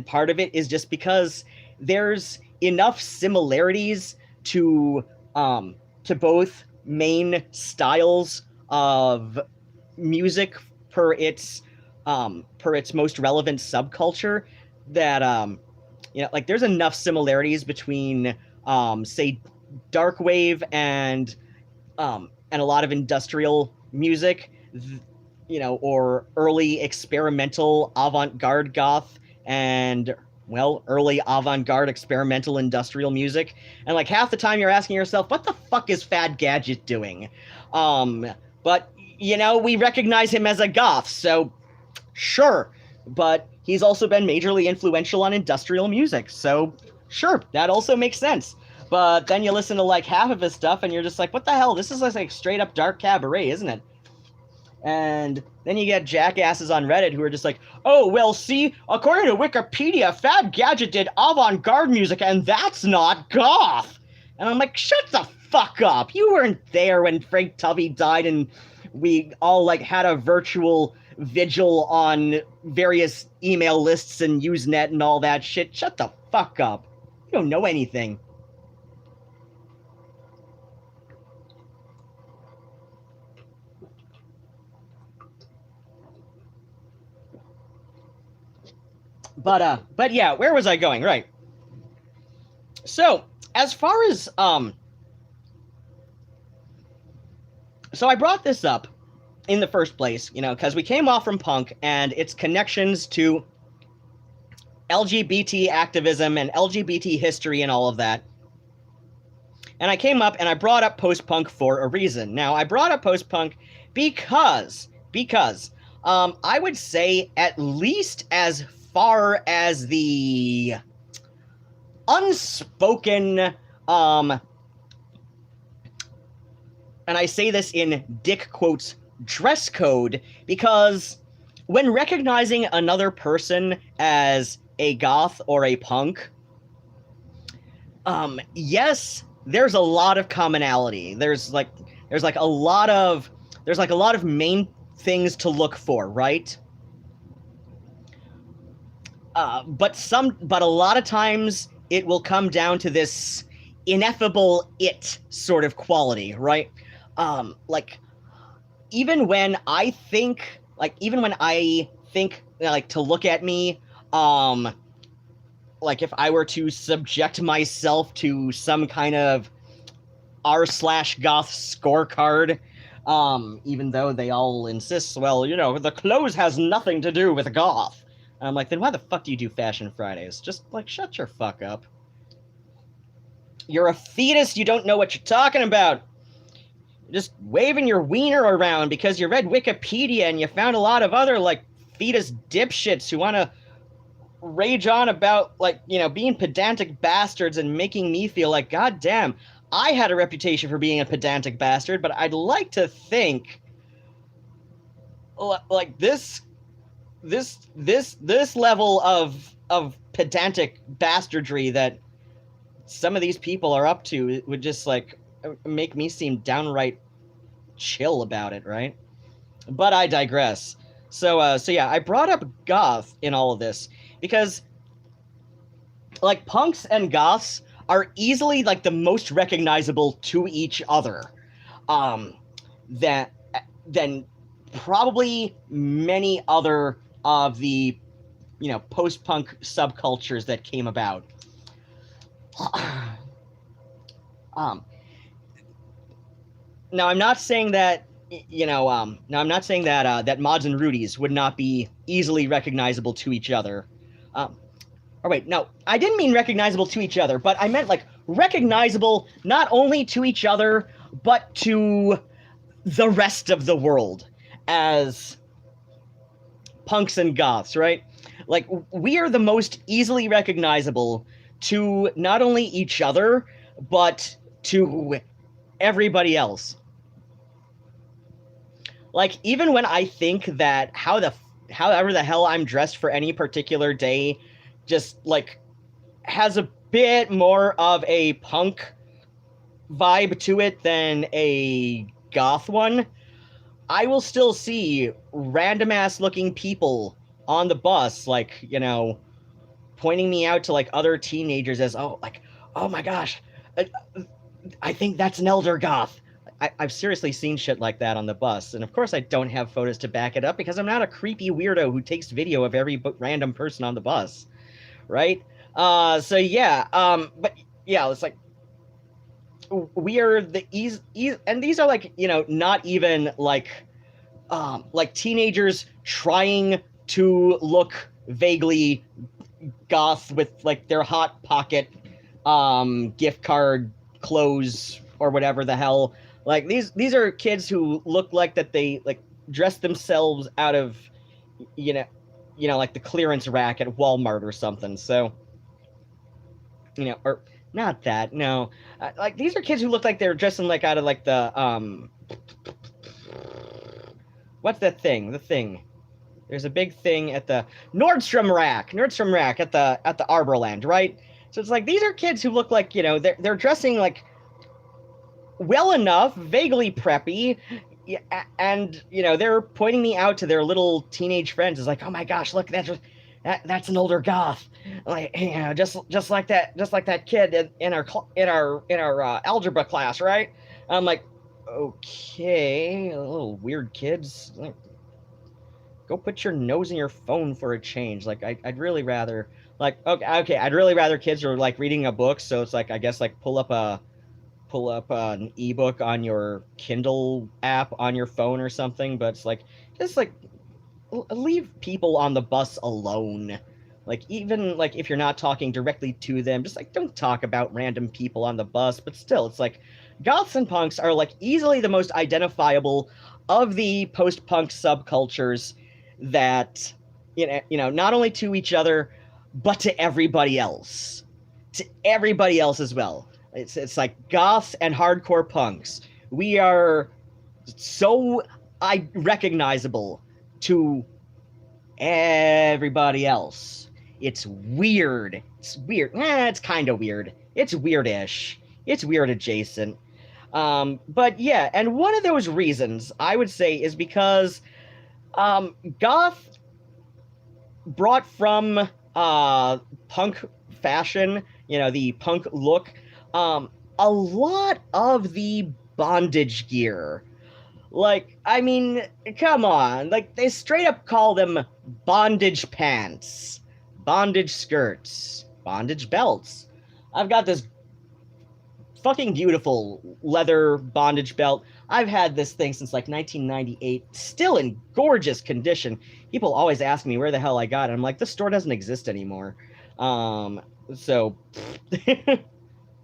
part of it is just because there's enough similarities to both main styles of music per its most relevant subculture that you know, like there's enough similarities between say darkwave and a lot of industrial music, you know, or early experimental avant-garde goth and, well, early avant-garde experimental industrial music. And like half the time you're asking yourself, what the fuck is Fad Gadget doing? But, you know, we recognize him as a goth, so sure. But he's also been majorly influential on industrial music, so sure, that also makes sense. But then you listen to like half of his stuff and you're just like, what the hell? This is like straight up dark cabaret, isn't it? And then you get jackasses on Reddit who are just like, oh, well, see, according to Wikipedia, Fad Gadget did avant-garde music, and that's not goth. And I'm like, shut the fuck up. You weren't there when Frank Tubby died and we all, like, had a virtual vigil on various email lists and Usenet and all that shit. Shut the fuck up. You don't know anything. But yeah, where was I going? Right. So, as far as So I brought this up in the first place, you know, because we came off from punk and its connections to LGBT activism and LGBT history and all of that. And I came up and I brought up post-punk for a reason. Now, I brought up post-punk because I would say at least as far as the unspoken, and I say this in dick quotes, dress code, because when recognizing another person as a goth or a punk, yes, there's a lot of commonality. There's a lot of main things to look for, right? But a lot of times it will come down to this ineffable it sort of quality, right? Like even when I think like to look at me, like if I were to subject myself to some kind of r/goth scorecard, even though they all insist, well, you know, the clothes has nothing to do with goth. And I'm like, then why the fuck do you do Fashion Fridays? Just, like, shut your fuck up. You're a fetus, you don't know what you're talking about. You're just waving your wiener around because you read Wikipedia and you found a lot of other, like, fetus dipshits who want to rage on about, like, you know, being pedantic bastards and making me feel like, god damn, I had a reputation for being a pedantic bastard, but I'd like to think, like, this level of pedantic bastardry that some of these people are up to would just, like, make me seem downright chill about it, right? But I digress. So yeah, I brought up goth in all of this because, like, punks and goths are easily, like, the most recognizable to each other, than probably many other of the, you know, post-punk subcultures that came about. Now I'm not saying that, you know, that mods and Rudies would not be easily recognizable to each other. Or wait, no, I didn't mean recognizable to each other, but I meant, like, recognizable not only to each other, but to the rest of the world as punks and goths, right? Like, we are the most easily recognizable to not only each other, but to everybody else. Like, even when I think that however the hell I'm dressed for any particular day just, like, has a bit more of a punk vibe to it than a goth one, I will still see random-ass looking people on the bus, like, you know, pointing me out to, like, other teenagers as, oh my gosh, I think that's an elder goth. I've seriously seen shit like that on the bus, and of course I don't have photos to back it up because I'm not a creepy weirdo who takes video of every random person on the bus, right? So yeah, but yeah, it's like, we are the and these are, like, you know, not even like teenagers trying to look vaguely goth with, like, their Hot Pocket gift card clothes or whatever the hell. Like, these are kids who look like that they, like, dress themselves out of, you know, like the clearance rack at Walmart or something. So, you know, or not that, no. Like, these are kids who look like they're dressing, like, out of, like, the, what's that thing? The thing. There's a big thing at the Nordstrom rack at the Arborland, right? So it's like, these are kids who look like, you know, they're dressing, like, well enough, vaguely preppy, and, you know, they're pointing me out to their little teenage friends. It's like, oh my gosh, look, that's an older goth, like, you know, just like that kid in our algebra class, right? I'm like, okay, little weird kids, like, go put your nose in your phone for a change. Like, I'd really rather, like, okay, I'd really rather kids are, like, reading a book, so it's like, I guess, like, pull up pull up an ebook on your Kindle app on your phone or something, but it's like, just like, leave people on the bus alone. Like, even like if you're not talking directly to them, just like don't talk about random people on the bus. But still, it's like goths and punks are like easily the most identifiable of the post-punk subcultures that not only to each other but to everybody else. To everybody else as well. It's like goths and hardcore punks. We are so recognizable to everybody else. It's weird. It's weird. It's kind of weird. It's weirdish. It's weird adjacent. But yeah, and one of those reasons I would say is because goth brought from punk fashion, the punk look, a lot of the bondage gear. Like, I mean, come on. Like, they straight up call them bondage pants, bondage skirts, bondage belts. I've got this fucking beautiful leather bondage belt. I've had this thing since like 1998, still in gorgeous condition. People always ask me where the hell I got it. I'm like, the store doesn't exist anymore. So,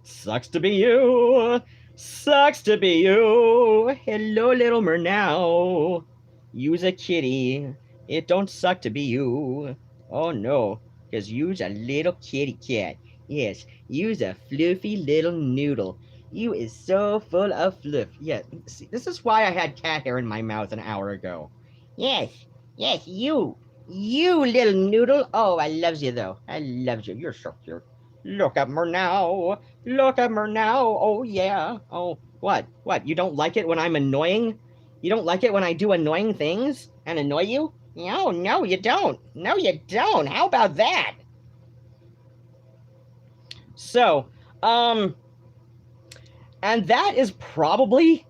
sucks to be you. Sucks to be you. Hello, little Murnau. You's a kitty. It don't suck to be you. Oh no, because you's a little kitty cat. Yes, you's a fluffy little noodle. You is so full of fluff. Yeah, see, this is why I had cat hair in my mouth an hour ago. Yes, you. You little noodle. Oh, I loves you though. I loves you. You're so cute. Look at her now. Look at her now. Oh, yeah. Oh, what? What? You don't like it when I'm annoying? You don't like it when I do annoying things and annoy you? No, you don't. No, you don't. How about that? So, and that is probably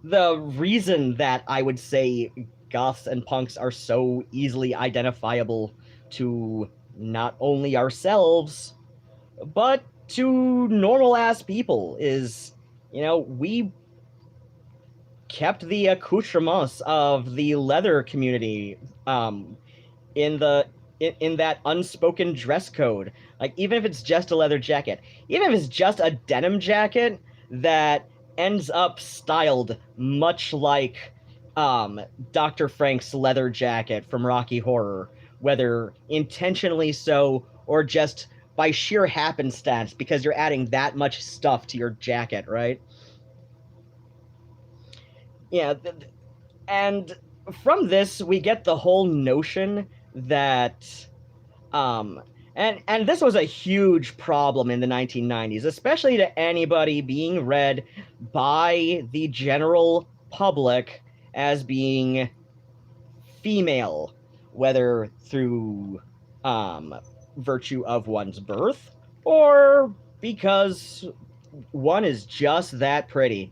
the reason that I would say goths and punks are so easily identifiable to not only ourselves, but to normal-ass people is, we kept the accoutrements of the leather community in that unspoken dress code. Like, even if it's just a leather jacket, even if it's just a denim jacket that ends up styled much like Dr. Frank's leather jacket from Rocky Horror, whether intentionally so or just by sheer happenstance, because you're adding that much stuff to your jacket, right? Yeah, and from this, we get the whole notion that, and this was a huge problem in the 1990s, especially to anybody being read by the general public as being female, whether through, virtue of one's birth or because one is just that pretty.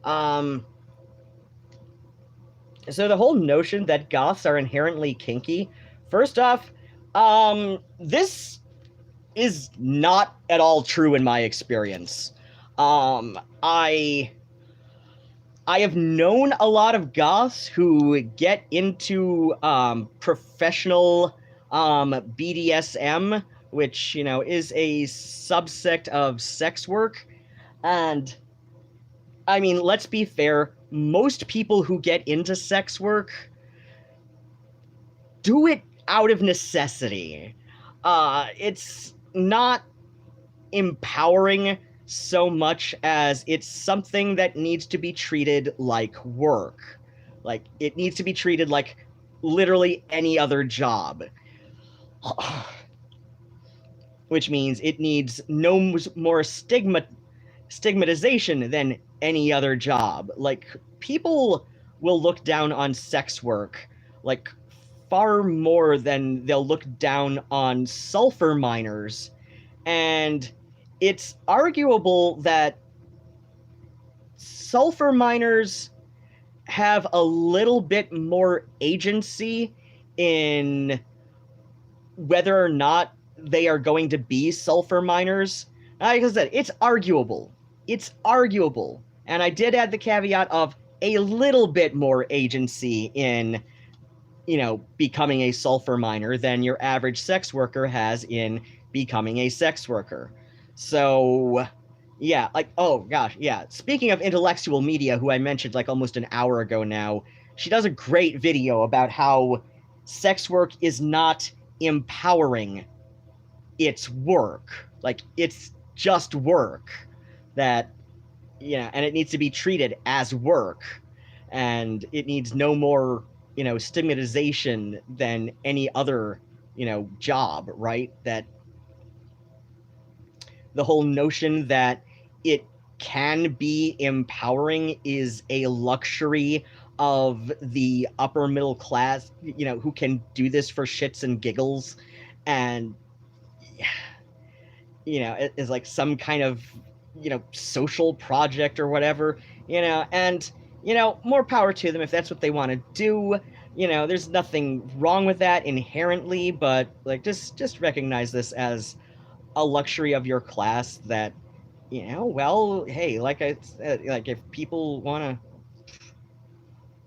So the whole notion that goths are inherently kinky, first off, this is not at all true in my experience. I have known a lot of goths who get into professional BDSM, which, is a subsect of sex work. And, I mean, let's be fair, most people who get into sex work do it out of necessity. It's not empowering so much as it's something that needs to be treated like work. Like, it needs to be treated like literally any other job. Which means it needs no more stigmatization than any other job. Like, people will look down on sex work, like, far more than they'll look down on sulfur miners. And it's arguable that sulfur miners have a little bit more agency in whether or not they are going to be sulfur miners. Like I said, it's arguable. it's arguable. And I did add the caveat of a little bit more agency in, becoming a sulfur miner than your average sex worker has in becoming a sex worker. So, yeah, like, oh gosh, yeah. Speaking of intellectual media, who I mentioned like almost an hour ago now, she does a great video about how sex work is not empowering, it's work. Like, it's just work that, and it needs to be treated as work, and it needs no more, stigmatization than any other, job, right? That the whole notion that it can be empowering is a luxury of the upper middle class, who can do this for shits and giggles, and it is like some kind of, social project or whatever, and, more power to them if that's what they want to do. There's nothing wrong with that inherently, but like, just recognize this as a luxury of your class that, well, hey, like I said, like if people want to,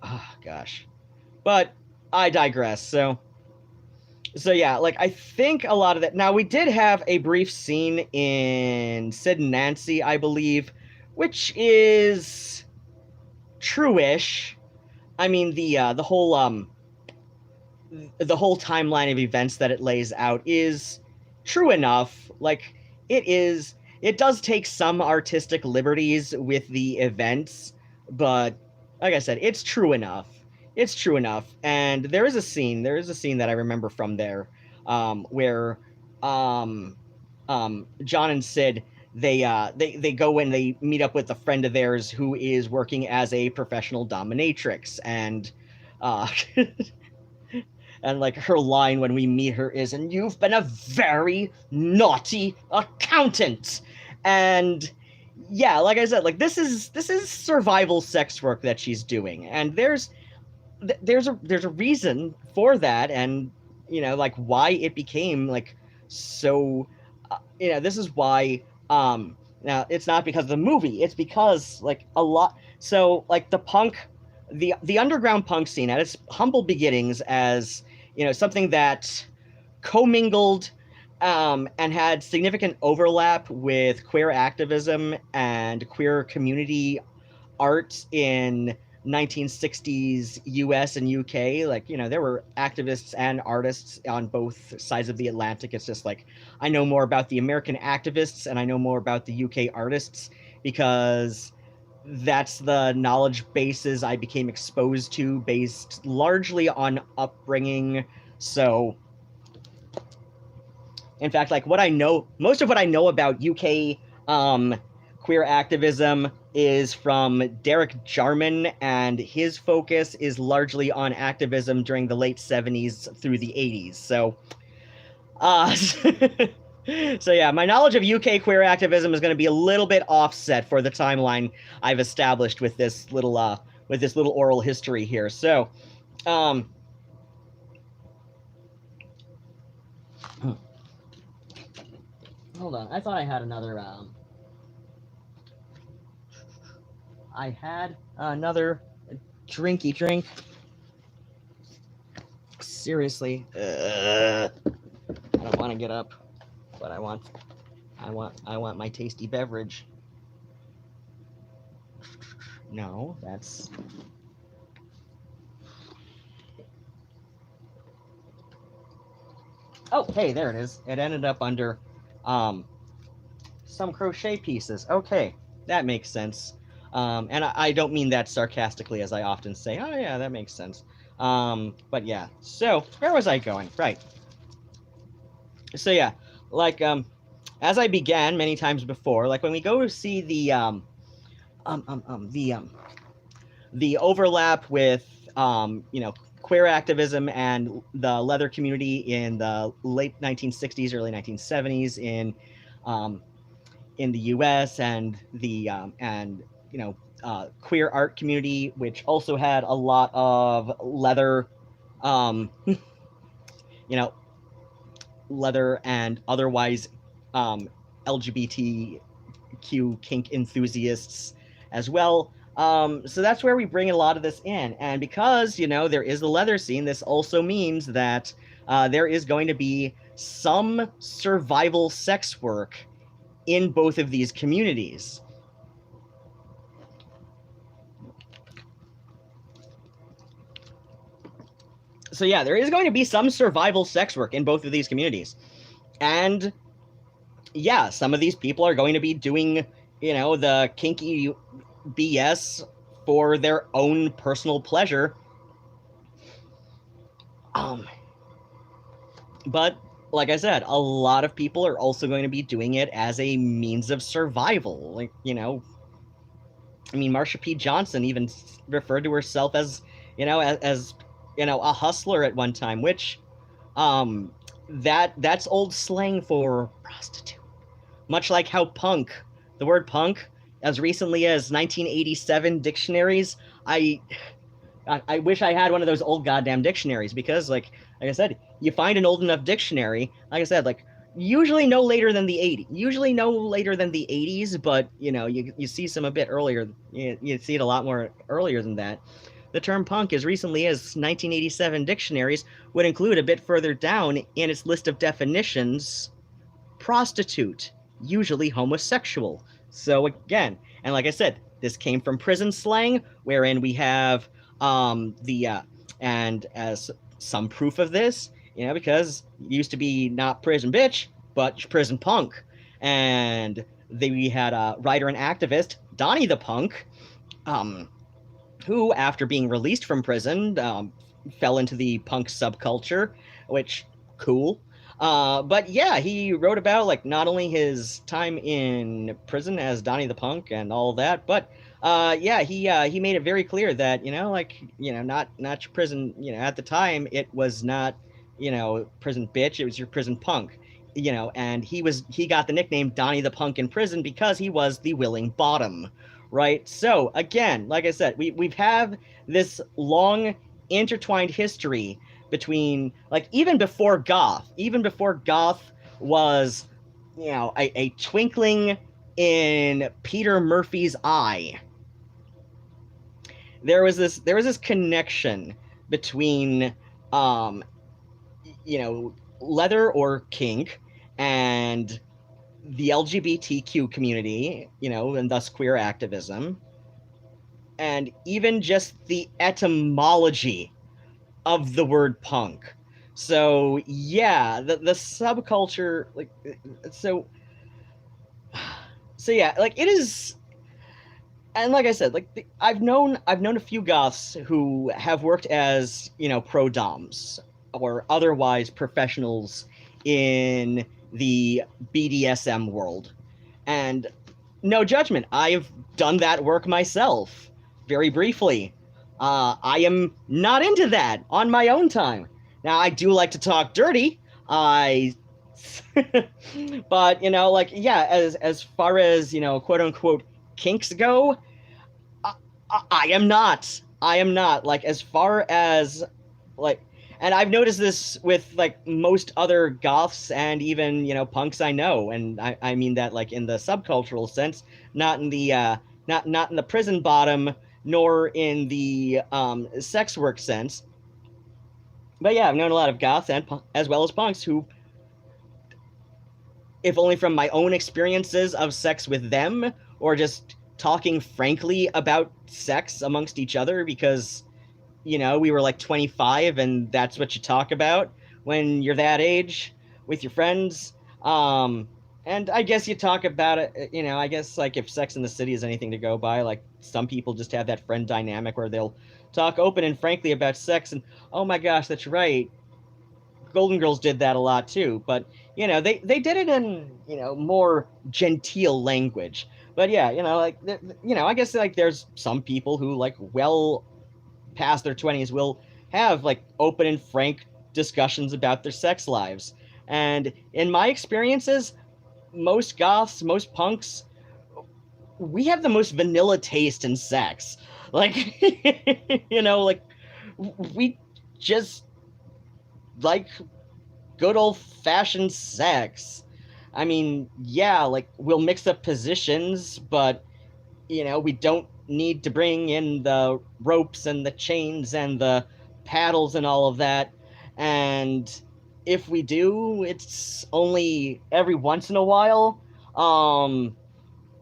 oh gosh, but I digress. So yeah, like I think a lot of that. Now we did have a brief scene in Sid and Nancy, I believe, which is true-ish. I mean, the whole timeline of events that it lays out is true enough. Like, it does take some artistic liberties with the events, but like I said, it's true enough. It's true enough. And there is a scene that I remember from there, where John and Sid, they go and they meet up with a friend of theirs who is working as a professional dominatrix, and and like her line when we meet her is, "And you've been a very naughty accountant." And yeah, like I said, like this is survival sex work that she's doing, and there's a reason for that, and like why it became like so. This is why. Now it's not because of the movie; it's because like a lot. So like the underground punk scene at its humble beginnings as something that commingled and had significant overlap with queer activism and queer community art in 1960s US and UK. Like, there were activists and artists on both sides of the Atlantic. It's just like, I know more about the American activists and I know more about the UK artists because that's the knowledge bases I became exposed to, based largely on upbringing. So, in fact, like most of what I know about UK queer activism is from Derek Jarman, and his focus is largely on activism during the late 70s through the 80s. So, so yeah, my knowledge of UK queer activism is going to be a little bit offset for the timeline I've established with this little oral history here. So, hold on, I thought I had another. I had another drinky drink. Seriously, I don't want to get up, but I want my tasty beverage. No, that's. Oh, hey, there it is. It ended up under some crochet pieces. Okay, that makes sense. And I don't mean that sarcastically, as I often say. Oh yeah, that makes sense. But yeah. So where was I going? Right. So yeah, like as I began many times before, like when we go to see the overlap with queer activism and the leather community in the late 1960s, early 1970s in the U.S. and the queer art community, which also had a lot of leather, leather and otherwise LGBTQ LGBTQ kink enthusiasts as well. So that's where we bring a lot of this in. And because, there is the leather scene, this also means that there is going to be some survival sex work in both of these communities. So yeah, there is going to be some survival sex work in both of these communities. And yeah, some of these people are going to be doing, the kinky BS for their own personal pleasure. But like I said, a lot of people are also going to be doing it as a means of survival. Like, Marsha P. Johnson even referred to herself as, as a hustler at one time, which that's old slang for prostitute. Much like how the word punk, as recently as 1987 dictionaries, I wish I had one of those old goddamn dictionaries, because like I said, you find an old enough dictionary, like I said, like usually no later than the 80s, but you see some a bit earlier. You see it a lot more earlier than that. The term punk, as recently as 1987 dictionaries, would include a bit further down in its list of definitions, prostitute, usually homosexual. So again, and like I said, this came from prison slang, wherein we have and as some proof of this, because it used to be not prison bitch, but prison punk. And we had a writer and activist, Donnie the Punk, who, after being released from prison, fell into the punk subculture, which, cool. But yeah, he wrote about like not only his time in prison as Donnie the Punk and all that, but he made it very clear that not your prison. At the time it was not prison bitch, it was your prison punk. And he got the nickname Donnie the Punk in prison because he was the willing bottom, right? So again, like I said, we've have this long intertwined history between, like, even before Goth was, a twinkling in Peter Murphy's eye. There was this connection between, leather or kink and the LGBTQ community, and thus queer activism, and even just the etymology of the word punk. So yeah, the subculture, like, so yeah, like it is. And like I said, like I've known a few goths who have worked as pro doms or otherwise professionals in the BDSM world, and no judgment, I've done that work myself very briefly. I am not into that on my own time. Now, I do like to talk dirty. But as far as quote unquote kinks go, I am not. Like, as far as like, and I've noticed this with like most other goths and even punks I know, and I mean that like in the subcultural sense, not in the not in the prison bottom, nor in the sex work sense. But yeah, I've known a lot of goths as well as punks who, if only from my own experiences of sex with them, or just talking frankly about sex amongst each other, because we were like 25 and that's what you talk about when you're that age with your friends. And I guess you talk about it, I guess, like, if Sex in the City is anything to go by, like, some people just have that friend dynamic where they'll talk open and frankly about sex, and, oh my gosh, that's right, Golden Girls did that a lot too, but, they did it in, more genteel language. But yeah, I guess, like, there's some people who, like, well past their 20s will have, like, open and frank discussions about their sex lives. And in my experiences, most goths, most punks, we have the most vanilla taste in sex. Like, like, we just like good old-fashioned sex. I mean, yeah, like we'll mix up positions, but we don't need to bring in the ropes and the chains and the paddles and all of that. And if we do, it's only every once in a while.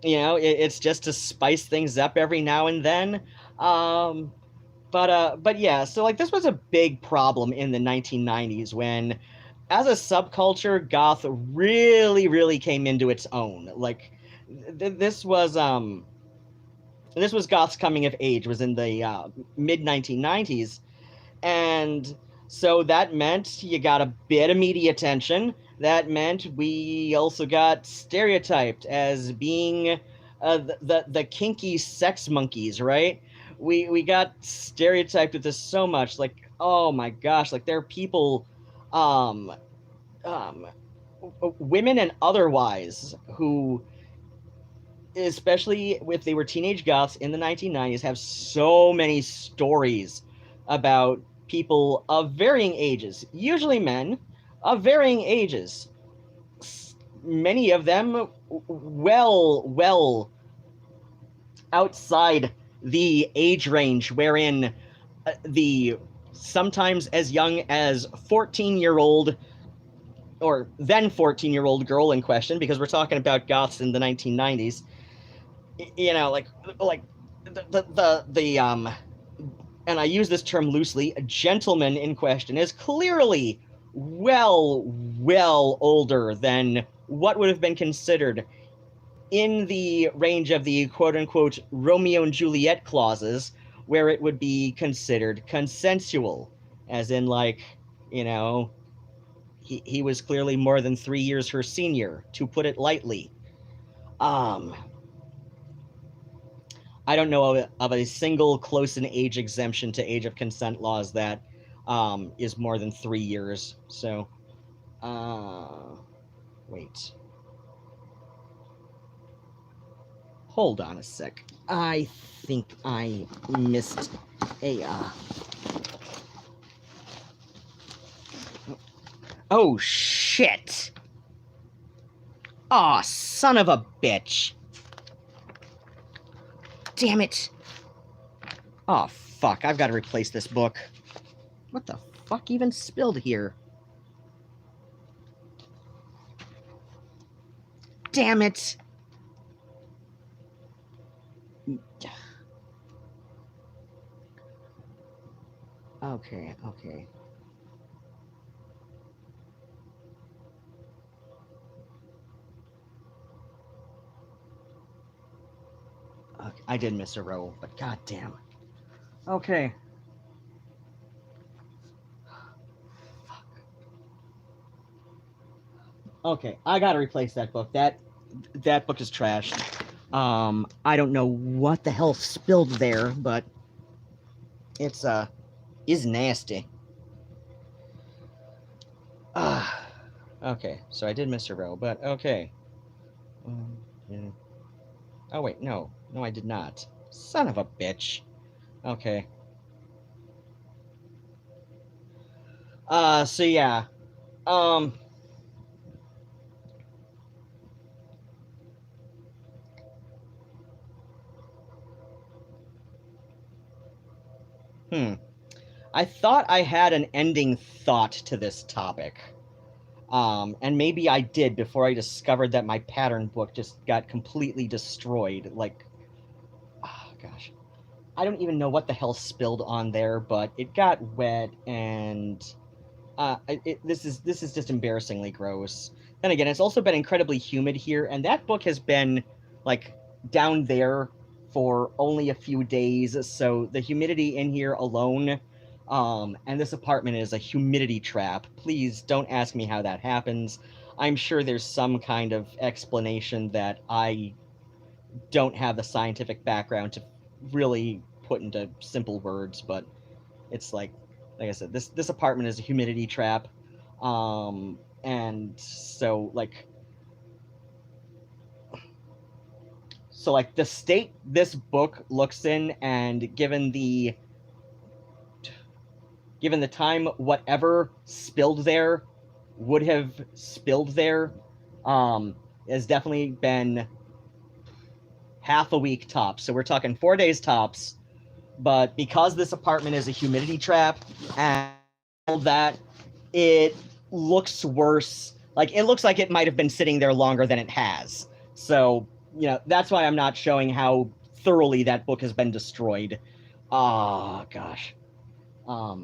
It's just to spice things up every now and then. Um, but yeah, so like this was a big problem in the 1990s when, as a subculture, goth really, really came into its own. Like this was goth's coming of age, was in the mid 1990s, and so that meant you got a bit of media attention. That meant we also got stereotyped as being the kinky sex monkeys, right? We got stereotyped with this so much. Like, oh my gosh, like there are people, um, um, women and otherwise, who, especially if they were teenage goths in the 1990s, have so many stories about people of varying ages, usually men of varying ages, many of them well outside the age range wherein the sometimes as young as 14-year-old or then 14-year-old girl in question, because we're talking about goths in the 1990s, like the and I use this term loosely, a gentleman in question is clearly well older than what would have been considered in the range of the quote-unquote Romeo and Juliet clauses, where it would be considered consensual, as in, like, he was clearly more than 3 years her senior, to put it lightly. I don't know of a single close in age exemption to age of consent laws that is more than 3 years. So, wait. Hold on a sec. I think I missed a, Oh, shit! Aw, son of a bitch! Damn it! Oh, fuck, I've got to replace this book. What the fuck even spilled here? Damn it! Okay. I did miss a row, but goddamn. Okay. Fuck. Okay, I gotta replace that book. That book is trashed. I don't know what the hell spilled there, but it's is nasty. Okay, so I did miss a row, but okay. Yeah. Oh wait, no, I did not. Son of a bitch. Okay. So yeah. I thought I had an ending thought to this topic. And maybe I did before I discovered that my pattern book just got completely destroyed. Like, oh gosh. I don't even know what the hell spilled on there, but it got wet, and this is just embarrassingly gross. Then again, it's also been incredibly humid here, and that book has been, like, down there for only a few days, so the humidity in here alone, and this apartment is a humidity trap. Please don't ask me how that happens. I'm sure there's some kind of explanation that I don't have the scientific background to really put into simple words, but it's like I said, this apartment is a humidity trap, and so the state this book looks in, and given the time whatever spilled there would have spilled there, has definitely been half a week tops. So we're talking 4 days tops. But because this apartment is a humidity trap and all that, it looks worse. Like, it looks like it might have been sitting there longer than it has. So, that's why I'm not showing how thoroughly that book has been destroyed. Oh, gosh. I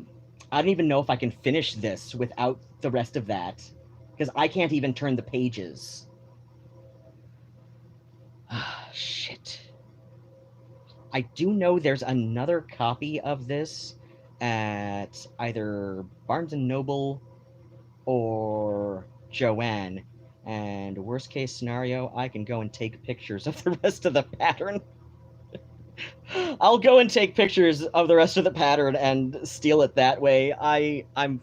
don't even know if I can finish this without the rest of that, because I can't even turn the pages. Shit. I do know there's another copy of this at either Barnes & Noble or Joanne, and worst case scenario, I can go and take pictures of the rest of the pattern. I'll go and take pictures of the rest of the pattern and steal it that way. I'm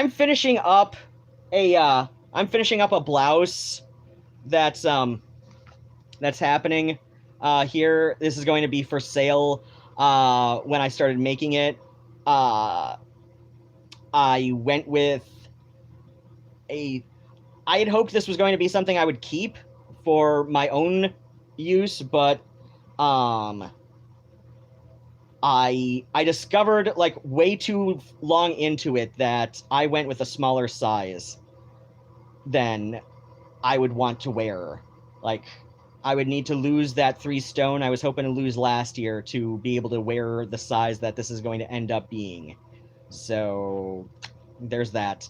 finishing up a blouse that's happening here. This is going to be for sale. When I started making it, I went with I had hoped this was going to be something I would keep for my own use, but I discovered, like, way too long into it that I went with a smaller size than I would want to wear. Like, I would need to lose that 3 stone I was hoping to lose last year to be able to wear the size that this is going to end up being. So there's that.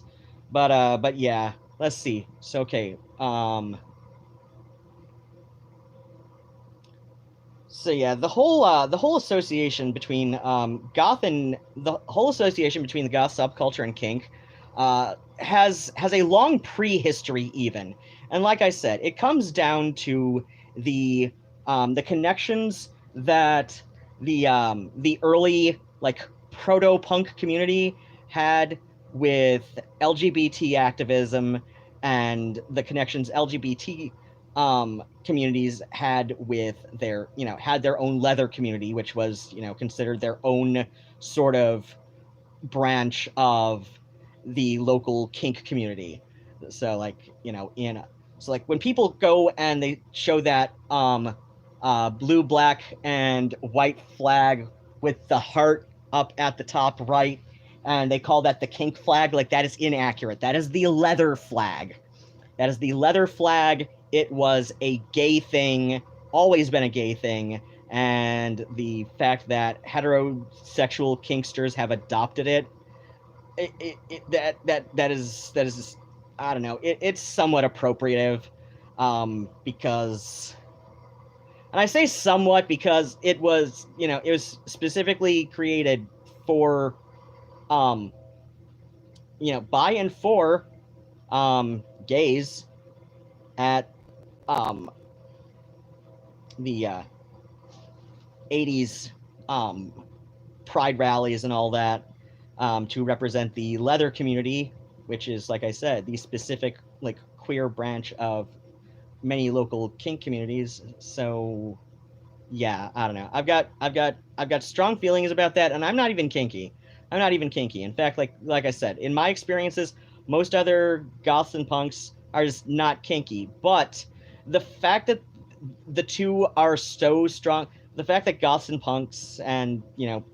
But yeah, let's see. So okay. So yeah, the whole association between goth and the whole association between the goth subculture and kink has a long prehistory even. And like I said, it comes down to the connections that the early, like, proto-punk community had with LGBT activism, and the connections LGBT communities had with their own leather community, which was considered their own sort of branch of the local kink community. So when people go and they show that blue, black, and white flag with the heart up at the top right, and they call that the kink flag, like, that is inaccurate. That is the leather flag. That is the leather flag. It was a gay thing, always been a gay thing, and the fact that heterosexual kinksters have adopted it, that is I don't know. It's somewhat appropriative, because, and I say somewhat because it was specifically created for by and for gays at the 80s pride rallies and all that, to represent the leather community, which is, like I said, the specific, like, queer branch of many local kink communities. So yeah, I don't know. I've got strong feelings about that, and I'm not even kinky. In fact, like I said, in my experiences, most other goths and punks are just not kinky. But the fact that the two are so strong, the fact that goths and punks and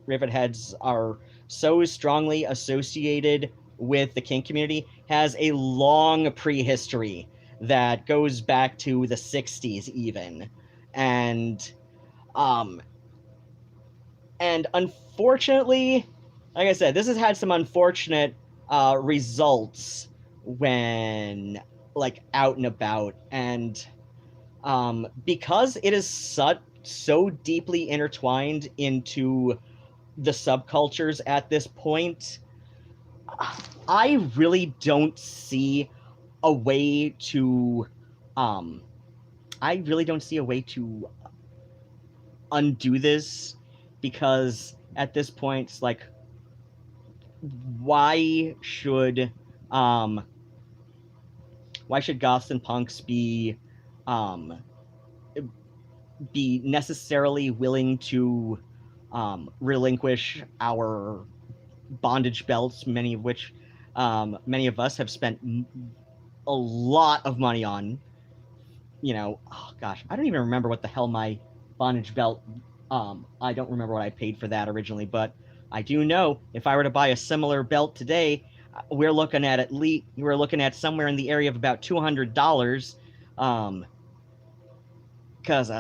rivet heads are so strongly associated with the kink community has a long prehistory that goes back to the 60s even. And unfortunately, like I said, this has had some unfortunate results when, like, out and about, and because it is so deeply intertwined into the subcultures at this point, I really don't see a way to undo this, because at this point it's like, why should goths and punks be necessarily willing to relinquish our bondage belts, many of us have spent a lot of money on, oh gosh, I don't even remember what the hell my bondage belt, I don't remember what I paid for that originally, but I do know if I were to buy a similar belt today, we're looking at somewhere in the area of about $200, because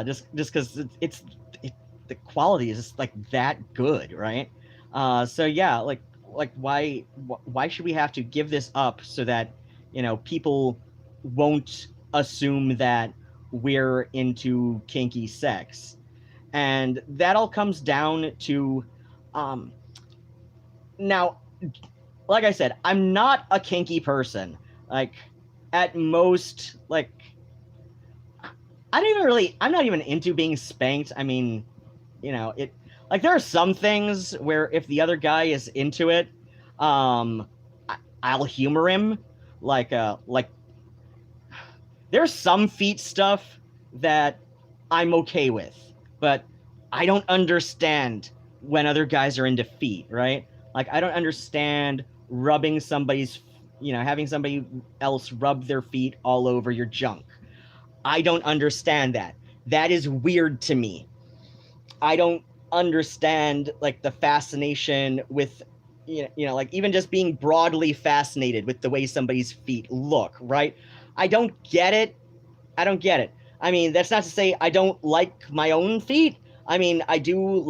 just because the quality is just like that good, right? So yeah, like why should we have to give this up so that people won't assume that we're into kinky sex? And that all comes down to um now, like I said, I'm not a kinky person. Like, at most, like, I'm not even into being spanked. I mean, it, like, there are some things where if the other guy is into it, I'll humor him. Like, there's some feet stuff that I'm okay with, but I don't understand when other guys are into feet, right? Like, I don't understand rubbing having somebody else rub their feet all over your junk. I don't understand that. That is weird to me. I don't understand like the fascination with like even just being broadly fascinated with the way somebody's feet look, right? I don't get it. I don't get it. I mean, that's not to say I don't like my own feet. I mean, I do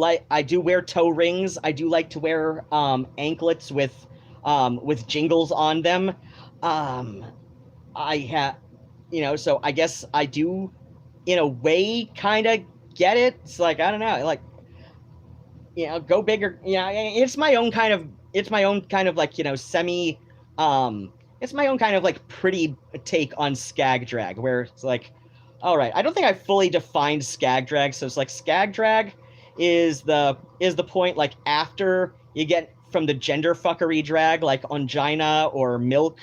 wear toe rings. I do like to wear anklets with jingles on them. Um I have so I guess I do in a way kind of get it. It's like, I don't know, like, go bigger. It's my own kind of like, semi, it's my own kind of like pretty take on skag drag, where it's like, all right, I don't think I fully defined skag drag. So it's like skag drag is the point like after you get from the gender fuckery drag like Ongina or Milk,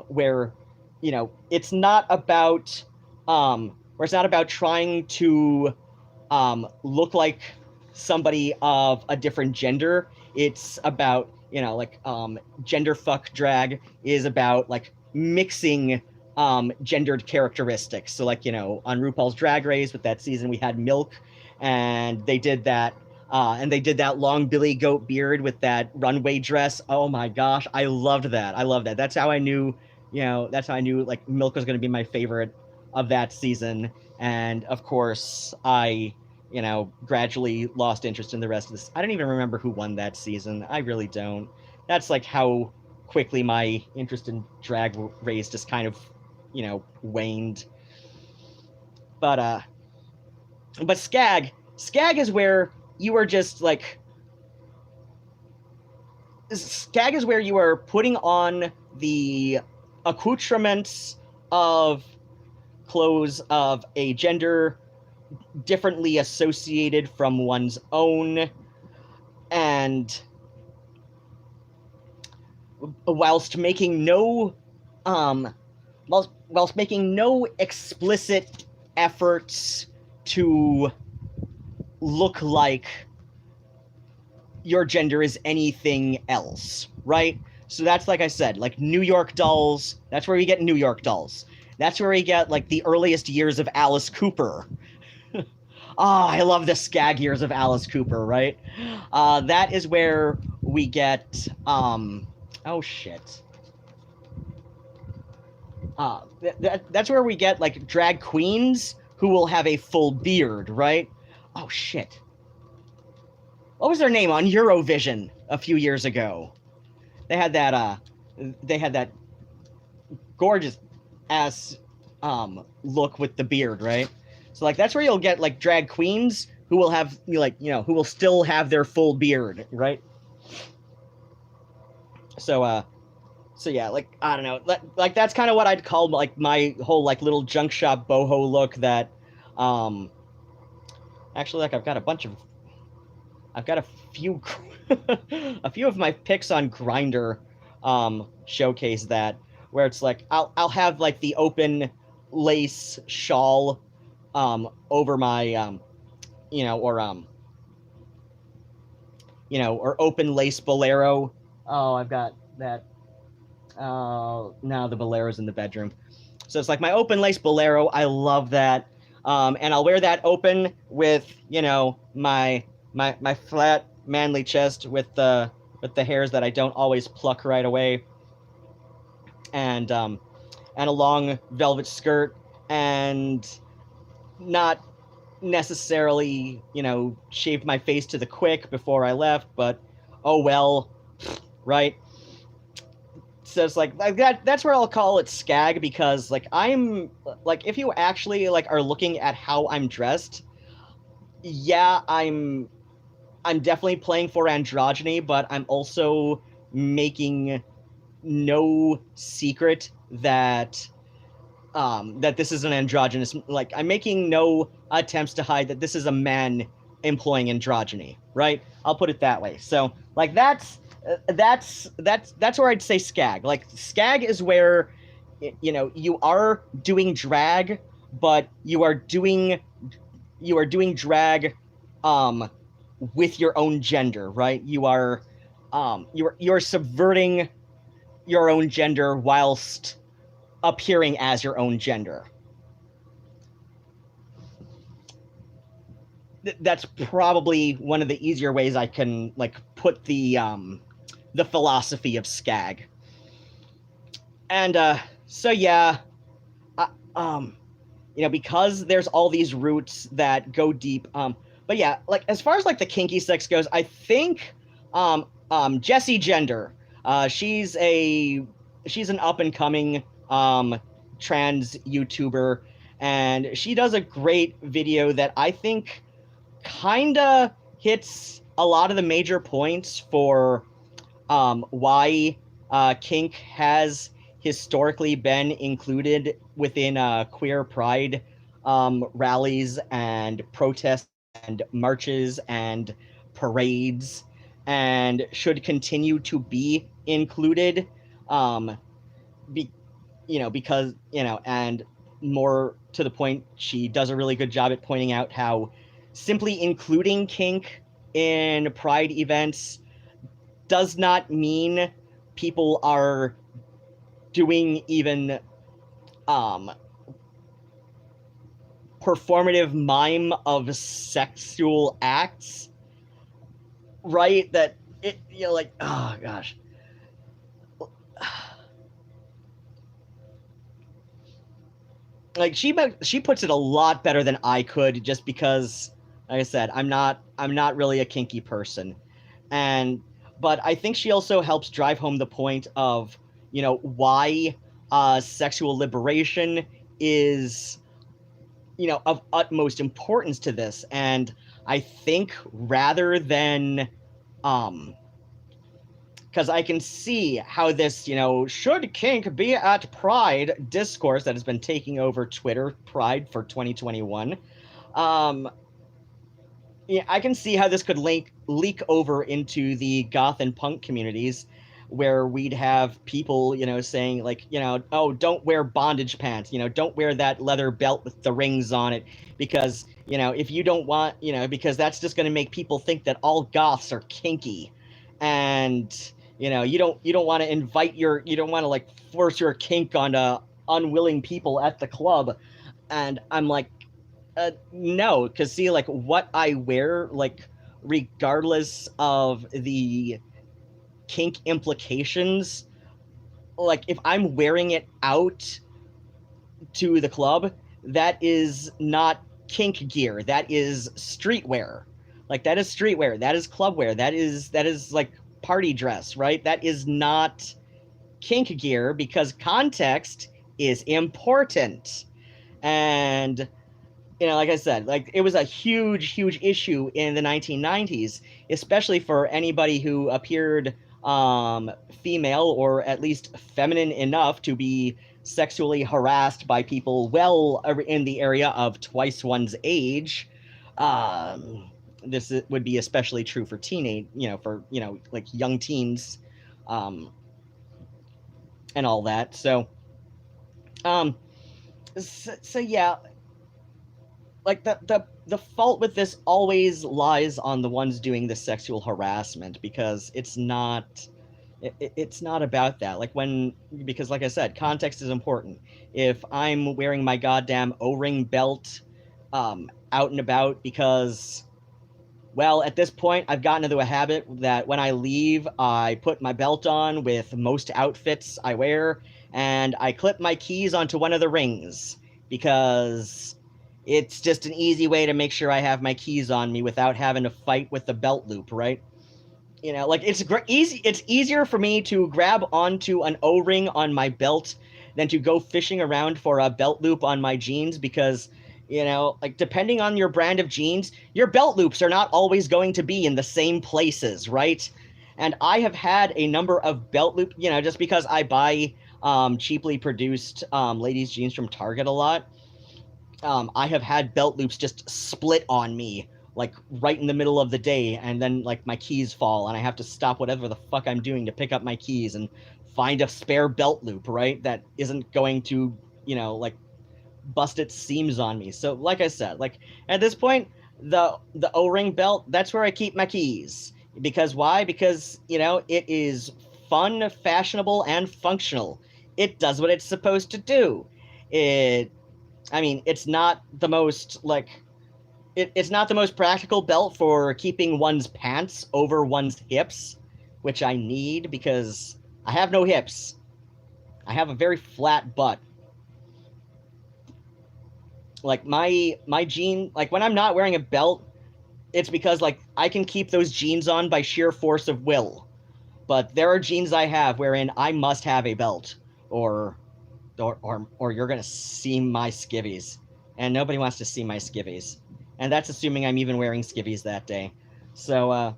where it's not about where it's not about trying to look like somebody of a different gender. It's about like gender fuck drag is about like mixing gendered characteristics. So like on RuPaul's Drag Race with that season we had Milk, and they did that. And they did that long Billy Goat beard with that runway dress. Oh my gosh, I loved that. I love that. That's how I knew, like Milk was going to be my favorite of that season. And of course, I gradually lost interest in the rest of this. I don't even remember who won that season. I really don't. That's like how quickly my interest in Drag Race just kind of, waned. But Skag is where you are just like, Skag is where you are putting on the accoutrements of clothes of a gender differently associated from one's own, and whilst making no explicit efforts to look like your gender is anything else, right? So that's, like I said, like New York Dolls. That's where we get New York Dolls. That's where we get like the earliest years of Alice Cooper. I love the skag years of Alice Cooper, right? That is where we get oh shit. That's where we get like drag queens who will have a full beard, right? Oh shit. What was their name on Eurovision a few years ago? They had that gorgeous ass look with the beard, right? So like that's where you'll get like drag queens who will have who will still have their full beard, right? So yeah, like I don't know, like that's kind of what I'd call like my whole like little junk shop boho look. That actually, like I've got a few a few of my pics on Grindr showcase that, where it's like I'll have like the open lace shawl over my or open lace bolero. Oh, I've got that. Now the bolero's in the bedroom. So it's like my open lace bolero. I love that. And I'll wear that open with, you know, my flat manly chest with the hairs that I don't always pluck right away, and a long velvet skirt, and not necessarily, you know, shaved my face to the quick before I left, but oh well, right? So it's like that. That's where I'll call it skag, because like I'm like, if you actually like are looking at how I'm dressed, yeah, I'm definitely playing for androgyny, but I'm also making no secret that that this is an androgynous, like I'm making no attempts to hide that this is a man employing androgyny, right? I'll put it that way. So like that's where I'd say skag. Like skag is where, you know, you are doing drag, but you are doing drag with your own gender, right? You're subverting your own gender whilst appearing as your own gender. That's probably one of the easier ways I can like put the philosophy of skag. And so yeah, you know, because there's all these roots that go deep. But yeah, like as far as like the kinky sex goes, I think Jessie Gender, she's an up and coming trans YouTuber, and she does a great video that I think kinda hits a lot of the major points for why kink has historically been included within queer pride rallies and protests and marches and parades, and should continue to be included, because, you know, and more to the point, she does a really good job at pointing out how simply including kink in pride events does not mean people are doing even performative mime of sexual acts, right? That it, you know, like, oh gosh. Like she puts it a lot better than I could, just because, like I said, I'm not really a kinky person. But I think she also helps drive home the point of, you know, why sexual liberation is, you know, of utmost importance to this. And I think rather than because I can see how this, you know, should kink be at Pride discourse that has been taking over Twitter Pride for 2021. Yeah, I can see how this could leak over into the goth and punk communities, where we'd have people, you know, saying like, you know, oh, don't wear bondage pants, you know, don't wear that leather belt with the rings on it, because, you know, if you don't want, you know, because that's just going to make people think that all goths are kinky, and, you know, you don't want to you don't want to like force your kink onto unwilling people at the club. And I'm like, no, because see, like what I wear, like regardless of the kink implications, like if I'm wearing it out to the club, that is not kink gear. That is streetwear. Like that is streetwear. That is club wear. That is like party dress, right? That is not kink gear, because context is important. And, you know, like I said, like it was a huge issue in the 1990s, especially for anybody who appeared female or at least feminine enough to be sexually harassed by people well in the area of twice one's age. This would be especially true for teenage, you know, for, you know, like young teens, and all that. So yeah, like the fault with this always lies on the ones doing the sexual harassment, because it's not It's not about that. Like because like I said, context is important. If I'm wearing my goddamn O-ring belt out and about because, well, at this point, I've gotten into a habit that when I leave, I put my belt on with most outfits I wear, and I clip my keys onto one of the rings because it's just an easy way to make sure I have my keys on me without having to fight with the belt loop, right? Like easy. It's easier for me to grab onto an O-ring on my belt than to go fishing around for a belt loop on my jeans because, like depending on your brand of jeans, your belt loops are not always going to be in the same places, right? And I have had a number of belt loop, just because I buy cheaply produced ladies jeans from Target a lot. I have had belt loops just split on me, like right in the middle of the day, and then like my keys fall, and I have to stop whatever the fuck I'm doing to pick up my keys and find a spare belt loop, right? That isn't going to, like bust its seams on me. So, like I said, like at this point, the O-ring belt, that's where I keep my keys. Because why? Because, it is fun, fashionable, and functional. It does what it's supposed to do. It I mean, it's not the most like it's not the most practical belt for keeping one's pants over one's hips, which I need because I have no hips. I have a very flat butt. Like my jean, like when I'm not wearing a belt, it's because like I can keep those jeans on by sheer force of will. But there are jeans I have wherein I must have a belt, or or you're gonna see my skivvies, and nobody wants to see my skivvies, and that's assuming I'm even wearing skivvies that day. So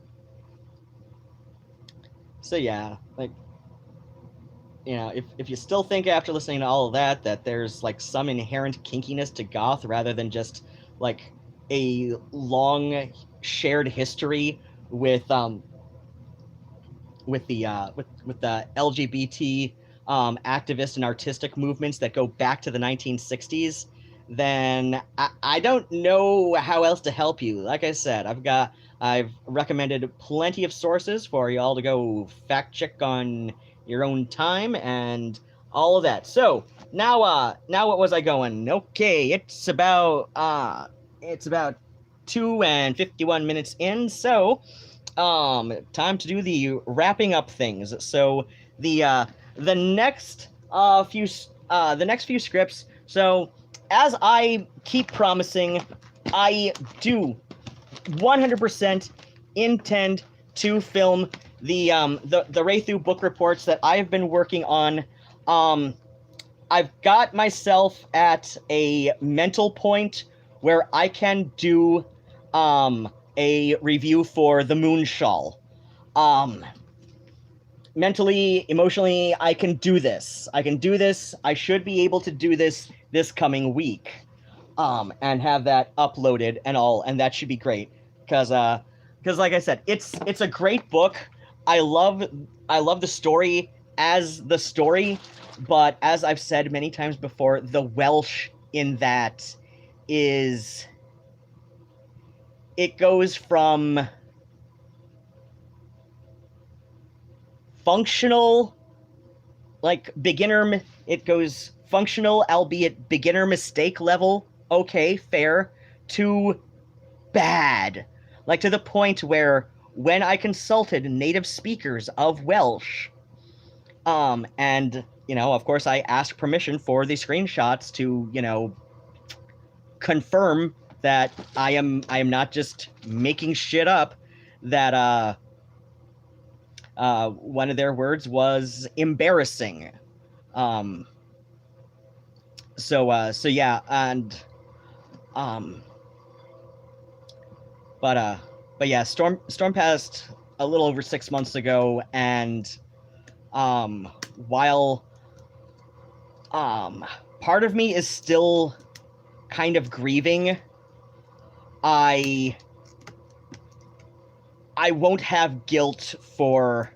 so yeah, like if you still think after listening to all of that there's like some inherent kinkiness to goth rather than just like a long shared history with with the LGBT activist and artistic movements that go back to the 1960s, then I don't know how else to help you. Like I said, I've recommended plenty of sources for y'all to go fact check on your own time and all of that. So now what was I going? Okay, it's about 2 and 51 minutes in, so time to do the wrapping up things. So the next few scripts. So as I keep promising, I do 100% intend to film the Wraithu book reports that I've been working on. I've got myself at a mental point where I can do a review for the Moonshawl. Mentally, emotionally, I can do this. I should be able to do this coming week. And have that uploaded and all, and that should be great. Because like I said, it's a great book. I love the story as the story, but as I've said many times before, the Welsh in that is, it goes from functional, like beginner, it goes functional, albeit beginner mistake level, okay, fair, to bad. Like to the point where when I consulted native speakers of Welsh, and, of course I asked permission for the screenshots to, confirm that I am not just making shit up, that one of their words was embarrassing. So yeah, and but yeah, Storm passed a little over 6 months ago, and while part of me is still kind of grieving, I won't have guilt for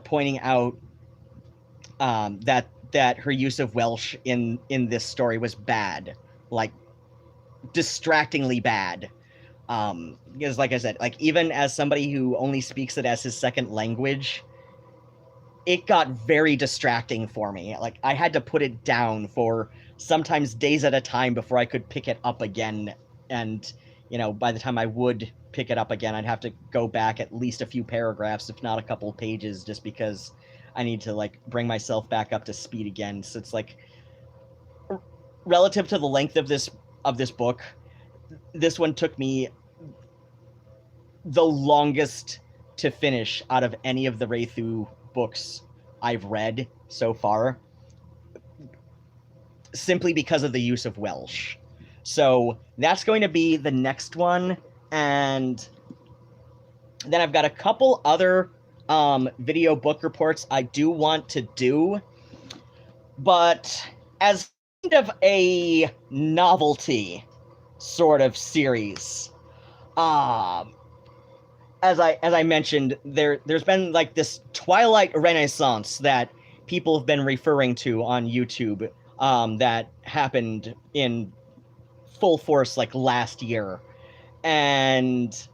pointing out that her use of Welsh in this story was bad, like distractingly bad. Because like I said, like even as somebody who only speaks it as his second language, it got very distracting for me. Like I had to put it down for sometimes days at a time before I could pick it up again. And, by the time I would pick it up again, I'd have to go back at least a few paragraphs, if not a couple pages, just because I need to like bring myself back up to speed again. So it's like relative to the length of this book, this one took me the longest to finish out of any of the Wraithu books I've read so far, simply because of the use of Welsh. So that's going to be the next one, and then I've got a couple other video book reports I do want to do, but as kind of a novelty sort of series. As I mentioned, there's been like this Twilight Renaissance that people have been referring to on YouTube, that happened in full force like last year. And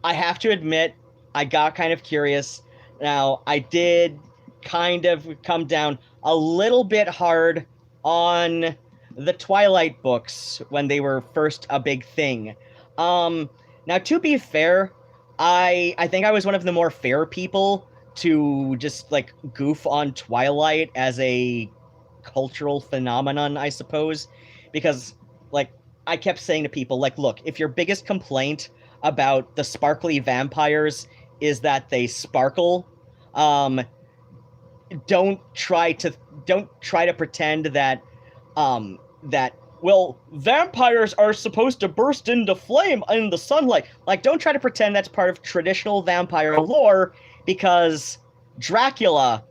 I have to admit, I got kind of curious. Now, I did kind of come down a little bit hard on the Twilight books when they were first a big thing. Now, to be fair, I think I was one of the more fair people to just, like, goof on Twilight as a cultural phenomenon, I suppose. Because, like, I kept saying to people, like, look, if your biggest complaint about the sparkly vampires is that they sparkle, don't try to pretend that, well, vampires are supposed to burst into flame in the sunlight. Like, don't try to pretend that's part of traditional vampire lore, because Dracula,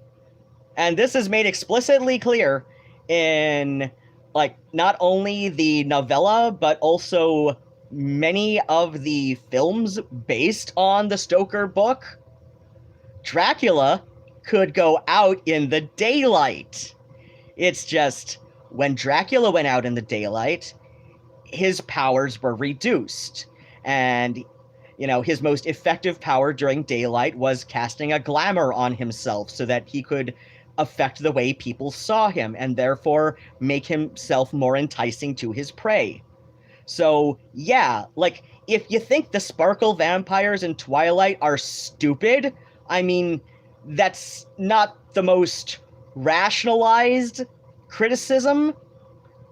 and this is made explicitly clear in, like, not only the novella, but also many of the films based on the Stoker book, Dracula could go out in the daylight. It's just, when Dracula went out in the daylight, his powers were reduced. And, his most effective power during daylight was casting a glamour on himself so that he could affect the way people saw him and therefore make himself more enticing to his prey. So, yeah, like, if you think the sparkle vampires in Twilight are stupid, I mean, that's not the most rationalized criticism.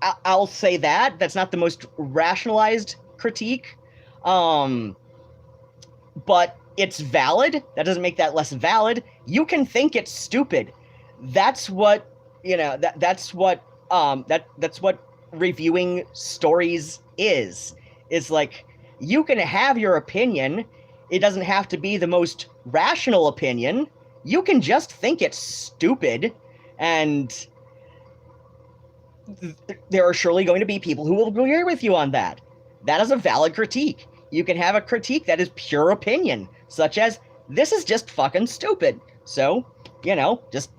I'll say that. That's not the most rationalized critique. But it's valid. That doesn't make that less valid. You can think it's stupid. That's what, that's what reviewing stories is. It's like, you can have your opinion. It doesn't have to be the most rational opinion. You can just think it's stupid, and there are surely going to be people who will agree with you on that. That is a valid critique. You can have a critique that is pure opinion, such as, this is just fucking stupid. So, just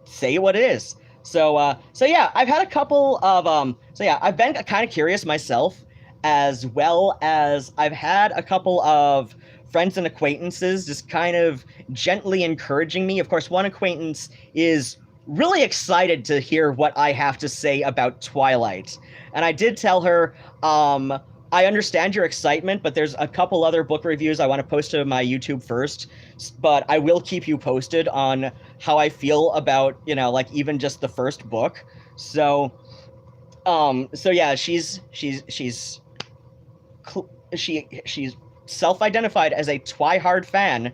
say what it is. So yeah, I've had a couple of, I've been kind of curious myself, as well as I've had a couple of friends and acquaintances just kind of gently encouraging me. Of course, one acquaintance is really excited to hear what I have to say about Twilight. And I did tell her, I understand your excitement, but there's a couple other book reviews I want to post to my YouTube first, but I will keep you posted on how I feel about, like, even just the first book. So yeah, she's self-identified as a Twihard fan,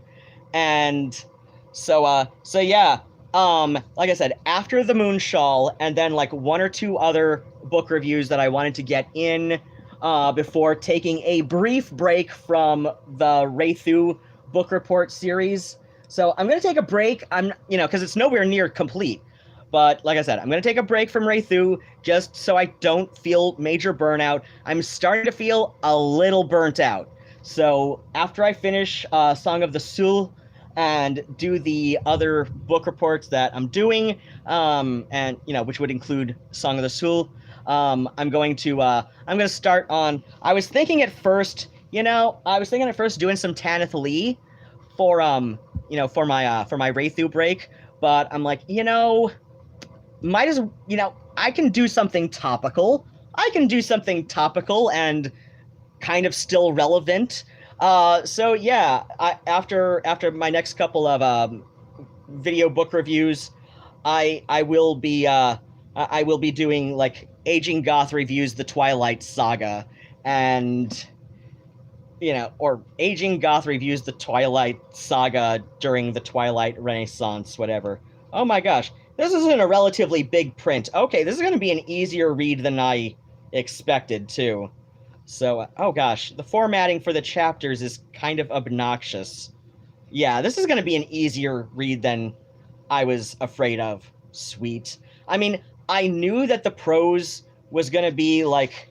and so yeah, like I said, after the Moonshawl, and then like one or two other book reviews that I wanted to get in before taking a brief break from the Wraithu book report series. So I'm going to take a break, because it's nowhere near complete. But like I said, I'm going to take a break from Wraithu just so I don't feel major burnout. I'm starting to feel a little burnt out. So after I finish Song of the Sul and do the other book reports that I'm doing, and which would include Song of the Sul, I'm going to start on. I was thinking at first I was thinking at first doing some Tanith Lee for for my Wraithu break, but I'm like, might as I can do something topical. I can do something topical and kind of still relevant. So yeah, after my next couple of video book reviews, I will be I will be doing like Aging Goth reviews the Twilight Saga, and or Aging Goth reviews the Twilight Saga during the Twilight Renaissance, whatever. Oh my gosh, this is in a relatively big print. Okay, this is going to be an easier read than I expected, too. So, oh gosh, the formatting for the chapters is kind of obnoxious. Yeah, this is going to be an easier read than I was afraid of. Sweet. I mean, I knew that the prose was going to be, like,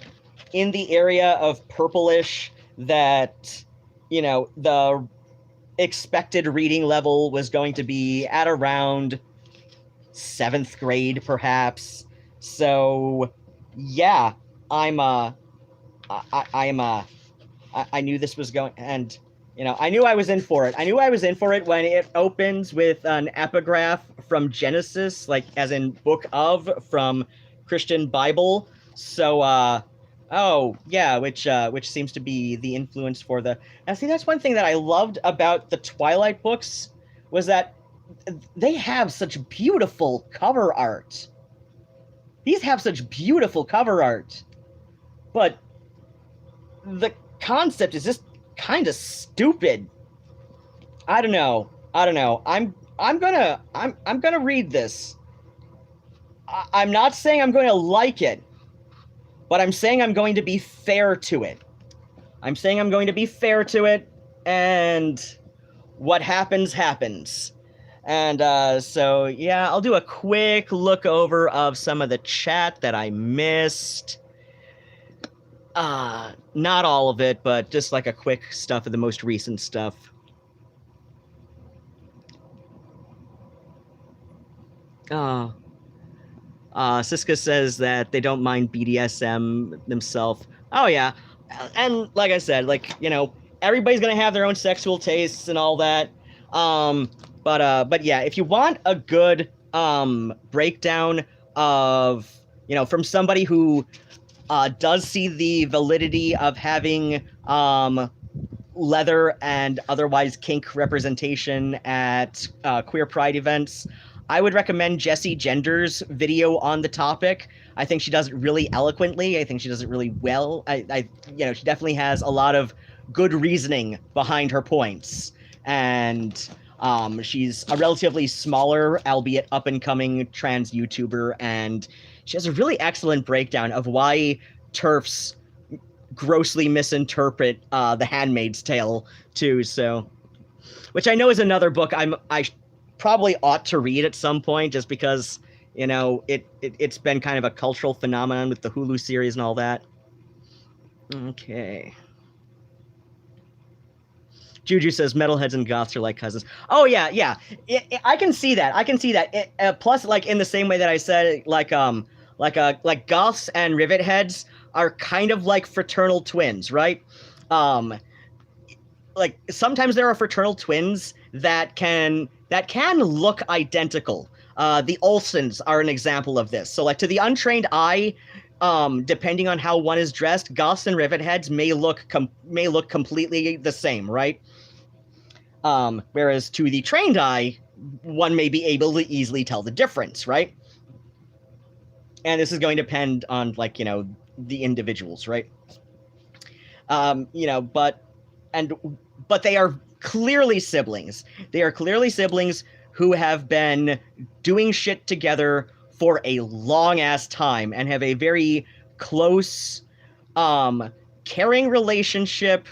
in the area of purplish, that, the expected reading level was going to be at around 7th grade, perhaps. So, yeah, I knew this was going, and, I knew I was in for it. I knew I was in for it when it opens with an epigraph from Genesis, like, as in Book of, from Christian Bible. So, oh, yeah, which seems to be the influence for the... Now, see, that's one thing that I loved about the Twilight books, was that they have such beautiful cover art. These have such beautiful cover art. But the concept is just kind of stupid. I don't know. I'm gonna read this. I'm not saying I'm going to like it, but I'm saying I'm going to be fair to it. And what happens, happens. And so, yeah, I'll do a quick look over of some of the chat that I missed. Not all of it, but just like a quick stuff of the most recent stuff. Siska says that they don't mind BDSM themselves. Oh, yeah. And like I said, like, everybody's gonna have their own sexual tastes and all that. But yeah, if you want a good breakdown of, from somebody who does see the validity of having leather and otherwise kink representation at queer pride events, I would recommend Jessie Gender's video on the topic. I think she does it really eloquently. I think she does it really well. She definitely has a lot of good reasoning behind her points. And she's a relatively smaller, albeit up-and-coming trans YouTuber, and she has a really excellent breakdown of why TERFs grossly misinterpret The Handmaid's Tale, too, so... Which I know is another book I probably ought to read at some point, just because, it's been kind of a cultural phenomenon with the Hulu series and all that. Okay. Juju says metalheads and goths are like cousins. Oh yeah. I can see that. Plus, like, in the same way that I said, like goths and rivet heads are kind of like fraternal twins, right? Like, sometimes there are fraternal twins that can look identical. The Olsens are an example of this. So, like, to the untrained eye, depending on how one is dressed, goths and rivet heads may look completely the same, right? Whereas to the trained eye, one may be able to easily tell the difference, right? And this is going to depend on, like, the individuals, right? But they are clearly siblings. They are clearly siblings who have been doing shit together for a long-ass time and have a very close, caring relationship,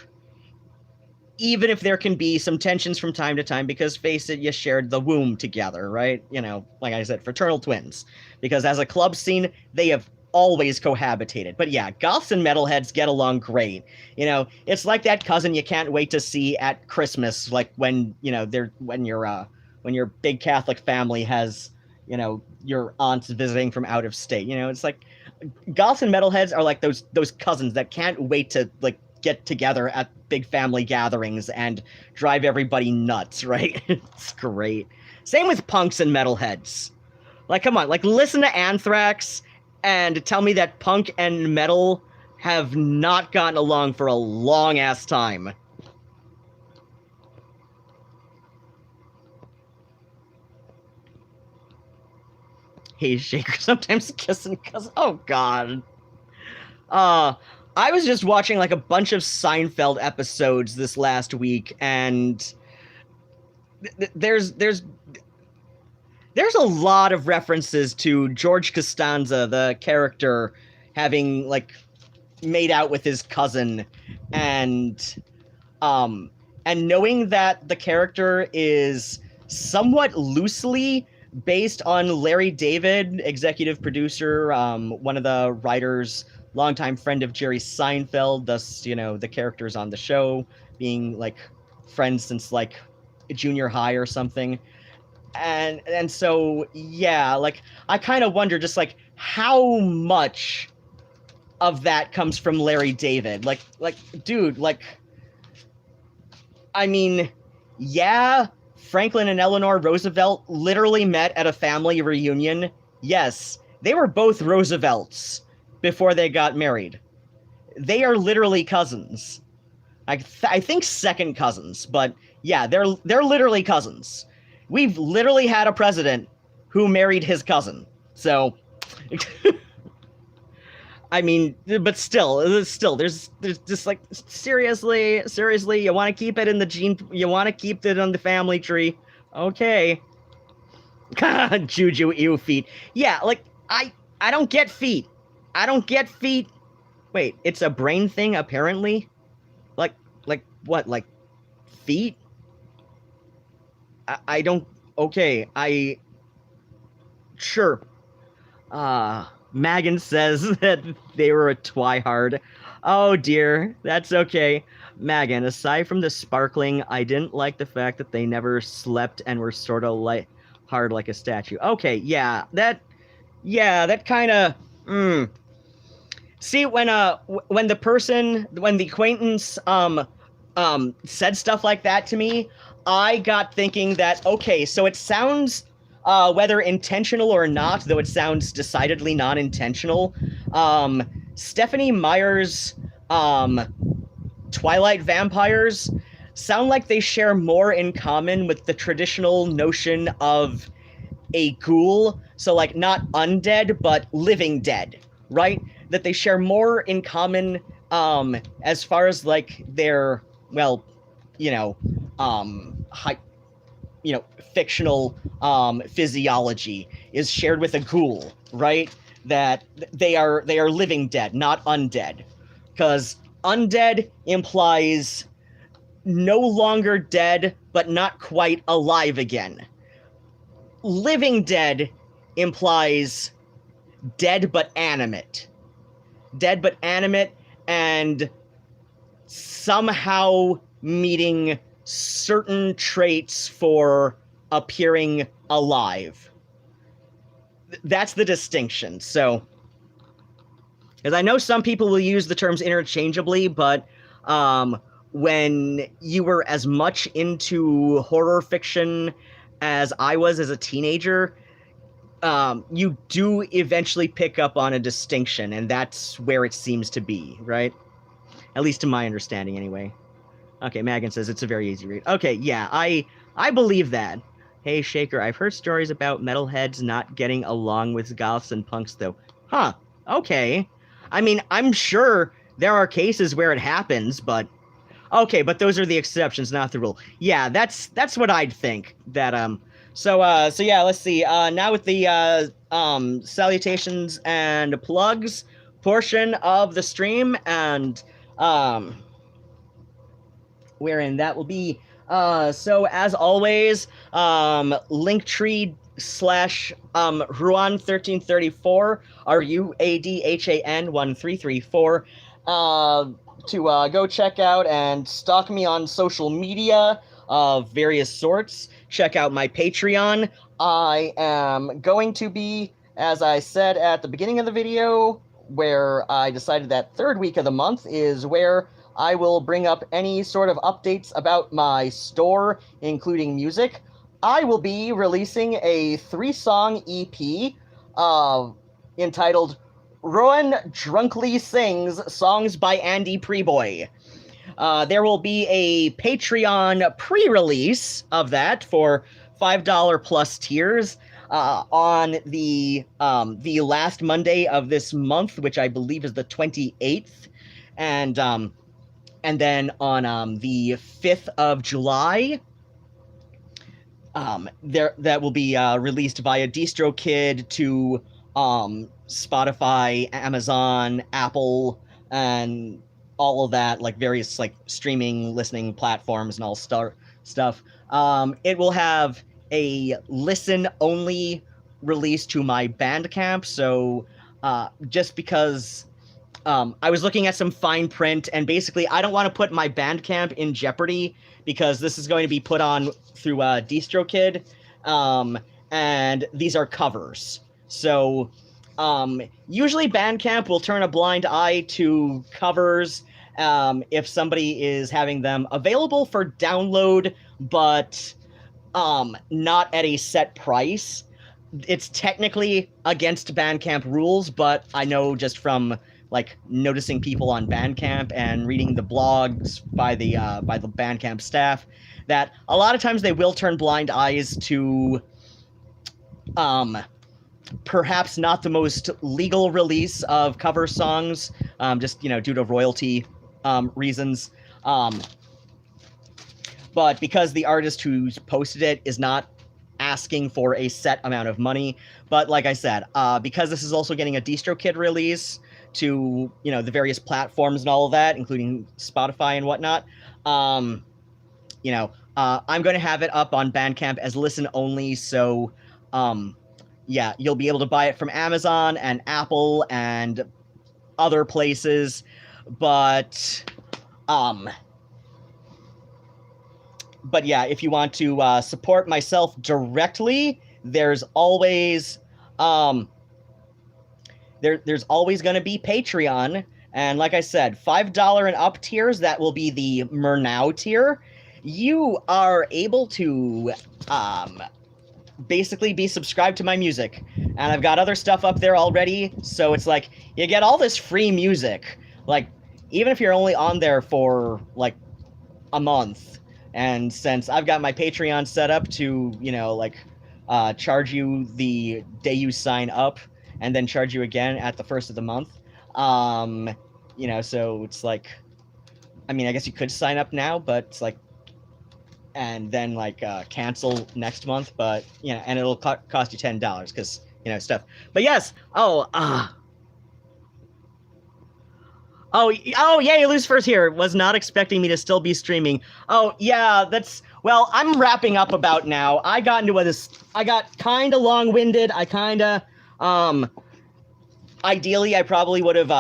even if there can be some tensions from time to time, because, face it, you shared the womb together, right? Like I said, fraternal twins. Because as a club scene, they have always cohabitated. But yeah, goths and metalheads get along great. It's like that cousin you can't wait to see at Christmas, like when your big Catholic family has, your aunts visiting from out of state. It's like goths and metalheads are like those cousins that can't wait to, like, get together at big family gatherings and drive everybody nuts, right? It's great. Same with punks and metalheads. Like, come on, like, listen to Anthrax and tell me that punk and metal have not gotten along for a long-ass time. Hey, Shaker, sometimes kissing cuz oh god. I was just watching like a bunch of Seinfeld episodes this last week, and there's a lot of references to George Costanza, the character, having like made out with his cousin, and knowing that the character is somewhat loosely based on Larry David, executive producer, one of the writers, longtime friend of Jerry Seinfeld, thus, you know, the characters on the show being like friends since like junior high or something. And so, yeah, like, I kind of wonder just like how much of that comes from Larry David. Like, dude, like, I mean, yeah, Franklin and Eleanor Roosevelt literally met at a family reunion. Yes, they were both Roosevelts before they got married. They are literally cousins. I think second cousins, but yeah, they're literally cousins. We've literally had a president who married his cousin. So, I mean, but still, there's just like, seriously, you want to keep it in the gene, you want to keep it on the family tree. Okay. Juju, ew, feet. Yeah, like, I don't get feet. I don't get feet. Wait, it's a brain thing, apparently? Like what, like, feet? I don't, okay, sure. Megan says that they were a twihard. Oh dear, that's okay. Megan, aside from the sparkling, I didn't like the fact that they never slept and were sort of like hard like a statue. Okay, yeah, that kind of, See, when the acquaintance, said stuff like that to me, I got thinking that, okay, so it sounds, whether intentional or not, though it sounds decidedly non-intentional, Stephenie Meyer's, Twilight vampires sound like they share more in common with the traditional notion of a ghoul, so, like, not undead, but living dead, right? That they share more in common, as far as, like, their, well, you know, fictional, physiology is shared with a ghoul, right? That they are living dead, not undead. Because undead implies no longer dead, but not quite alive again. Living dead implies dead but animate. Dead but animate, and somehow meeting certain traits for appearing alive. That's the distinction. So, because I know some people will use the terms interchangeably, but when you were as much into horror fiction as I was as a teenager, you do eventually pick up on a distinction, and that's where it seems to be, right? At least to my understanding, anyway. Okay, Megan says it's a very easy read. Okay, yeah, I believe that. Hey, Shaker, I've heard stories about metalheads not getting along with goths and punks, though. Huh, okay. I mean, I'm sure there are cases where it happens, but... Okay, but those are the exceptions, not the rule. Yeah, that's what I'd think. That, So yeah, let's see. Now with the, salutations and plugs portion of the stream, and, wherein that will be, so as always, Linktree / Ruadhán1334, Ruadhan 1334, to go check out and stalk me on social media of various sorts. Check out my Patreon. I am going to be, as I said at the beginning of the video, where I decided that third week of the month is where I will bring up any sort of updates about my store, including music. I will be releasing a 3-song EP entitled Ruadhán Drunkly Sings Songs by Andy Preboy. There will be a Patreon pre-release of that for $5 plus tiers on the last Monday of this month, which I believe is the 28th, and then on the 5th of July, that will be released via DistroKid to Spotify, Amazon, Apple, and all of that, like various like streaming listening platforms and all stuff. It will have a listen only release to my Bandcamp, so just because I was looking at some fine print, and basically I don't want to put my Bandcamp in jeopardy because this is going to be put on through DistroKid, and these are covers. So usually Bandcamp will turn a blind eye to covers if somebody is having them available for download, but not at a set price. It's technically against Bandcamp rules, but I know just from like noticing people on Bandcamp and reading the blogs by the Bandcamp staff that a lot of times they will turn blind eyes to perhaps not the most legal release of cover songs, just due to royalty reasons. But because the artist who's posted it is not asking for a set amount of money, but like I said, because this is also getting a DistroKid release to the various platforms and all of that, including Spotify and whatnot, I'm going to have it up on Bandcamp as listen only. So yeah, you'll be able to buy it from Amazon and Apple and other places, but yeah, if you want to support myself directly, there's always there's always going to be Patreon. And like I said, $5 and up tiers, that will be the Murnau tier. You are able to basically be subscribed to my music. And I've got other stuff up there already, so it's like you get all this free music. Like, even if you're only on there for like a month. And since I've got my Patreon set up to, charge you the day you sign up and then charge you again at the first of the month, so it's like, I mean, I guess you could sign up now, but it's like, and then cancel next month, but, and it'll cost you $10 because, stuff. But yes, Oh, yeah, you lose first here. Was not expecting me to still be streaming. Oh, yeah, well, I'm wrapping up about now. I got kind of long-winded. I kind of, ideally, I probably would have,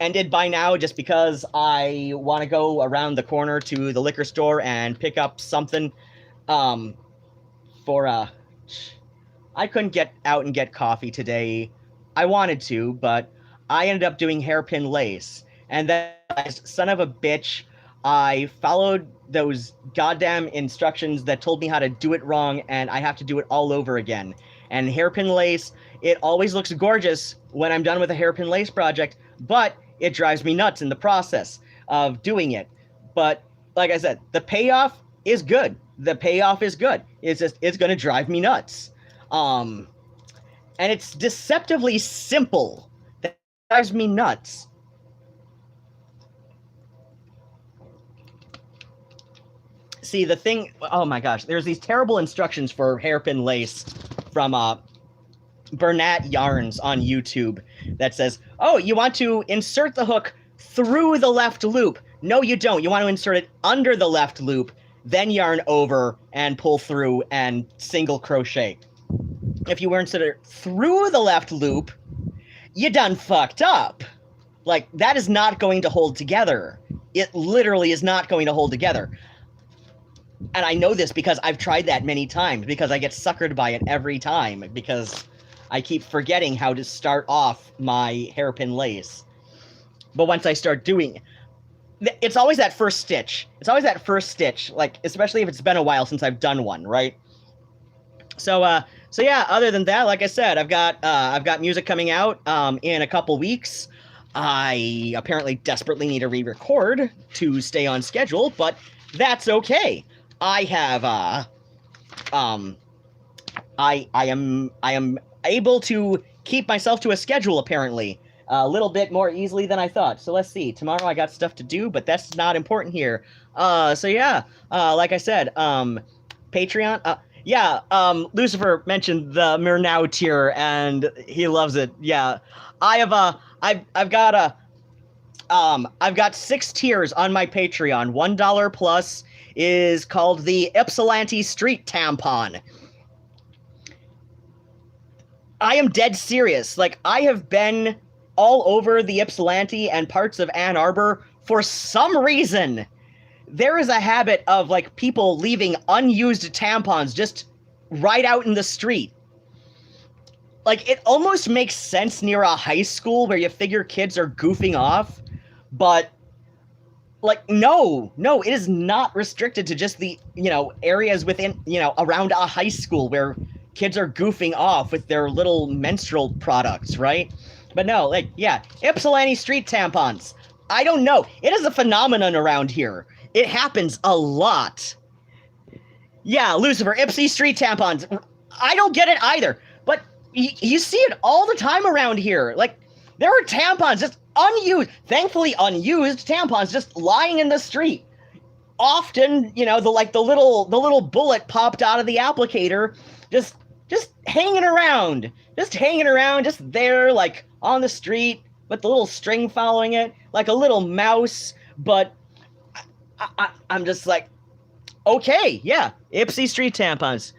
ended by now just because I want to go around the corner to the liquor store and pick up something, I couldn't get out and get coffee today. I wanted to, but I ended up doing hairpin lace, and then, son of a bitch, I followed those goddamn instructions that told me how to do it wrong, and I have to do it all over again. And hairpin lace, it always looks gorgeous when I'm done with a hairpin lace project, but it drives me nuts in the process of doing it. But, like I said, the payoff is good. The payoff is good. It's going to drive me nuts. And it's deceptively simple. Drives me nuts. See, the thing, oh my gosh, there's these terrible instructions for hairpin lace from Bernat Yarns on YouTube that says, oh, you want to insert the hook through the left loop. No, you don't. You want to insert it under the left loop, then yarn over and pull through and single crochet. If you were inserted through the left loop, you done fucked up. Like, that is not going to hold together. It literally is not going to hold together. And I know this because I've tried that many times, because I get suckered by it every time, because I keep forgetting how to start off my hairpin lace. But once I start doing it's always that first stitch. It's always that first stitch, like, especially if it's been a while since I've done one, right? So yeah, other than that, like I said, I've got music coming out in a couple weeks. I apparently desperately need to re-record to stay on schedule, but that's okay. I have I am able to keep myself to a schedule apparently a little bit more easily than I thought. So let's see. Tomorrow I got stuff to do, but that's not important here. So yeah, like I said, Patreon. Yeah, Lucifer mentioned the Murnau tier, and he loves it. Yeah, I've got 6 tiers on my Patreon. $1 plus is called the Ypsilanti Street Tampon. I am dead serious. Like, I have been all over the Ypsilanti and parts of Ann Arbor for some reason. There is a habit of, like, people leaving unused tampons just right out in the street. Like, it almost makes sense near a high school where you figure kids are goofing off, but, like, no, it is not restricted to just the, areas within, around a high school where kids are goofing off with their little menstrual products, right? But no, like, yeah, Ypsilanti street tampons. I don't know. It is a phenomenon around here. It happens a lot. Yeah, Lucifer, Ypsi street tampons. I don't get it either. But you see it all the time around here. Like, there are tampons just unused, thankfully unused tampons just lying in the street. Often, the little bullet popped out of the applicator, just hanging around, just there, like, on the street, with the little string following it, like a little mouse, but I'm just like, okay, yeah, Ypsi street tampons.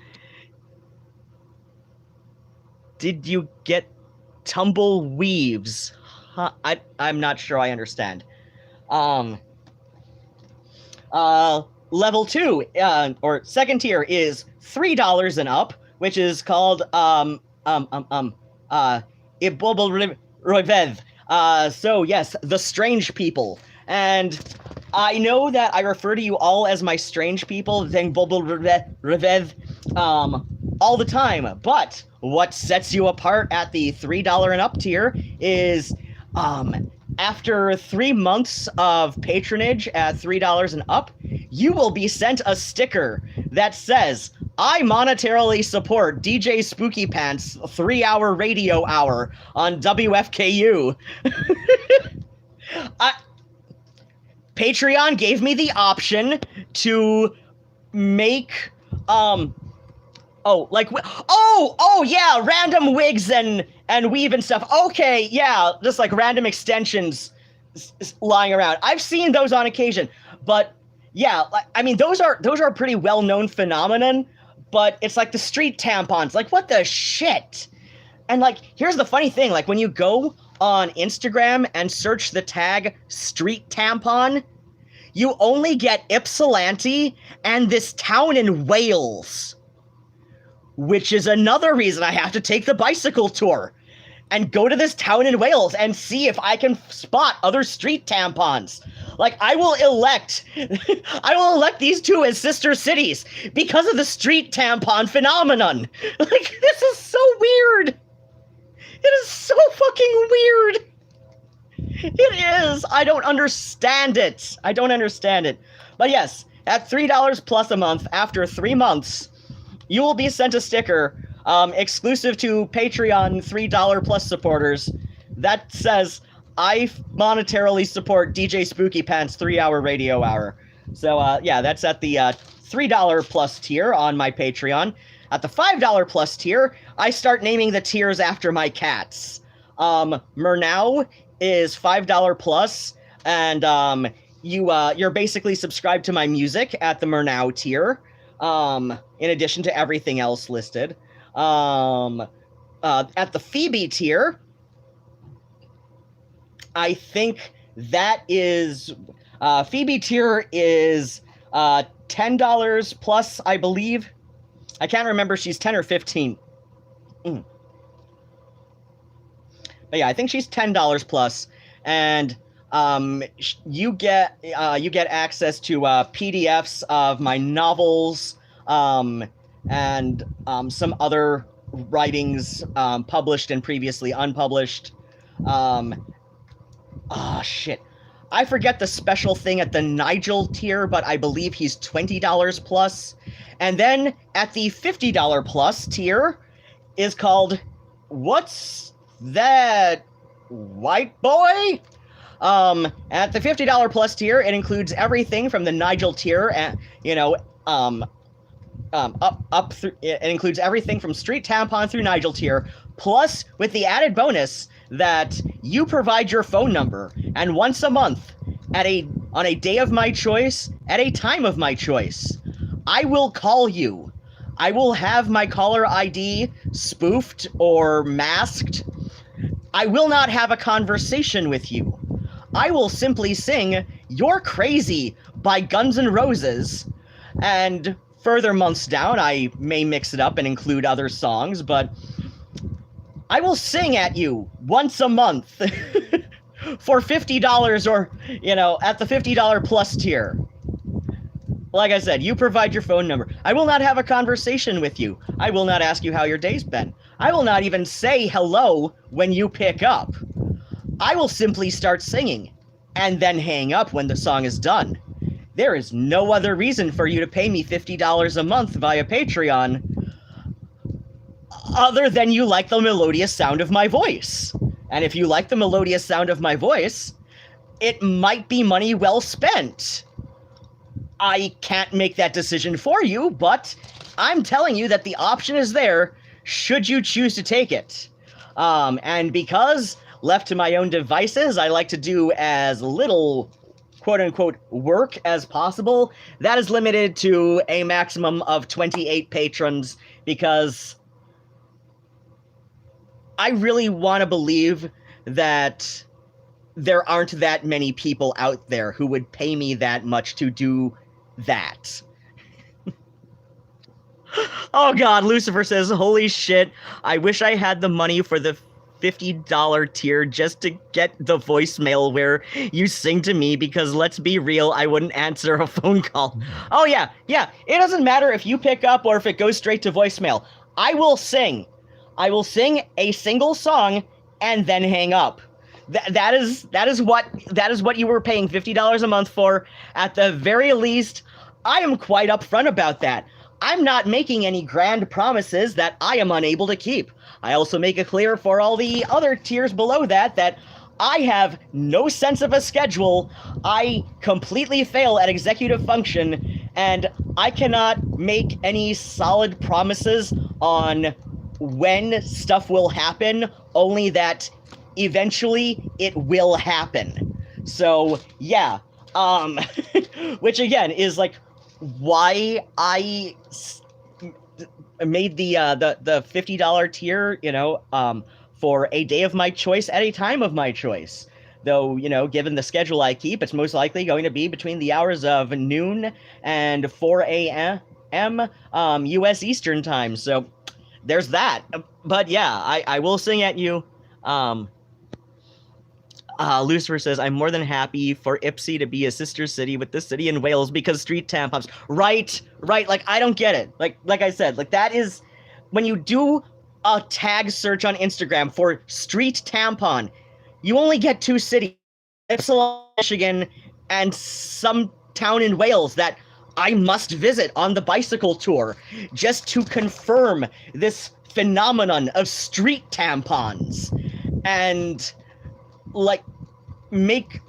Did you get tumbleweaves? Huh, I'm not sure I understand. Level 2, or second tier is $3 and up, which is called, Ibobelrevev. So yes, the strange people. And I know that I refer to you all as my strange people, Ibobelrevev, all the time, but what sets you apart at the $3 and up tier is, after 3 months of patronage at $3 and up, you will be sent a sticker that says, I monetarily support DJ Spooky Pants 3-hour radio hour on WFKU. Patreon gave me the option to make, yeah, random wigs and weave and stuff. Okay, yeah, just like random extensions lying around. I've seen those on occasion, but yeah, I mean, those are a pretty well-known phenomenon, but it's like the street tampons. Like, what the shit? And, like, here's the funny thing. Like, when you go on Instagram and search the tag street tampon, you only get Ypsilanti and this town in Wales. Which is another reason I have to take the bicycle tour and go to this town in Wales and see if I can spot other street tampons. Like, I will elect these two as sister cities because of the street tampon phenomenon. Like, this is so weird. It is so fucking weird. It is. I don't understand it. But yes, at $3 plus a month, after 3 months, you will be sent a sticker, exclusive to Patreon $3 plus supporters, that says, I monetarily support DJ Spooky Pants 3-hour radio hour. So, yeah, that's at the $3 plus tier on my Patreon. At the $5 plus tier, I start naming the tiers after my cats. Murnau is $5 plus, and you're basically subscribed to my music at the Murnau tier. In addition to everything else listed. At the Phoebe tier, I think that is, Phoebe tier is, $10 plus, I believe. I can't remember, she's 10 or 15. But yeah, I think she's $10 plus, and, you get access to PDFs of my novels, and some other writings, published and previously unpublished. Shit. I forget the special thing at the Nigel tier, but I believe he's $20 plus. And then at the $50 plus tier is called What's That White Boy? At the $50 plus tier, it includes everything from the Nigel tier, and up through, it includes everything from Street Tampon through Nigel tier, plus with the added bonus that you provide your phone number, and once a month, on a day of my choice, at a time of my choice, I will call you. I will have my caller ID spoofed or masked. I will not have a conversation with you. I will simply sing You're Crazy by Guns N' Roses, and further months down, I may mix it up and include other songs, but I will sing at you once a month for $50, or, at the $50 plus tier. Like I said, you provide your phone number. I will not have a conversation with you. I will not ask you how your day's been. I will not even say hello when you pick up. I will simply start singing and then hang up when the song is done. There is no other reason for you to pay me $50 a month via Patreon other than you like the melodious sound of my voice. And if you like the melodious sound of my voice, it might be money well spent. I can't make that decision for you, but I'm telling you that the option is there should you choose to take it. And because left to my own devices, I like to do as little quote-unquote work as possible. That is limited to a maximum of 28 patrons, because I really want to believe that there aren't that many people out there who would pay me that much to do that. Oh god, Lucifer says, holy shit, I wish I had the money for the $50 tier just to get the voicemail where you sing to me, because let's be real, I wouldn't answer a phone call. Oh yeah, it doesn't matter if you pick up or if it goes straight to voicemail. I will sing. I will sing a single song and then hang up. That is what you were paying $50 a month for. At the very least, I am quite upfront about that. I'm not making any grand promises that I am unable to keep. I also make it clear for all the other tiers below that I have no sense of a schedule, I completely fail at executive function, and I cannot make any solid promises on when stuff will happen, only that eventually it will happen. So, yeah, which again is like why I made the $50 tier, for a day of my choice at a time of my choice. Though, given the schedule I keep, it's most likely going to be between the hours of noon and 4 a.m. U.S. Eastern Time. So there's that. But yeah, I will sing at you. Lucifer says, I'm more than happy for Ipsy to be a sister city with the city in Wales because street tampons. Right. Like, I don't get it. Like I said, like, that is, when you do a tag search on Instagram for street tampon, you only get two cities, Ypsilanti, Michigan, and some town in Wales that I must visit on the bicycle tour just to confirm this phenomenon of street tampons. And like make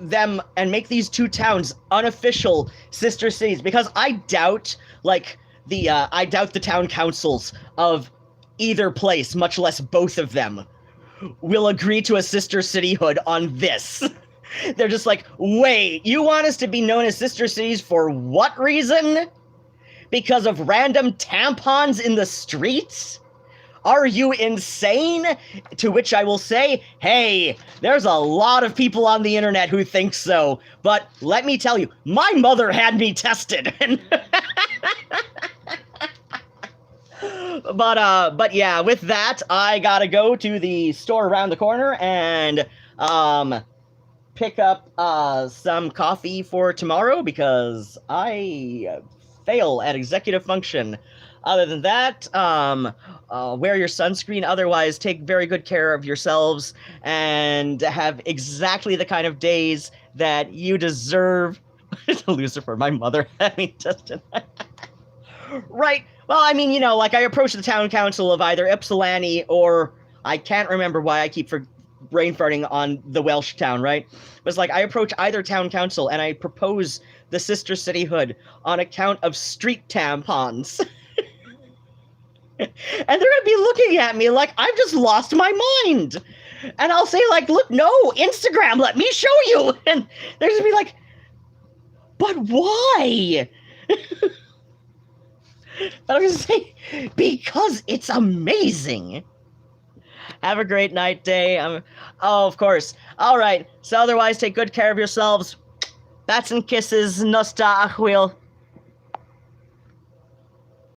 these two towns unofficial sister cities, because I doubt the town councils of either place, much less both of them, will agree to a sister cityhood on this. They're just like, wait, you want us to be known as sister cities for what reason? Because of random tampons in the streets? Are you insane? To which I will say, hey, there's a lot of people on the internet who think so, but let me tell you, my mother had me tested. But yeah, with that, I gotta go to the store around the corner and, pick up some coffee for tomorrow because I fail at executive function. Other than that, wear your sunscreen. Otherwise, take very good care of yourselves and have exactly the kind of days that you deserve. Lucifer, my mother having tested. Right. Well, I mean, like I approached the town council of either Ypsilanti or I can't remember why I keep brain farting on the Welsh town, right? It was like I approach either town council and I propose the sister cityhood on account of street tampons. And they're gonna be looking at me like I've just lost my mind. And I'll say, like, look, no, Instagram, let me show you. And they're gonna be like, but why? I'm gonna say, because it's amazing. Have a great night, day. Oh, of course. All right. So otherwise, take good care of yourselves. Bats and kisses. Nosta achwil.